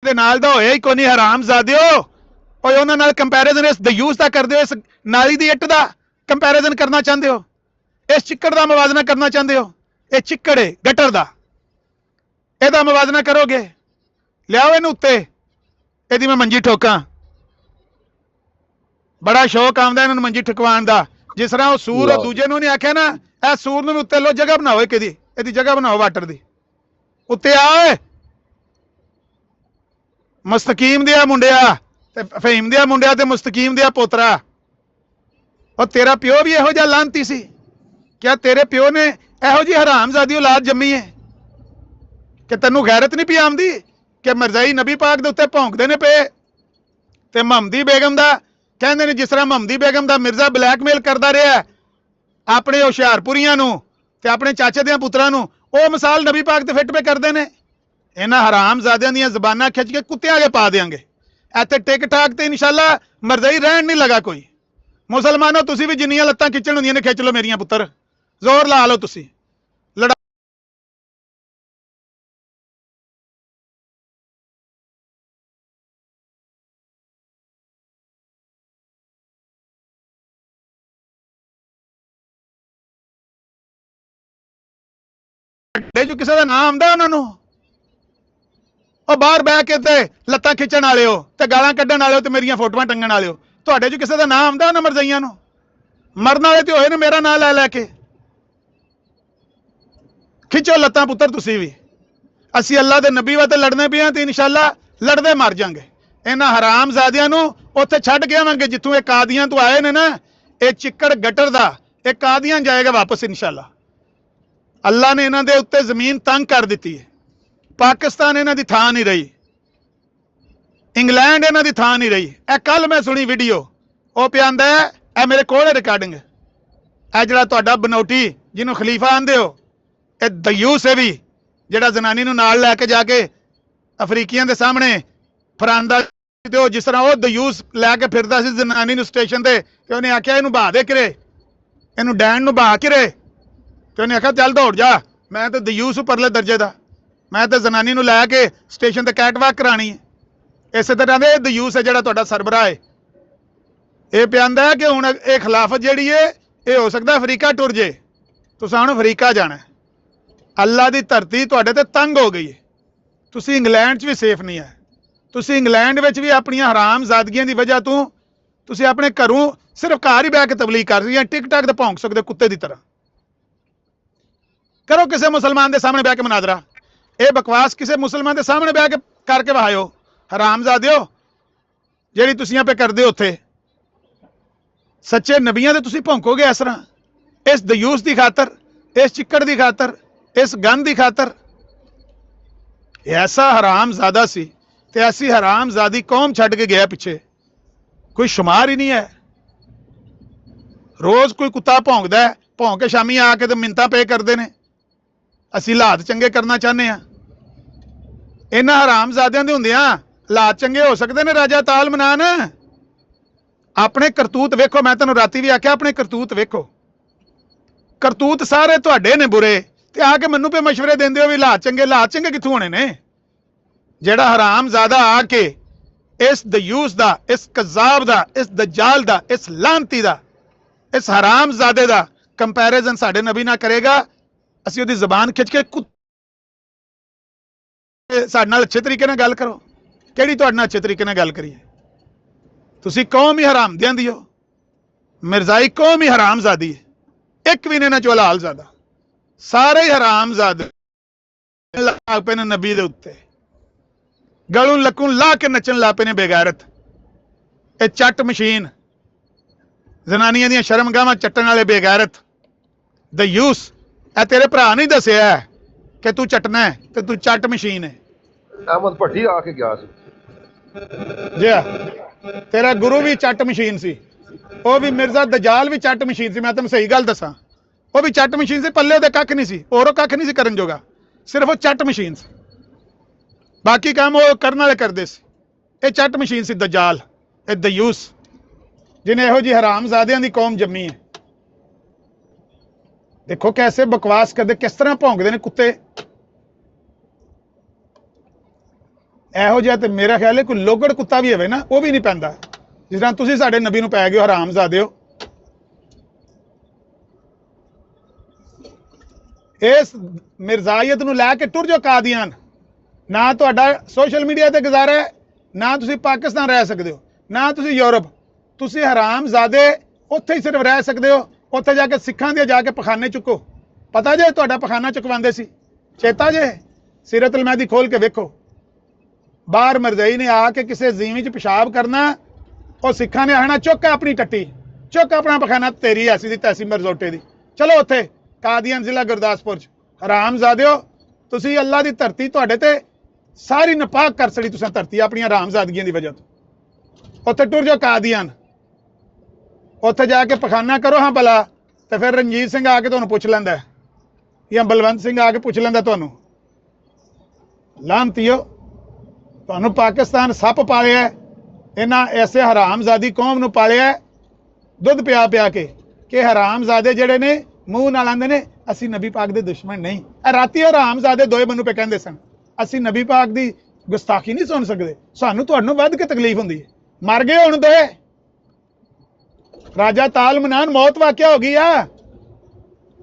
ਦੇ ਨਾਲ ਦਾ ਹੋਇਆ ਹੀ ਕੋਈ ਨਹੀਂ, ਹਰਾਮਜ਼ਾਦਿਓ। ਓਏ ਉਹਨਾਂ ਨਾਲ ਕੰਪੈਰੀਜ਼ਨ ਇਸ ਦਯੂਸ ਦਾ ਕਰਦੇ ਹੋ, ਇਸ ਨਾਲੀ ਦੀ ਇੱਟ ਦਾ ਕੰਪੈਰੀਜ਼ਨ ਕਰਨਾ ਚਾਹੁੰਦੇ ਹੋ, ਇਸ ਚਿੱਕੜ ਦਾ ਮਵਾਜ਼ਨਾ ਕਰਨਾ ਚਾਹੁੰਦੇ ਹੋ। ਇਹ ਚਿੱਕੜ ਹੈ ਗਟਰ ਦਾ, ਇਹਦਾ ਮਵਾਜ਼ਨਾ ਕਰੋਗੇ? ਲਿਆਓ ਇਹਨੂੰ ਉੱਤੇ, ਇਹਦੀ ਮੈਂ ਮੰਜੀ ਠੋਕਾਂ। ਬੜਾ ਸ਼ੌਕ ਆਉਂਦਾ ਇਹਨਾਂ ਨੂੰ ਮੰਜੀ ਠਕਵਾਉਣ ਦਾ। ਜਿਸ ਤਰ੍ਹਾਂ ਉਹ ਸੂਰ ਉਹ ਦੂਜੇ ਨੂੰ ਨਹੀਂ ਆਖਿਆ ਨਾ, ਇਹ ਸੂਰ ਨੂੰ ਵੀ ਉੱਤੇ ਲੋ, ਜਗ੍ਹਾ ਬਣਾਓ ਇਹਦੀ ਜਗ੍ਹਾ ਬਣਾਓ ਵਾਟਰ ਦੀ। ਉੱਤੇ ਆ ਓਏ ਮੁਸਤਕੀਮ ਦਿਆ ਮੁੰਡਿਆ ਤੇ ਫਹੀਮ ਦਿਆ ਮੁੰਡਿਆ ਤੇ ਮੁਸਤਕੀਮ ਦਿਆ ਪੋਤਰਾ। ਉਹ ਤੇਰਾ ਪਿਓ ਵੀ ਇਹੋ ਜਿਹਾ ਲਾਂਤੀ ਸੀ? ਕਿਆ ਤੇਰੇ ਪਿਓ ਨੇ ਇਹੋ ਜਿਹੀ ਹਰਾਮਜ਼ਾਦੀ ਔਲਾਦ ਜੰਮੀ ਹੈ ਕਿ ਤੈਨੂੰ ਗੈਰਤ ਨਹੀਂ ਪਈ ਆਉਂਦੀ ਕਿ ਮਰਜ਼ਾਈ ਨਬੀ ਪਾਕ ਦੇ ਉੱਤੇ ਭੌਂਕਦੇ ਨੇ ਪਏ? ਤੇ ਮੁਹੰਮਦੀ ਬੇਗਮ ਦਾ ਕਹਿੰਦੇ ਨੇ ਜਿਸ ਤਰ੍ਹਾਂ ਮੁਹੰਮਦੀ ਬੇਗਮ ਦਾ ਮਿਰਜ਼ਾ ਬਲੈਕਮੇਲ ਕਰਦਾ ਰਿਹਾ ਆਪਣੇ ਹੁਸ਼ਿਆਰਪੁਰੀਆਂ ਨੂੰ ਤੇ ਆਪਣੇ ਚਾਚੇ ਦੇ ਪੁੱਤਰਾਂ ਨੂੰ, ਉਹ ਮਿਸਾਲ ਨਬੀ ਪਾਕ ਤੇ ਫਿੱਟ ਪੇ ਕਰਦੇ ਨੇ। ਇਹਨਾਂ ਹਰਾਮਜ਼ਾਦਿਆਂ ਦੀਆਂ ਜ਼ਬਾਨਾਂ ਖਿੱਚ ਕੇ ਕੁੱਤਿਆਂ ਅੱਗੇ ਪਾ ਦੇਾਂਗੇ। ਇੱਥੇ ਟਿਕ ਟਾਕ ਤੇ ਇਨਸ਼ਾਅੱਲਾ ਮਰਜ਼ਾਈ ਰਹਿਣ ਨਹੀਂ ਲਗਾ ਕੋਈ। ਮੁਸਲਮਾਨੋ ਤੁਸੀਂ ਵੀ ਜਿੰਨੀਆਂ ਲੱਤਾਂ ਖਿੱਚਣ ਹੁੰਦੀਆਂ ਨੇ ਖਿੱਚ ਲਓ ਮੇਰੀਆਂ ਪੁੱਤਰ, ਜ਼ੋਰ ਲਾ ਲਓ ਤੁਸੀਂ। ਜੋ ਕਿਸੇ ਦਾ ਨਾਮ ਆਉਂਦਾ ਉਹਨਾਂ ਨੂੰ ਉਹ ਬਾਹਰ ਬਹਿ ਕੇ ਤੇ ਲੱਤਾਂ ਖਿੱਚਣ ਵਾਲਿਓ ਤੇ ਗਾਲਾਂ ਕੱਢਣ ਵਾਲਿਓ ਤੇ ਮੇਰੀਆਂ ਫੋਟੋਆਂ ਟੰਗਣ ਵਾਲਿਓ, ਤੁਹਾਡੇ ਚ ਕਿਸੇ ਦਾ ਨਾਮ ਆਉਂਦਾ ਉਹਨਾਂ ਮਰਜ਼ਾਈਆਂ ਨੂੰ? ਮਰਨ ਵਾਲੇ ਤੇ ਹੋਏ ਨੇ ਮੇਰਾ ਨਾਂ ਲੈ ਲੈ ਕੇ। ਖਿੱਚੋ ਲੱਤਾਂ ਪੁੱਤਰ ਤੁਸੀਂ ਵੀ। ਅਸੀਂ ਅੱਲਾ ਦੇ ਨਬੀ ਵਾਸਤੇ ਲੜਨੇ ਪਏ ਹਾਂ ਤੇ ਇਨਸ਼ਾਅੱਲਾ ਲੜਦੇ ਮਰ ਜਾਾਂਗੇ। ਇਹਨਾਂ ਹਰਾਮਜ਼ਾਦਿਆਂ ਨੂੰ ਉੱਥੇ ਛੱਡ ਕੇ ਆਵਾਂਗੇ ਜਿੱਥੋਂ ਇਹ ਕਾਦੀਆਂ ਤੋਂ ਆਏ ਨੇ ਨਾ। ਇਹ ਚਿੱਕੜ ਗਟਰ ਦਾ, ਇਹ ਕਾਦੀਆਂ ਜਾਏਗਾ ਵਾਪਸ ਇਨਸ਼ਾਅੱਲਾ। ਅੱਲਾ ਨੇ ਇਹਨਾਂ ਦੇ ਉੱਤੇ ਜ਼ਮੀਨ ਤੰਗ ਕਰ ਦਿੱਤੀ ਹੈ। ਪਾਕਿਸਤਾਨ ਇਹਨਾਂ ਦੀ ਥਾਂ ਨਹੀਂ ਰਹੀ, ਇੰਗਲੈਂਡ ਇਹਨਾਂ ਦੀ ਥਾਂ ਨਹੀਂ ਰਹੀ। ਇਹ ਕੱਲ ਮੈਂ ਸੁਣੀ ਵੀਡੀਓ, ਉਹ ਪਿਆ ਆਂਦਾ ਹੈ, ਇਹ ਮੇਰੇ ਕੋਲ ਰਿਕਾਰਡਿੰਗ, ਇਹ ਜਿਹੜਾ ਤੁਹਾਡਾ ਬਨੌਟੀ ਜਿਹਨੂੰ ਖਲੀਫਾ ਆਂਦੇ ਹੋ, ਇਹ ਦਯੂਸ ਹੈ ਵੀ, ਜਿਹੜਾ ਜ਼ਨਾਨੀ ਨੂੰ ਨਾਲ ਲੈ ਕੇ ਜਾ ਕੇ ਅਫਰੀਕੀਆਂ ਦੇ ਸਾਹਮਣੇ ਫਰਾਂਦਾ ਤੇ ਉਹ ਜਿਸ ਤਰ੍ਹਾਂ ਉਹ ਦਯੂਸ ਲੈ ਕੇ ਫਿਰਦਾ ਸੀ ਜ਼ਨਾਨੀ ਨੂੰ ਸਟੇਸ਼ਨ ਤੇ ਉਹਨੇ ਆਖਿਆ ਇਹਨੂੰ ਬਹਾ ਦੇ ਕਿਰੇ, ਇਹਨੂੰ ਡੈਣ ਨੂੰ ਬਹਾ ਕਿਰੇ, ਤੇ ਉਹਨੇ ਆਖਿਆ ਚੱਲ ਦੌੜ ਜਾ, ਮੈਂ ਤਾਂ ਦਯੂਸ ਉੱਪਰਲੇ ਦਰਜੇ ਦਾ, ਮੈਂ ਤਾਂ ਜ਼ਨਾਨੀ ਨੂੰ ਲੈ ਕੇ ਸਟੇਸ਼ਨ ਤੇ ਕੈਟਵਾਕ ਕਰਾਣੀ ਹੈ। ਇਸੇ ਤਰ੍ਹਾਂ ਦੇ ਦਯੂਸ ਹੈ ਜਿਹੜਾ ਤੁਹਾਡਾ ਸਰਬਰਾਹ ਹੈ। ਇਹ ਪਿਆਂਦਾ ਕਿ ਹੁਣ ਇਹ ਖਿਲਾਫਤ ਜਿਹੜੀ ਹੈ ਇਹ ਹੋ ਸਕਦਾ ਅਫਰੀਕਾ ਟੁਰ ਜੇ, ਤੁਸੀਂ ਹੁਣ ਅਫਰੀਕਾ ਜਾਣਾ। ਅੱਲਾ ਦੀ ਧਰਤੀ ਤੁਹਾਡੇ ਤੇ ਤੰਗ ਹੋ ਗਈ ਹੈ। ਤੁਸੀਂ ਇੰਗਲੈਂਡ 'ਚ ਵੀ ਸੇਫ ਨਹੀਂ ਹੈ। ਤੁਸੀਂ ਇੰਗਲੈਂਡ ਵਿੱਚ ਵੀ ਆਪਣੀਆਂ ਹਰਾਮਜ਼ਾਦਗੀਆਂ ਦੀ ਵਜ੍ਹਾ ਤੋਂ ਤੁਸੀਂ ਆਪਣੇ ਘਰੋਂ ਸਿਰਫ ਘਰ ਹੀ ਬਹਿ ਕੇ ਤਬਲੀਗ ਕਰ ਸਕਦੇ, ਟਿਕ ਟਾਕ ਤੇ ਭੌਂਕ ਸਕਦੇ ਕੁੱਤੇ ਦੀ ਤਰ੍ਹਾਂ। ਕਰੋ ਕਿਸੇ ਮੁਸਲਮਾਨ ਦੇ ਸਾਹਮਣੇ ਬਹਿ ਕੇ ਮਨਾਜ਼ਰਾ, ਇਹ ਬਕਵਾਸ ਕਿਸੇ ਮੁਸਲਮਾਨ ਦੇ ਸਾਹਮਣੇ ਬਹਿ ਕੇ ਕਰਕੇ ਵਹਾਇਓ। ਹਰਾਮਜ਼ਾਦਿਓ ਜਿਹੜੀ ਤੁਸੀਂ ਆਪੇ ਕਰਦੇ ਹੋ ਉੱਥੇ, ਸੱਚੇ ਨਬੀਆਂ ਦੇ ਤੁਸੀਂ ਭੌਂਕੋਗੇ ਇਸ ਤਰ੍ਹਾਂ, ਇਸ ਦਯੂਸ ਦੀ ਖਾਤਰ, ਇਸ ਚਿੱਕੜ ਦੀ ਖਾਤਰ, ਇਸ ਗੰਦ ਦੀ ਖਾਤਰ। ਐਸਾ ਹਰਾਮਜ਼ਾਦਾ ਸੀ ਤੇ ਐਸੀ ਹਰਾਮਜ਼ਾਦੀ ਕੌਮ ਛੱਡ ਕੇ ਗਿਆ ਪਿੱਛੇ, ਕੋਈ ਸ਼ੁਮਾਰ ਹੀ ਨਹੀਂ ਹੈ। ਰੋਜ਼ ਕੋਈ ਕੁੱਤਾ ਭੌਂਕਦਾ, ਭੌਂਕ ਕੇ ਸ਼ਾਮੀ ਆ ਕੇ ਤੇ ਮਿੰਨਤਾਂ ਪੇ ਕਰਦੇ ਨੇ, ਅਸੀਂ ਹਾਲਾਤ ਚੰਗੇ ਕਰਨਾ ਚਾਹੁੰਦੇ ਹਾਂ। ਇਹਨਾਂ ਹਰਾਮਜ਼ਾਦਿਆਂ ਦੇ ਹੁੰਦਿਆਂ ਹਾਲਾਤ ਚੰਗੇ ਹੋ ਸਕਦੇ ਨੇ? ਰਾਜਾ ਤਾਲ ਮਨਾਨ ਆਪਣੇ ਕਰਤੂਤ ਵੇਖੋ। ਮੈਂ ਤੈਨੂੰ ਰਾਤੀ ਵੀ ਆਖਿਆ ਆਪਣੇ ਕਰਤੂਤ ਵੇਖੋ। ਕਰਤੂਤ ਸਾਰੇ ਤੁਹਾਡੇ ਨੇ ਬੁਰੇ, ਤੇ ਆ ਕੇ ਮੈਨੂੰ ਪੇ ਮਸ਼ਵਰੇ ਦਿੰਦੇ ਹੋ ਵੀ ਹਾਲਾਤ ਚੰਗੇ। ਹਾਲਾਤ ਚੰਗੇ ਕਿੱਥੋਂ ਹੋਣੇ ਨੇ? ਜਿਹੜਾ ਹਰਾਮਜ਼ਾਦਾ ਆ ਕੇ ਇਸ ਦਯੂਸ ਦਾ, ਇਸ ਕਜ਼ਾਬ ਦਾ, ਇਸ ਦਜਾਲ ਦਾ, ਇਸ ਲਾਂਤੀ ਦਾ, ਇਸ ਹਰਾਮਜ਼ਾਦੇ ਦਾ ਕੰਪੈਰੀਜ਼ਨ ਸਾਡੇ ਨਬੀ ਨਾਲ ਕਰੇਗਾ, ਅਸੀਂ ਉਹਦੀ ਜ਼ਬਾਨ ਖਿੱਚ ਕੇ ਸਾਡੇ ਨਾਲ ਅੱਛੇ ਤਰੀਕੇ ਨਾਲ ਗੱਲ ਕਰੋ। ਕਿਹੜੀ ਤੁਹਾਡੇ ਨਾਲ ਅੱਛੇ ਤਰੀਕੇ ਨਾਲ ਗੱਲ ਕਰੀਏ? ਤੁਸੀਂ ਕੌਮ ਹੀ ਹਰਾਮਦਿਆਂ ਦੀ ਹੋ। ਮਿਰਜ਼ਾਈ ਕੌਮ ਹੀ ਹਰਾਮਜ਼ਾਦੀ ਹੈ, ਇੱਕ ਵੀ ਨਹੀਂ ਨਾ ਚੋਲਾ ਹਾਲਜ਼ਾਦਾ, ਸਾਰੇ ਹੀ ਹਰਾਮਜ਼ਾਦੇ ਲੱਗ ਪਏ ਨੇ ਨਬੀ ਦੇ ਉੱਤੇ, ਗਲੋਂ ਲੱਕੋਂ ਲਾ ਕੇ ਨੱਚਣ ਲੱਗ ਪਏ ਨੇ ਬੇਗੈਰਤ। ਇਹ ਚੱਟ ਮਸ਼ੀਨ, ਜ਼ਨਾਨੀਆਂ ਦੀਆਂ ਸ਼ਰਮਗਾਹਾਂ ਚੱਟਣ ਵਾਲੇ ਬੇਗੈਰਤ ਦਯੂਸ। ਇਹ ਤੇਰੇ ਭਰਾ ਨਹੀਂ ਦੱਸਿਆ ਕਿ ਤੂੰ ਚੱਟਣਾ ਹੈ ਤੇ ਤੂੰ ਚੱਟ ਮਸ਼ੀਨ ਹੈ। ਅਹਿਮਦ ਭੱਟੀ ਆ ਕੇ ਗਿਆ ਸੀ ਜੀ, ਤੇਰਾ ਗੁਰੂ ਵੀ ਚੱਟ ਮਸ਼ੀਨ ਸੀ, ਉਹ ਵੀ ਮਿਰਜ਼ਾ ਦਜਾਲ ਵੀ ਚੱਟ ਮਸ਼ੀਨ ਸੀ। ਮੈਂ ਤੈਨੂੰ ਸਹੀ ਗੱਲ ਦੱਸਾਂ, ਉਹ ਵੀ ਚੱਟ ਮਸ਼ੀਨ ਸੀ, ਪੱਲੇ ਉਹਦੇ ਕੱਖ ਨਹੀਂ ਸੀ, ਹੋਰ ਉਹ ਕੱਖ ਨਹੀਂ ਸੀ ਕਰਨ ਜੋਗਾ, ਸਿਰਫ ਉਹ ਚੱਟ ਮਸ਼ੀਨ ਸੀ, ਬਾਕੀ ਕੰਮ ਉਹ ਕਰਨ ਵਾਲੇ ਕਰਦੇ ਸੀ। ਇਹ ਚੱਟ ਮਸ਼ੀਨ ਸੀ ਦਜਾਲ, ਇਹ ਦਯੂਸ, ਜਿਹਨੇ ਇਹੋ ਜਿਹੀ ਹਰਾਮਜ਼ਾਦਿਆਂ ਦੀ ਕੌਮ ਜੰਮੀ ਹੈ। ਦੇਖੋ ਕੈਸੇ ਬਕਵਾਸ ਕਰਦੇ, ਕਿਸ ਤਰ੍ਹਾਂ ਭੌਂਕਦੇ ਨੇ ਕੁੱਤੇ। ਇਹੋ ਜਿਹਾ ਤੇ ਮੇਰਾ ਖਿਆਲ ਹੈ ਕੋਈ ਲੋਗੜ ਕੁੱਤਾ ਵੀ ਹੋਵੇ ਨਾ ਉਹ ਵੀ ਨਹੀਂ ਪੈਂਦਾ, ਜਿਸ ਤਰ੍ਹਾਂ ਤੁਸੀਂ ਸਾਡੇ ਨਬੀ ਨੂੰ ਪੈ ਗਏ ਹੋ, ਹਰਾਮਜ਼ਾਦੇ ਹੋ। ਇਸ ਮਿਰਜ਼ਾਈਅਤ ਨੂੰ ਲੈ ਕੇ ਟੁਰ ਜਾਓ ਕਾਦੀਆਨ। ਨਾ ਤੁਹਾਡਾ ਸੋਸ਼ਲ ਮੀਡੀਆ ਤੇ ਗੁਜ਼ਾਰਾ ਹੈ, ਨਾ ਤੁਸੀਂ ਪਾਕਿਸਤਾਨ ਰਹਿ ਸਕਦੇ ਹੋ, ਨਾ ਤੁਸੀਂ ਯੂਰਪ। ਤੁਸੀਂ ਹਰਾਮਜ਼ਾਦੇ ਉੱਥੇ ਹੀ ਸਿਰਫ ਰਹਿ ਸਕਦੇ ਹੋ। ਉੱਥੇ ਜਾ ਕੇ ਸਿੱਖਾਂ ਦੇ ਜਾ ਕੇ ਪਖਾਨੇ ਚੁੱਕੋ। ਪਤਾ ਜੇ ਤੁਹਾਡਾ ਪਖਾਨਾ ਚੁਕਵਾਉਂਦੇ ਸੀ, ਚੇਤਾ ਜੇ? ਸੀਰਤ ਅਲ ਮਹਿਦੀ ਖੋਲ ਕੇ ਵੇਖੋ। ਬਾਹਰ ਮਰਜ਼ਈ ਨੇ ਆ ਕੇ ਕਿਸੇ ਜ਼ੀਵੀ 'ਚ ਪਿਸ਼ਾਬ ਕਰਨਾ, ਉਹ ਸਿੱਖਾਂ ਨੇ ਆਣਾ ਚੁੱਕ ਆਪਣੀ ਟੱਟੀ, ਚੁੱਕ ਆਪਣਾ ਪਖਾਨਾ, ਤੇਰੀ ਐਸੀ ਦੀ ਤੈਸੀ ਮਰਜ਼ੋਟੇ ਦੀ। ਚਲੋ ਉੱਥੇ ਕਾਦੀਆਨ ਜ਼ਿਲ੍ਹਾ ਗੁਰਦਾਸਪੁਰ 'ਚ। ਹਰਾਮਜ਼ਾਦਿਓ, ਤੁਸੀਂ ਅੱਲਾ ਦੀ ਧਰਤੀ ਤੁਹਾਡੇ ਤੇ ਸਾਰੀ ਨਪਾਕ ਕਰ ਛੜੀ ਤੁਸੀਂ ਧਰਤੀ ਆਪਣੀਆਂ ਹਰਾਮਜ਼ਾਦਗੀਆਂ ਦੀ ਵਜ੍ਹਾ ਤੋਂ। ਉੱਥੇ ਟੁਰ ਜਾਓ ਕਾਦੀਆਨ, ਉੱਥੇ ਜਾ ਕੇ ਪਖਾਨਾ ਕਰੋ। ਹਾਂ ਭਲਾ ਤੇ ਫਿਰ ਰਣਜੀਤ ਸਿੰਘ ਆ ਕੇ ਤੁਹਾਨੂੰ ਪੁੱਛ ਲੈਂਦਾ, ਜਾਂ ਬਲਵੰਤ ਸਿੰਘ ਆ ਕੇ ਪੁੱਛ ਲੈਂਦਾ ਤੁਹਾਨੂੰ। ਲਾਂਤੀਓ, ਤੁਹਾਨੂੰ ਪਾਕਿਸਤਾਨ ਸੱਪ ਪਾਲਿਆ, ਇਹਨਾਂ ਐਸੇ ਹਰਾਮਜ਼ਾਦੀ ਕੌਮ ਨੂੰ ਪਾਲਿਆ ਦੁੱਧ ਪਿਆ ਪਿਆ ਕੇ, ਕਿ ਹਰਾਮਜ਼ਾਦੇ ਜਿਹੜੇ ਨੇ ਮੂੰਹ ਨਾਲ ਆਂਦੇ ਨੇ ਅਸੀਂ ਨਬੀ ਪਾਕ ਦੇ ਦੁਸ਼ਮਣ ਨਹੀਂ। ਰਾਤੀ ਹਰਾਮਜ਼ਾਦੇ ਦੋਏ ਮੈਨੂੰ ਪੇ ਕਹਿੰਦੇ ਸਨ ਅਸੀਂ ਨਬੀ ਪਾਕ ਦੀ ਗੁਸਤਾਖੀ ਨਹੀਂ ਸੁਣ ਸਕਦੇ, ਸਾਨੂੰ ਤੁਹਾਨੂੰ ਵੱਧ ਕੇ ਤਕਲੀਫ ਹੁੰਦੀ ਹੈ। ਮਰ ਗਏ ਹੁਣ ਦੋਏ। ਰਾਜਾ ਤਾਲ ਮਨਾਨ ਮੌਤ ਵਾਕਿਆ ਹੋ ਗਈ ਆ,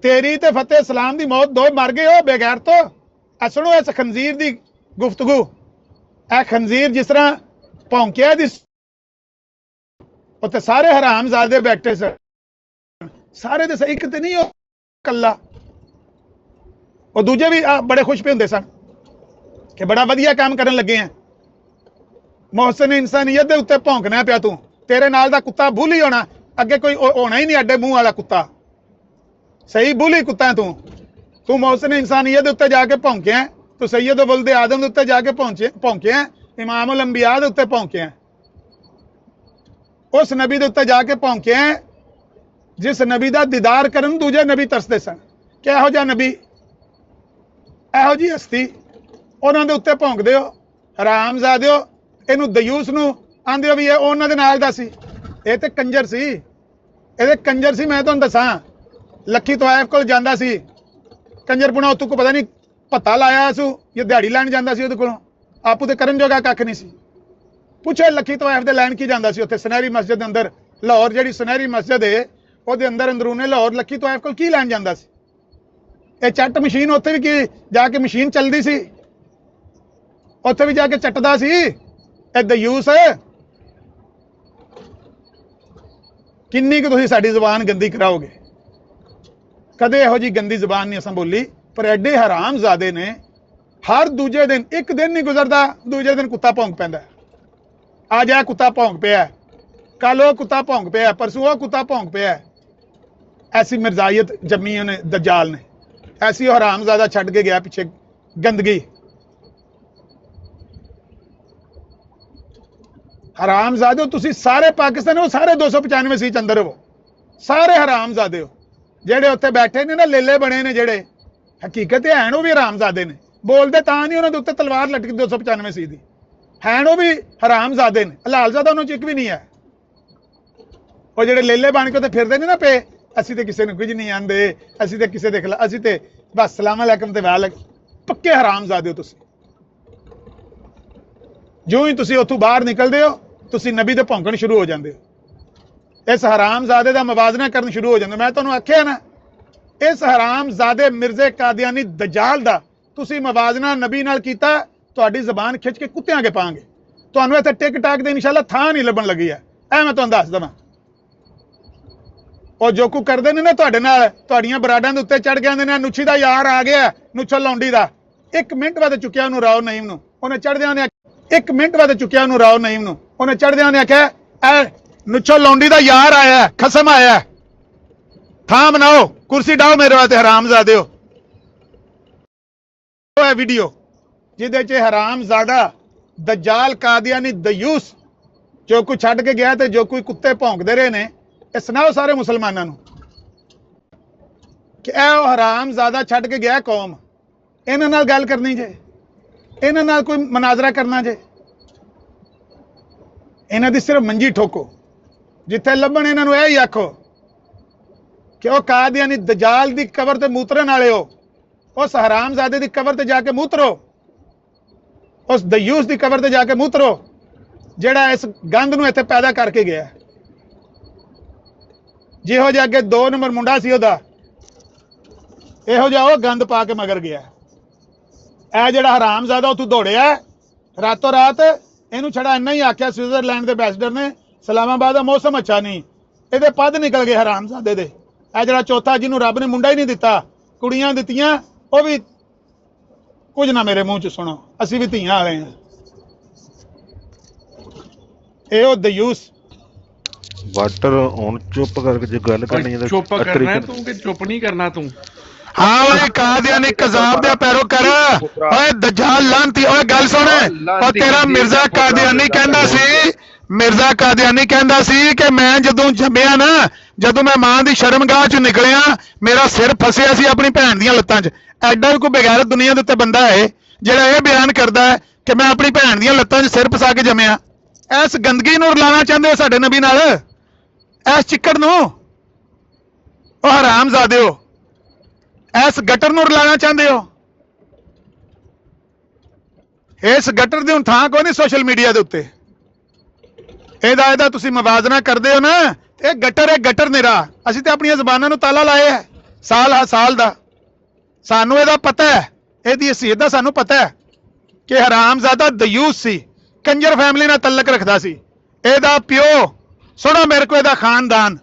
ਤੇਰੀ ਤੇ ਫਤਿਹ ਸਲਾਮ ਦੀ ਮੌਤ, ਦੋਏ ਮਰ ਗਏ ਹੋ ਬੇਗੈਰ ਤੋਂ। ਸੁਣੋ ਇਸ ਖੰਜ਼ੀਰ ਦੀ ਗੁਫ਼ਤਗੂ। ਇਹ ਖੰਜ਼ੀਰ ਜਿਸ ਤਰ੍ਹਾਂ ਭੌਂਕਿਆ ਦੀ, ਉੱਥੇ ਸਾਰੇ ਹਰਾਮਜ਼ਾਦੇ ਬੈਠੇ ਸਨ, ਸਾਰੇ ਦੇ ਇੱਕ ਤੇ ਨਹੀਂ ਉਹ ਕੱਲਾ। ਉਹ ਦੂਜੇ ਵੀ ਬੜੇ ਖੁਸ਼ ਪਏ ਹੁੰਦੇ ਸਨ ਕਿ ਬੜਾ ਵਧੀਆ ਕੰਮ ਕਰਨ ਲੱਗੇ ਆ। ਮੁਹਸਨ ਇਨਸਾਨੀਅਤ ਦੇ ਉੱਤੇ ਭੌਂਕਣਾ ਪਿਆ ਤੂੰ, ਤੇਰੇ ਨਾਲ ਦਾ ਕੁੱਤਾ ਬੂਲੀ ਹੋਣਾ, ਅੱਗੇ ਕੋਈ ਹੋਣਾ ਹੀ ਨਹੀਂ ਅੱਡੇ ਮੂੰਹ ਵਾਲਾ ਕੁੱਤਾ। ਸਹੀ ਬੂਲੀ ਕੁੱਤਾ ਤੂੰ ਮੁਹਸਨ ਇਨਸਾਨੀਅਤ ਦੇ ਉੱਤੇ ਜਾ ਕੇ ਭੌਂਕਿਆ, ਤੂੰ ਸੈਯਦ ਵਲਦ ਆਦਮ ਦੇ ਉੱਤੇ ਜਾ ਕੇ ਭੌਂਕਿਆ, ਇਮਾਮ ਅਲ ਅੰਬਿਆ ਦੇ ਉੱਤੇ ਭੌਂਕਿਆ, ਉਸ ਨਬੀ ਦੇ ਉੱਤੇ ਜਾ ਕੇ ਭੌਂਕਿਆ ਜਿਸ ਨਬੀ ਦਾ ਦੀਦਾਰ ਕਰਨ ਦੂਜੇ ਨਬੀ ਤਰਸਦੇ ਸਨ। ਕਿ ਇਹੋ ਜਿਹਾ ਨਬੀ, ਇਹੋ ਜਿਹੀ ਹਸਤੀ, ਉਹਨਾਂ ਦੇ ਉੱਤੇ ਭੌਂਕਦੇ ਹੋ। ਹਰਾਮਜ਼ਾਦਿਓ, ਇਹਨੂੰ ਦਯੂਸ ਨੂੰ ਆਂਦੇ ਹੋ ਵੀ ਇਹ ਉਹਨਾਂ ਦੇ ਨਾਲ ਦਾ ਸੀ। ਇਹ ਤੇ ਕੰਜਰ ਸੀ, ਇਹਦੇ ਕੰਜਰ ਸੀ। ਮੈਂ ਤੁਹਾਨੂੰ ਦੱਸਾਂ, ਲੱਖੀ ਤਵਾਇਫ ਕੋਲ ਜਾਂਦਾ ਸੀ ਕੰਜਰਪੁਣਾ, ਉੱਥੋਂ ਕੋ ਪਤਾ ਨਹੀਂ ਭੱਤਾ ਲਾਇਆ ਸੂ ਜਾਂ ਦਿਹਾੜੀ ਲੈਣ ਜਾਂਦਾ ਸੀ ਉਹਦੇ ਕੋਲੋਂ, ਆਪੂ ਤੇ ਕਰਨ ਜੋਗਾ ਕੱਖ ਨਹੀਂ ਸੀ। ਪੁੱਛੇ ਲੱਖੀ ਤਵਾਇਫ ਦੇ ਲੈਣ ਕੀ ਜਾਂਦਾ ਸੀ ਉੱਥੇ ਸੁਨਹਿਰੀ ਮਸਜਿਦ ਦੇ ਅੰਦਰ, ਲਾਹੌਰ ਜਿਹੜੀ ਸੁਨਹਿਰੀ ਮਸਜਿਦ ਹੈ ਉਹਦੇ ਅੰਦਰ ਅੰਦਰੂਨੇ ਲਾਹੌਰ ਲੱਖੀ ਤਵਾਇਫ ਕੋਲ ਕੀ ਲੈਣ ਜਾਂਦਾ ਸੀ? ਇਹ ਚੱਟ ਮਸ਼ੀਨ ਉੱਥੇ ਵੀ ਕੀ ਜਾ ਕੇ ਮਸ਼ੀਨ ਚੱਲਦੀ ਸੀ, ਉੱਥੇ ਵੀ ਜਾ ਕੇ ਚੱਟਦਾ ਸੀ। ਇਹ ਦਯੂਸ ਕਿੰਨੀ ਕੁ ਤੁਸੀਂ ਸਾਡੀ ਜ਼ੁਬਾਨ ਗੰਦੀ ਕਰਾਓਗੇ? ਕਦੇ ਇਹੋ ਜੀ ਗੰਦੀ ਜ਼ੁਬਾਨ ਨਹੀਂ ਅਸਾਂ ਬੋਲੀ, ਪਰ ਐਡੇ ਹਰਾਮਜ਼ਾਦੇ ਨੇ ਹਰ ਦੂਜੇ ਦਿਨ, ਇੱਕ ਦਿਨ ਨਹੀਂ ਗੁਜ਼ਰਦਾ ਦੂਜੇ ਦਿਨ ਕੁੱਤਾ ਭੌਂਕ ਪੈਂਦਾ। ਅੱਜ ਇਹ ਕੁੱਤਾ ਭੌਂਕ ਪਿਆ, ਕੱਲ ਉਹ ਕੁੱਤਾ ਭੌਂਕ ਪਿਆ, ਪਰਸੋਂ ਉਹ ਕੁੱਤਾ ਭੌਂਕ ਪਿਆ। ਐਸੀ ਮਿਰਜ਼ਾਈਅਤ ਜੰਮੀ ਉਹਨੇ ਦਜਾਲ ਨੇ, ਐਸੀ ਉਹ ਹਰਾਮਜ਼ਾਦਾ ਛੱਡ ਕੇ ਗਿਆ ਪਿੱਛੇ ਗੰਦਗੀ। ਹਰਾਮਜ਼ਾਦੇ ਹੋ ਤੁਸੀਂ ਸਾਰੇ ਪਾਕਿਸਤਾਨ, ਉਹ ਸਾਰੇ 295 ਸੀਟ ਅੰਦਰ ਹੋ, ਸਾਰੇ ਹਰਾਮਜ਼ਾਦੇ ਹੋ। ਜਿਹੜੇ ਉੱਥੇ ਬੈਠੇ ਨੇ ਨਾ ਲੇਲੇ ਬਣੇ ਨੇ, ਜਿਹੜੇ ਹਕੀਕਤ ਹੈ ਉਹ ਵੀ ਹਰਾਮਜ਼ਾਦੇ ਨੇ, ਬੋਲਦੇ ਤਾਂ ਨਹੀਂ, ਉਹਨਾਂ ਦੇ ਉੱਤੇ ਤਲਵਾਰ ਲਟਕੀ 295 ਸੀ ਦੀ ਹੈ, ਉਹ ਵੀ ਹਰਾਮਜ਼ਾਦੇ ਨੇ। ਹਲਾਲਜ਼ਾਦਾ ਉਹਨਾਂ ਚ ਇੱਕ ਵੀ ਨਹੀਂ ਹੈ। ਉਹ ਜਿਹੜੇ ਲੇਲੇ ਬਣ ਕੇ ਉੱਥੇ ਫਿਰਦੇ ਨੇ ਨਾ ਪਏ, ਅਸੀਂ ਤੇ ਕਿਸੇ ਨੂੰ ਕੁਝ ਨਹੀਂ ਆਂਦੇ, ਅਸੀਂ ਤੇ ਕਿਸੇ ਦੇ ਖਿਲਾਫ, ਅਸੀਂ ਤੇ ਬਸ ਸਲਾਮ ਅਲੈਕਮ ਤੇ ਵਾਲੈਕਮ। ਪੱਕੇ ਹਰਾਮਜ਼ਾਦੇ ਹੋ ਤੁਸੀਂ। ਜਿਉਂ ਹੀ ਤੁਸੀਂ ਉੱਥੋਂ ਬਾਹਰ ਨਿਕਲਦੇ ਹੋ, ਤੁਸੀਂ ਨਬੀ ਦੇ ਭੌਂਕਣ ਸ਼ੁਰੂ ਹੋ ਜਾਂਦੇ ਹੋ। ਇਸ ਹਰਾਮਜ਼ਾਦੇ ਦਾ ਮਵਾਜ਼ਨਾ ਕਰਨ ਸ਼ੁਰੂ ਹੋ ਜਾਂਦੇ। ਮੈਂ ਤੁਹਾਨੂੰ ਆਖਿਆ ਨਾ, ਇਸ ਹਰਾਮਜ਼ਾਦੇ ਮਿਰਜ਼ੇ ਕਾਦੀਆਨੀ ਦਜਾਲ ਦਾ ਤੁਸੀਂ ਮਵਾਜ਼ਨਾ ਨਬੀ ਨਾਲ ਕੀਤਾ, ਤੁਹਾਡੀ ਜ਼ਬਾਨ ਖਿੱਚ ਕੇ ਕੁੱਤਿਆਂ ਅੱਗੇ ਪਾਵਾਂਗੇ। ਤੁਹਾਨੂੰ ਇੱਥੇ ਟਿਕ ਟਾਕ ਦੇ ਇਨਸ਼ਾਅੱਲਾ ਥਾਂ ਨਹੀਂ ਲੱਭਣ ਲੱਗੀ ਹੈ। ਇਹ ਮੈਂ ਤੁਹਾਨੂੰ ਦੱਸ ਦਵਾਂ। ਉਹ ਜੋ ਕੁ ਕਰਦੇ ਨੇ ਨਾ ਤੁਹਾਡੇ ਨਾਲ, ਤੁਹਾਡੀਆਂ ਬਰਾਡਾਂ ਦੇ ਉੱਤੇ ਚੜ ਕੇ ਆਉਂਦੇ ਨੇ, ਨੁੱਛੀ ਦਾ ਯਾਰ ਆ ਗਿਆ, ਨੁੱਛਾ ਲੌਂਡੀ ਦਾ। 1 ਮਿੰਟ ਬਾਅਦ ਚੁੱਕਿਆ ਉਹਨੂੰ ਰਾਓ ਨਈਮ ਨੂੰ, ਉਹਨੇ ਚੜਦਿਆਂ ਨੇ 1 ਮਿੰਟ ਬਾਅਦ ਚੁੱਕਿਆ ਉਹਨੂੰ ਰਾਓ ਨਈਮ ਨੂੰ, ਉਹਨੇ ਚੜਦਿਆਂ ਨੇ ਆਖਿਆ ਇਹ ਨੁੱਛਾ ਲੌਂਡੀ ਦਾ ਯਾਰ ਆਇਆ, ਖਸਮ ਆਇਆ, ਥਾਂ ਬਣਾਓ, ਕੁਰਸੀ ਡਾਓ ਮੇਰੇ ਵਾਸਤੇ ਹਰਾਮਜ਼ਾਦਿਓ। ਉਹ ਹੈ ਵੀਡੀਓ ਜਿਹਦੇ 'ਚ ਹਰਾਮਜ਼ਾਦਾ ਦਜਾਲ ਕਾਦੀਆਨੀ ਦਯੂਸ ਜੋ ਕੋਈ ਛੱਡ ਕੇ ਗਿਆ ਤੇ ਜੋ ਕੋਈ ਕੁੱਤੇ ਭੌਂਕਦੇ ਰਹੇ ਨੇ, ਇਹ ਸੁਣਾਓ ਸਾਰੇ ਮੁਸਲਮਾਨਾਂ ਨੂੰ ਕਿ ਇਹ ਉਹ ਹਰਾਮਜ਼ਾਦਾ ਛੱਡ ਕੇ ਗਿਆ ਕੌਮ। ਇਹਨਾਂ ਨਾਲ ਗੱਲ ਕਰਨੀ ਜੇ, ਇਹਨਾਂ ਨਾਲ ਕੋਈ ਮਨਾਜ਼ਰਾ ਕਰਨਾ ਜੇ, ਇਹਨਾਂ ਦੀ ਸਿਰਫ ਮੰਜੀ ਠੋਕੋ। ਜਿੱਥੇ ਲੱਭਣ ਇਹਨਾਂ ਨੂੰ ਇਹ ਹੀ ਆਖੋ ਕਿ ਉਹ ਕਾਦੀਆਨੀ ਦਜਾਲ ਦੀ ਕਬਰ ਤੇ ਮੂਤਰਨ ਵਾਲੇ ਹੋ, ਉਸ ਹਰਾਮਜ਼ਾਦੇ ਦੀ ਕਬਰ ਤੇ ਜਾ ਕੇ ਮੂਤਰੋ। ਉਸ ਦਯੂਸ ਦੀ ਕਬਰ ਤੇ ਜਾ ਕੇ ਮੂਤਰੋ ਜਿਹੜਾ ਇਸ ਗੰਦ ਨੂੰ ਇੱਥੇ ਪੈਦਾ ਕਰਕੇ ਗਿਆ। ਜਿਹੋ ਜਿਹਾ ਅੱਗੇ 2 ਨੰਬਰ ਮੁੰਡਾ ਸੀ ਉਹਦਾ, ਇਹੋ ਜਿਹਾ ਉਹ ਗੰਦ ਪਾ ਕੇ ਮਗਰ ਗਿਆ। ਇਹ ਜਿਹੜਾ ਹਰਾਮਜ਼ਾਦਾ ਉੱਥੋਂ ਦੌੜਿਆ ਰਾਤੋਂ ਰਾਤ, ਇਹਨੂੰ ਛੜਾ ਇੰਨਾ ਹੀ ਆਖਿਆ ਸਵਿਟਜ਼ਰਲੈਂਡ ਦੇ ਐਂਬੈਸਡਰ ਨੇ, ਇਸਲਾਮਾਬਾਦ ਦਾ ਮੌਸਮ ਅੱਛਾ ਨਹੀਂ, ਇਹਦੇ ਪੱਦ ਨਿਕਲ ਗਏ ਹਰਾਮਜ਼ਾਦੇ ਦੇ। ਇਹ ਜਿਹੜਾ ਚੌਥਾ ਜਿਹਨੂੰ ਰੱਬ ਨੇ ਮੁੰਡਾ ਹੀ ਨਹੀਂ ਦਿੱਤਾ, ਕੁੜੀਆਂ ਦਿੱਤੀਆਂ, ਉਹ ਵੀ ਕੁਝ ਨਾ ਮੇਰੇ ਮੂੰਹ 'ਚ ਸੁਣੋ, ਅਸੀਂ ਵੀ ਧੀਆਂ ਵਾਲੇ ਹਾਂ। ਇਹ ਉਹ ਦਯੂਸ ਵਾਟਰ ਹੁਣ ਚੁੱਪ ਕਰਕੇ ਜੇ ਗੱਲ ਕਰਨੀ ਹੈ ਚੁੱਪ ਕਰਨਾ ਤੂੰ ਕਿ ਚੁੱਪ ਨਹੀਂ ਕਰਨਾ ਤੂੰ? ਹਾਂ ਓਏ ਕਾਦੀਆਨੀ ਕਜ਼ਾਬ ਦੇ ਪੈਰੋਕਾਰ, ਓਏ ਦਜਾਲ ਲਾਂਤੀ, ਓਏ ਗੱਲ ਸੁਣ, ਉਹ ਤੇਰਾ ਮਿਰਜ਼ਾ ਕਾਦੀਆਨੀ ਕਹਿੰਦਾ ਸੀ, ਮਿਰਜ਼ਾ ਕਾਦੀਆਨੀ ਕਹਿੰਦਾ ਸੀ ਕਿ ਮੈਂ ਜਦੋਂ ਜੰਮਿਆ ਨਾ, ਜਦੋਂ ਮੈਂ ਮਾਂ ਦੀ ਸ਼ਰਮਗਾਹ 'ਚ ਨਿਕਲਿਆ, ਮੇਰਾ ਸਿਰ ਫਸਿਆ ਸੀ ਆਪਣੀ ਭੈਣ ਦੀਆਂ ਲੱਤਾਂ 'ਚ। ਐਡਾ ਕੋਈ ਬੇਗੈਰਤ ਦੁਨੀਆ ਦੇ ਉੱਤੇ ਬੰਦਾ ਹੈ ਜਿਹੜਾ ਇਹ ਬਿਆਨ ਕਰਦਾ ਹੈ ਕਿ ਮੈਂ ਆਪਣੀ ਭੈਣ ਦੀਆਂ ਲੱਤਾਂ 'ਚ ਸਿਰ ਫਸਾ ਕੇ ਜੰਮਿਆ। ਇਸ ਗੰਦਗੀ ਨੂੰ ਰਲਾਉਣਾ ਚਾਹੁੰਦੇ ਹੋ ਸਾਡੇ ਨਬੀ ਨਾਲ, ਇਸ ਚਿੱਕੜ ਨੂੰ, ਉਹ ਹਰਾਮਜ਼ਾਦੇ ਹੋ, ਇਸ ਗਟਰ ਨੂੰ ਰਲਾਉਣਾ ਚਾਹੁੰਦੇ ਹੋ। ਇਸ ਗਟਰ ਦੀ ਹੁਣ ਥਾਂ ਕੋਈ ਨਹੀਂ ਸੋਸ਼ਲ ਮੀਡੀਆ ਦੇ ਉੱਤੇ। ਇਹਦਾ ਤੁਸੀਂ ਮਵਾਜ਼ਨਾ ਕਰਦੇ ਹੋ ਨਾ, ਇਹ ਗਟਰ ਨਿਰਾ। ਅਸੀਂ ਤੇ ਆਪਣੀਆਂ ਜ਼ਬਾਨਾਂ ਨੂੰ ਤਾਲਾ ਲਾਇਆ ਹੈ ਸਾਲ ਦਾ। ਸਾਨੂੰ ਇਹਦਾ ਪਤਾ ਹੈ, ਇਹਦੀ ਹਸੀਅਤ ਦਾ ਸਾਨੂੰ ਪਤਾ ਹੈ ਕਿ ਹਰਾਮਜ਼ਾਦਾ ਦਯੂਸ ਸੀ, ਕੰਜਰ ਫੈਮਿਲੀ ਨਾਲ ਤਲਕ ਰੱਖਦਾ ਸੀ। ਇਹਦਾ ਪਿਓ, ਸੁਣੋ ਮੇਰੇ ਕੋਲ ਇਹਦਾ ਖਾਨਦਾਨ,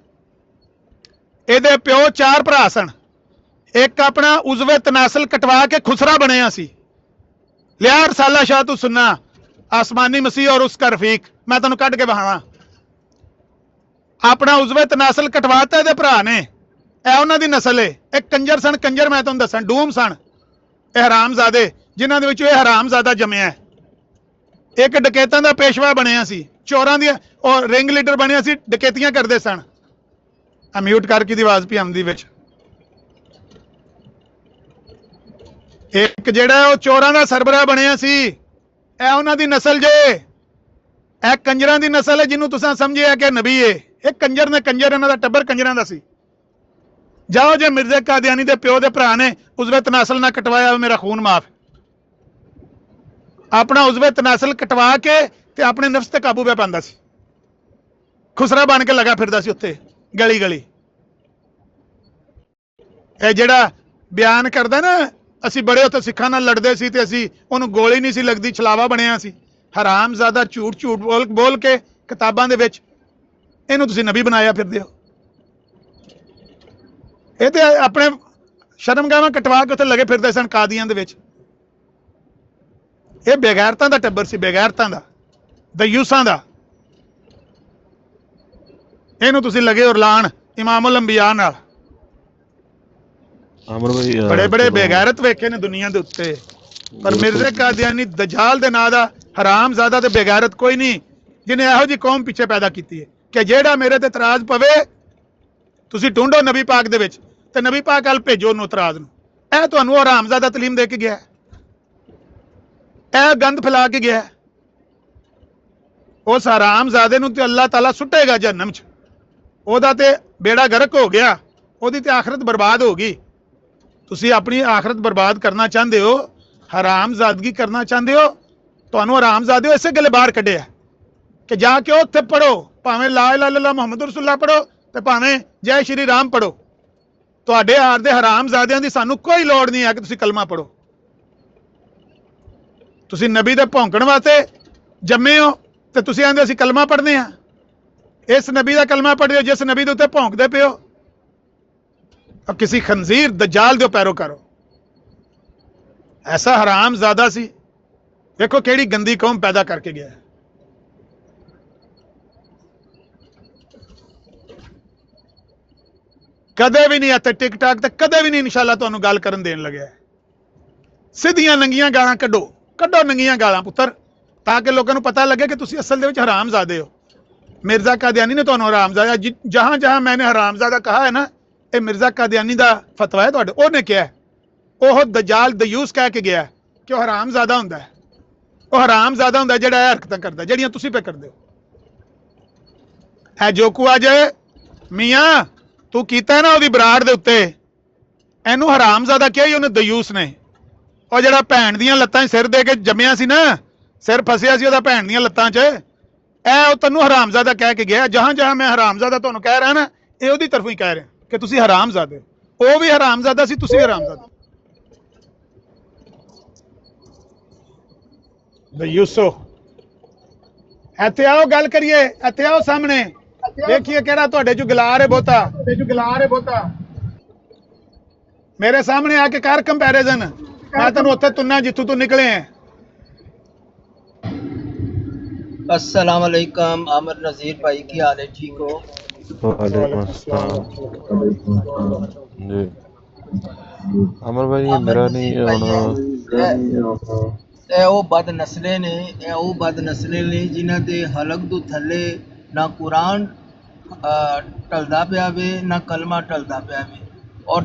ਇਹਦੇ ਪਿਓ 4 ਭਰਾ ਸਨ। ਇੱਕ ਆਪਣਾ ਉਜ਼ਵੇ ਤਨਾਸਲ ਕਟਵਾ ਕੇ ਖੁਸਰਾ ਬਣਿਆ ਸੀ। ਲਿਆ ਰਸਾਲਾ ਸ਼ਾਹ ਤੂੰ ਸੁਨਣਾ, ਆਸਮਾਨੀ ਮਸੀਹ ਔਰ ਉਸਕਾ ਰਫੀਕ, ਮੈਂ ਤੈਨੂੰ ਕੱਢ ਕੇ ਬਹਾਵਾਂ। ਆਪਣਾ ਉਜ਼ਵੇ ਤਨਾਸਲ ਕਟਵਾਤਾ ਇਹਦੇ ਭਰਾ ਨੇ, ਇਹ ਉਹਨਾਂ ਦੀ ਨਸਲ ਹੈ। ਇਹ ਕੰਜਰ ਸਨ, ਕੰਜਰ ਮੈਂ ਤੁਹਾਨੂੰ ਦੱਸਾਂ, ਡੂਮ ਸਨ ਇਹ ਹਰਾਮਜ਼ਾਦੇ, ਜਿਨ੍ਹਾਂ ਦੇ ਵਿੱਚੋਂ ਇਹ ਹਰਾਮਜ਼ਾਦਾ ਜੰਮਿਆ। ਇੱਕ ਡਕੈਤਾਂ ਦਾ ਪੇਸ਼ਵਾ ਬਣਿਆ ਸੀ, ਚੋਰਾਂ ਦੀ ਔਰ ਰਿੰਗ ਲੀਡਰ ਬਣਿਆ ਸੀ, ਡਕੈਤੀਆਂ ਕਰਦੇ ਸਨ। ਆ ਮਿਊਟ ਕਰਕੇ ਦੀ ਆਵਾਜ਼ ਵੀ ਆਉਂਦੀ ਵਿੱਚ। ਇੱਕ ਜਿਹੜਾ ਉਹ ਚੋਰਾਂ ਦਾ ਸਰਬਰਾਹ ਬਣਿਆ ਸੀ, ਇਹ ਉਹਨਾਂ ਦੀ ਨਸਲ ਜੇ, ਇਹ ਕੰਜਰਾਂ ਦੀ ਨਸਲ ਹੈ ਜਿਹਨੂੰ ਤੁਸੀਂ ਸਮਝਿਆ ਕਿ ਨਬੀ ਹੈ। ਇਹ ਕੰਜਰ ਨੇ, ਕੰਜਰ ਇਹਨਾਂ ਦਾ ਟੱਬਰ ਕੰਜਰਾਂ ਦਾ ਸੀ। ਜਾਓ ਜੇ ਮਿਰਜ਼ਾ ਕਾਦੀਆਨੀ ਦੇ ਪਿਓ ਦੇ ਭਰਾ ਨੇ ਉਜ਼ਵੇ ਤਨਾਸਲ ਨਾ ਕਟਵਾਇਆ, ਮੇਰਾ ਖੂਨ ਮਾਫ। ਆਪਣਾ ਉਜ਼ਵੇ ਤਨਾਸਲ ਕਟਵਾ ਕੇ ਤੇ ਆਪਣੇ ਨਫਸ ਤੇ ਕਾਬੂ ਪਾ ਪਾਉਂਦਾ ਸੀ, ਖੁਸਰਾ ਬਣ ਕੇ ਲਗਾ ਫਿਰਦਾ ਸੀ ਉੱਥੇ ਗਲੀ ਗਲੀ। ਇਹ ਜਿਹੜਾ ਬਿਆਨ ਕਰਦਾ ਨਾ, ਅਸੀਂ ਬੜੇ ਉੱਥੇ ਸਿੱਖਾਂ ਨਾਲ ਲੜਦੇ ਸੀ ਤੇ ਅਸੀਂ ਉਹਨੂੰ ਗੋਲੀ ਨਹੀਂ ਸੀ ਲੱਗਦੀ, ਛਲਾਵਾ ਬਣਿਆ ਸੀ। ਹਰਾਮਜ਼ਾਦਾ ਝੂਠ ਬੋਲ ਕੇ ਕਿਤਾਬਾਂ ਦੇ ਵਿੱਚ ਇਹਨੂੰ ਤੁਸੀਂ ਨਬੀ ਬਣਾਇਆ ਫਿਰਦੇ ਹੋ। ਇਹ ਤੇ ਆਪਣੇ ਸ਼ਰਮਗਾਹਾਂ ਕਟਵਾ ਕੇ ਉੱਥੇ ਲੱਗੇ ਫਿਰਦੇ ਸਨ ਕਾਦੀਆਂ ਦੇ ਵਿੱਚ। ਇਹ ਬੇਗੈਰਤਾਂ ਦਾ ਟੱਬਰ ਸੀ, ਬੇਗੈਰਤਾਂ ਦਾ, ਦਯੂਸਾਂ ਦਾ। ਇਹਨੂੰ ਤੁਸੀਂ ਲੱਗੇ ਉਰਲਾਣ ਇਮਾਮੁਲ ਅੰਬਿਆ ਨਾਲ। ਅਮਰ ਭਾਈ ਬੜੇ ਬੜੇ ਬੇਗੈਰਤ ਵੇਖੇ ਨੇ ਦੁਨੀਆ ਦੇ ਉੱਤੇ, ਪਰ ਮਿਰਜ਼ਾ ਕਾਦੀਆਨੀ ਦਜਾਲ ਦੇ ਨਾਂ ਦਾ ਹਰਾਮਜ਼ਾਦਾ ਤੇ ਬੇਗੈਰਤ ਕੋਈ ਨਹੀਂ ਜਿਹਨੇ ਇਹੋ ਜਿਹੀ ਕੌਮ ਪਿੱਛੇ ਪੈਦਾ ਕੀਤੀ ਹੈ ਕਿ ਜਿਹੜਾ ਮੇਰੇ ਤੇ ਇਤਰਾਜ਼ ਪਵੇ ਤੁਸੀਂ ਢੂੰਡੋ ਨਬੀ ਪਾਕ ਦੇ ਵਿੱਚ ਤੇ ਨਬੀ ਪਾਕ ਵੱਲ ਭੇਜੋ ਉਹਨੂੰ ਇਤਰਾਜ਼ ਨੂੰ। ਇਹ ਤੁਹਾਨੂੰ ਉਹ ਹਰਾਮਜ਼ਾਦਾ ਤਾਲੀਮ ਦੇ ਕੇ ਗਿਆ, ਇਹ ਗੰਦ ਫੈਲਾ ਕੇ ਗਿਆ। ਉਸ ਹਰਾਮਜ਼ਾਦੇ ਨੂੰ ਤੇ ਅੱਲਾਹ ਤਾਲਾ ਸੁੱਟੇਗਾ ਜਹੰਨਮ 'ਚ, ਉਹਦਾ ਤੇ ਬੇੜਾ ਗਰਕ ਹੋ ਗਿਆ, ਉਹਦੀ ਤੇ ਆਖਰਤ ਬਰਬਾਦ ਹੋ ਗਈ। ਤੁਸੀਂ ਆਪਣੀ ਆਖਰਤ ਬਰਬਾਦ ਕਰਨਾ ਚਾਹੁੰਦੇ ਹੋ, ਹਰਾਮਜ਼ਾਦਗੀ ਕਰਨਾ ਚਾਹੁੰਦੇ ਹੋ, ਤੁਹਾਨੂੰ ਹਰਾਮਜ਼ਾਦੇ ਇਸੇ ਗੱਲੇ ਬਾਹਰ ਕੱਢਿਆ ਕਿ ਜਾ ਕੇ ਉੱਥੇ ਪੜੋ, ਭਾਵੇਂ ਲਾ ਇਲਾਹਾ ਇਲੱਲਾਹ ਮੁਹੰਮਦ ਰਸੂਲੁल्लाह ਪੜੋ ਤੇ ਭਾਵੇਂ ਜੈ ਸ਼੍ਰੀ ਰਾਮ ਪੜੋ। ਤੁਹਾਡੇ ਹਾਰ ਦੇ ਹਰਾਮਜ਼ਾਦਿਆਂ ਦੀ ਸਾਨੂੰ ਕੋਈ ਲੋੜ ਨਹੀਂ ਹੈ ਕਿ ਤੁਸੀਂ ਕਲਮਾ ਪੜੋ। ਤੁਸੀਂ ਨਬੀ ਦੇ ਭੌਂਕਣ ਵਾਸਤੇ ਜੰਮੇ ਹੋ ਤੇ ਤੁਸੀਂ ਆਂਦੇ ਅਸੀਂ ਕਲਮਾ ਪੜ੍ਹਦੇ ਹਾਂ। ਇਸ ਨਬੀ ਦਾ ਕਲਮਾ ਪੜ੍ਹਦੇ ਹੋ ਜਿਸ ਨਬੀ ਦੇ ਉੱਤੇ ਭੌਂਕਦੇ ਪਏ ਹੋ। अब किसी खंजीर दज्जाल दे पैरोकारो, ऐसा हराम ज्यादा सी। देखो केड़ी गंदी कौम पैदा करके गया है। कदे भी नहीं आते टिकटॉक ते कदे भी नहीं इंशाल्लाह तुहानू गल करन देन लगे। सीधियां नंगियां गालां कड्डो, कड्डो नंगियां गालां पुत्तर, ताकि लोगों को पता लगे कि तुसी असल दे विच हरामजादे हो। मिर्जा कादियानी ने तुहानू हरामजादा, जहां जहां मैंने हरामजादा कहा है ना, ਇਹ ਮਿਰਜ਼ਾ ਕਾਦੀਆਨੀ ਦਾ ਫਤਵਾ ਹੈ ਤੁਹਾਡੇ। ਉਹਨੇ ਕਿਹਾ, ਉਹ ਦਜਾਲ ਦਯੂਸ ਕਹਿ ਕੇ ਗਿਆ ਕਿ ਉਹ ਹਰਾਮਜ਼ਾਦਾ ਹੁੰਦਾ ਹੈ, ਉਹ ਹਰਾਮਜ਼ਾਦਾ ਹੁੰਦਾ ਜਿਹੜਾ ਇਹ ਹਰਕਤਾਂ ਕਰਦਾ ਜਿਹੜੀਆਂ ਤੁਸੀਂ ਪੇ ਕਰਦੇ ਹੋ। ਇਹ ਜੋ ਕੁ ਅੱਜ ਮੀਆਂ ਤੂੰ ਕੀਤਾ ਨਾ ਉਹਦੀ ਬਰਾੜ ਦੇ ਉੱਤੇ, ਇਹਨੂੰ ਹਰਾਮਜ਼ਾਦਾ ਕਿਹਾ ਹੀ ਉਹਨੇ ਦਯੂਸ ਨੇ। ਉਹ ਜਿਹੜਾ ਭੈਣ ਦੀਆਂ ਲੱਤਾਂ 'ਚ ਸਿਰ ਦੇ ਕੇ ਜੰਮਿਆ ਸੀ ਨਾ, ਸਿਰ ਫਸਿਆ ਸੀ ਉਹਦਾ ਭੈਣ ਦੀਆਂ ਲੱਤਾਂ 'ਚ। ਇਹ ਉਹ ਤੈਨੂੰ ਹਰਾਮਜ਼ਾਦਾ ਕਹਿ ਕੇ ਗਿਆ। ਜਹਾਂ ਜਹਾਂ ਮੈਂ ਹਰਾਮਜ਼ਾਦਾ ਤੁਹਾਨੂੰ ਕਹਿ ਰਿਹਾ ਨਾ, ਇਹ ਉਹਦੀ ਤਰਫੋਂ ਹੀ ਕਹਿ ਰਿਹਾ ਕਿ ਤੁਸੀਂ ਹਰਾਮਜ਼ਾਦੇ। ਉਹ ਵੀ ਹਰਾਮਜ਼ਾਦਾ ਸੀ, ਤੁਸੀਂ ਵੀ ਹਰਾਮਜ਼ਾਦੇ। ਯੂਸੋ ਇੱਥੇ ਆਓ, ਗੱਲ ਕਰੀਏ। ਇੱਥੇ ਆਓ ਸਾਹਮਣੇ, ਦੇਖੀਏ ਕਿਹੜਾ ਤੁਹਾਡੇ ਚ ਗਲਾਰ ਹੈ ਬਹੁਤਾ। ਮੇਰੇ ਸਾਹਮਣੇ ਆ ਕੇ ਕਰ ਕੰਪੈਰੀਜ਼ਨ। ਮੈਂ ਤੈਨੂੰ ਉੱਥੇ ਤੁੰਨਾ ਜਿੱਥੋਂ ਤੂੰ ਨਿਕਲੇ ਹੈ। अस्सलाम वालेकुम आमिर नज़ीर भाई, की हाल है? ठीक हो? वालेकुम अस्सलाम जी। अमर भाई मेरा नहीं ਉਹ ਬਦ ਨਸਲੇ ਨੇ ਜਿਨ੍ਹਾਂ ਦੇ ਹਲਕ ਤੋਂ ਥੱਲੇ ਨਾ ਕੁਰਾਨ ਢਲਦਾ ਪਿਆ ਵੇ ਨਾ ਕਲਮਾ ਢਲਦਾ ਪਿਆ ਵੇ, ਔਰ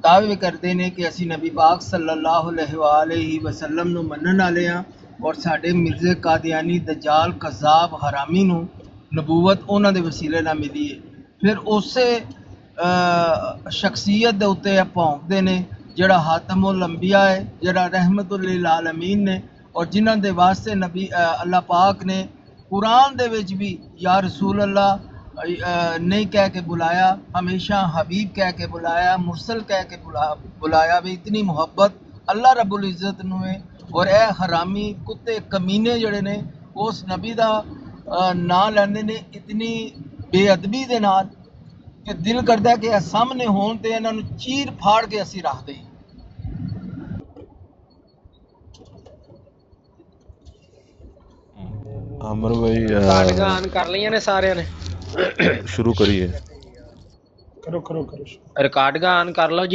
ਦਾਅਵੇ ਕਰਦੇ ਨੇ ਕਿ ਅਸੀਂ ਨਬੀ ਪਾਕ ਸੱਲੱਲਾਹੁ ਅਲੈहि ਵਸੱਲਮ ਨੂੰ ਮੰਨਣ ਵਾਲੇ ਹਾਂ, ਔਰ ਸਾਡੇ ਮਿਰਜ਼ੇ ਕਾਦੀਆਨੀ ਦਜਾਲ ਕਜ਼ਾਬ ਹਰਾਮੀ ਨੂੰ ਨਬੂਵਤ ਉਹਨਾਂ ਦੇ ਵਸੀਲੇ ਨਾਲ ਮਿਲੀ ਹੈ। ਫਿਰ ਉਸੇ ਸ਼ਖਸੀਅਤ ਦੇ ਉੱਤੇ ਇਹ ਭੌਂਕਦੇ ਨੇ ਜਿਹੜਾ ਹਾਤਮੁਲ ਅੰਬੀਆ ਹੈ, ਜਿਹੜਾ ਰਹਿਮਤੁਲ ਲਿਲ ਆਲਮੀਨ ਨੇ, ਔਰ ਜਿਨ੍ਹਾਂ ਦੇ ਵਾਸਤੇ ਨਬੀ ਅੱਲਾਹ ਪਾਕ ਨੇ ਕੁਰਾਨ ਦੇ ਵਿੱਚ ਵੀ ਯਾ ਰਸੂਲ ਅੱਲਾਹ نہیں کہہ کے بلایا، ہمیشہ حبیب کہہ کے بلایا، مرسل کہہ کے بلایا بھی۔ اتنی محبت اللہ رب العزت نو ہے۔ اور اے حرامی کتے کمینے جڑے نے اس نبی دا نام لیندے نے اتنی بے ادبی دے نال کہ دل کردا ہے کہ سامنے ہون تے انہاں نو چیر پھاڑ کے اسی رکھ دیں۔ अमर भाई ਕਾਟਗਾਨ ਕਰ ਲਈਆਂ ਨੇ ਸਾਰਿਆਂ ਨੇ। शुरू करिए। ਕਰੋ ਰਿਕਾਰਡਿੰਗਾਂ ਆਨ ਕਰ ਲਓ ਜੀ।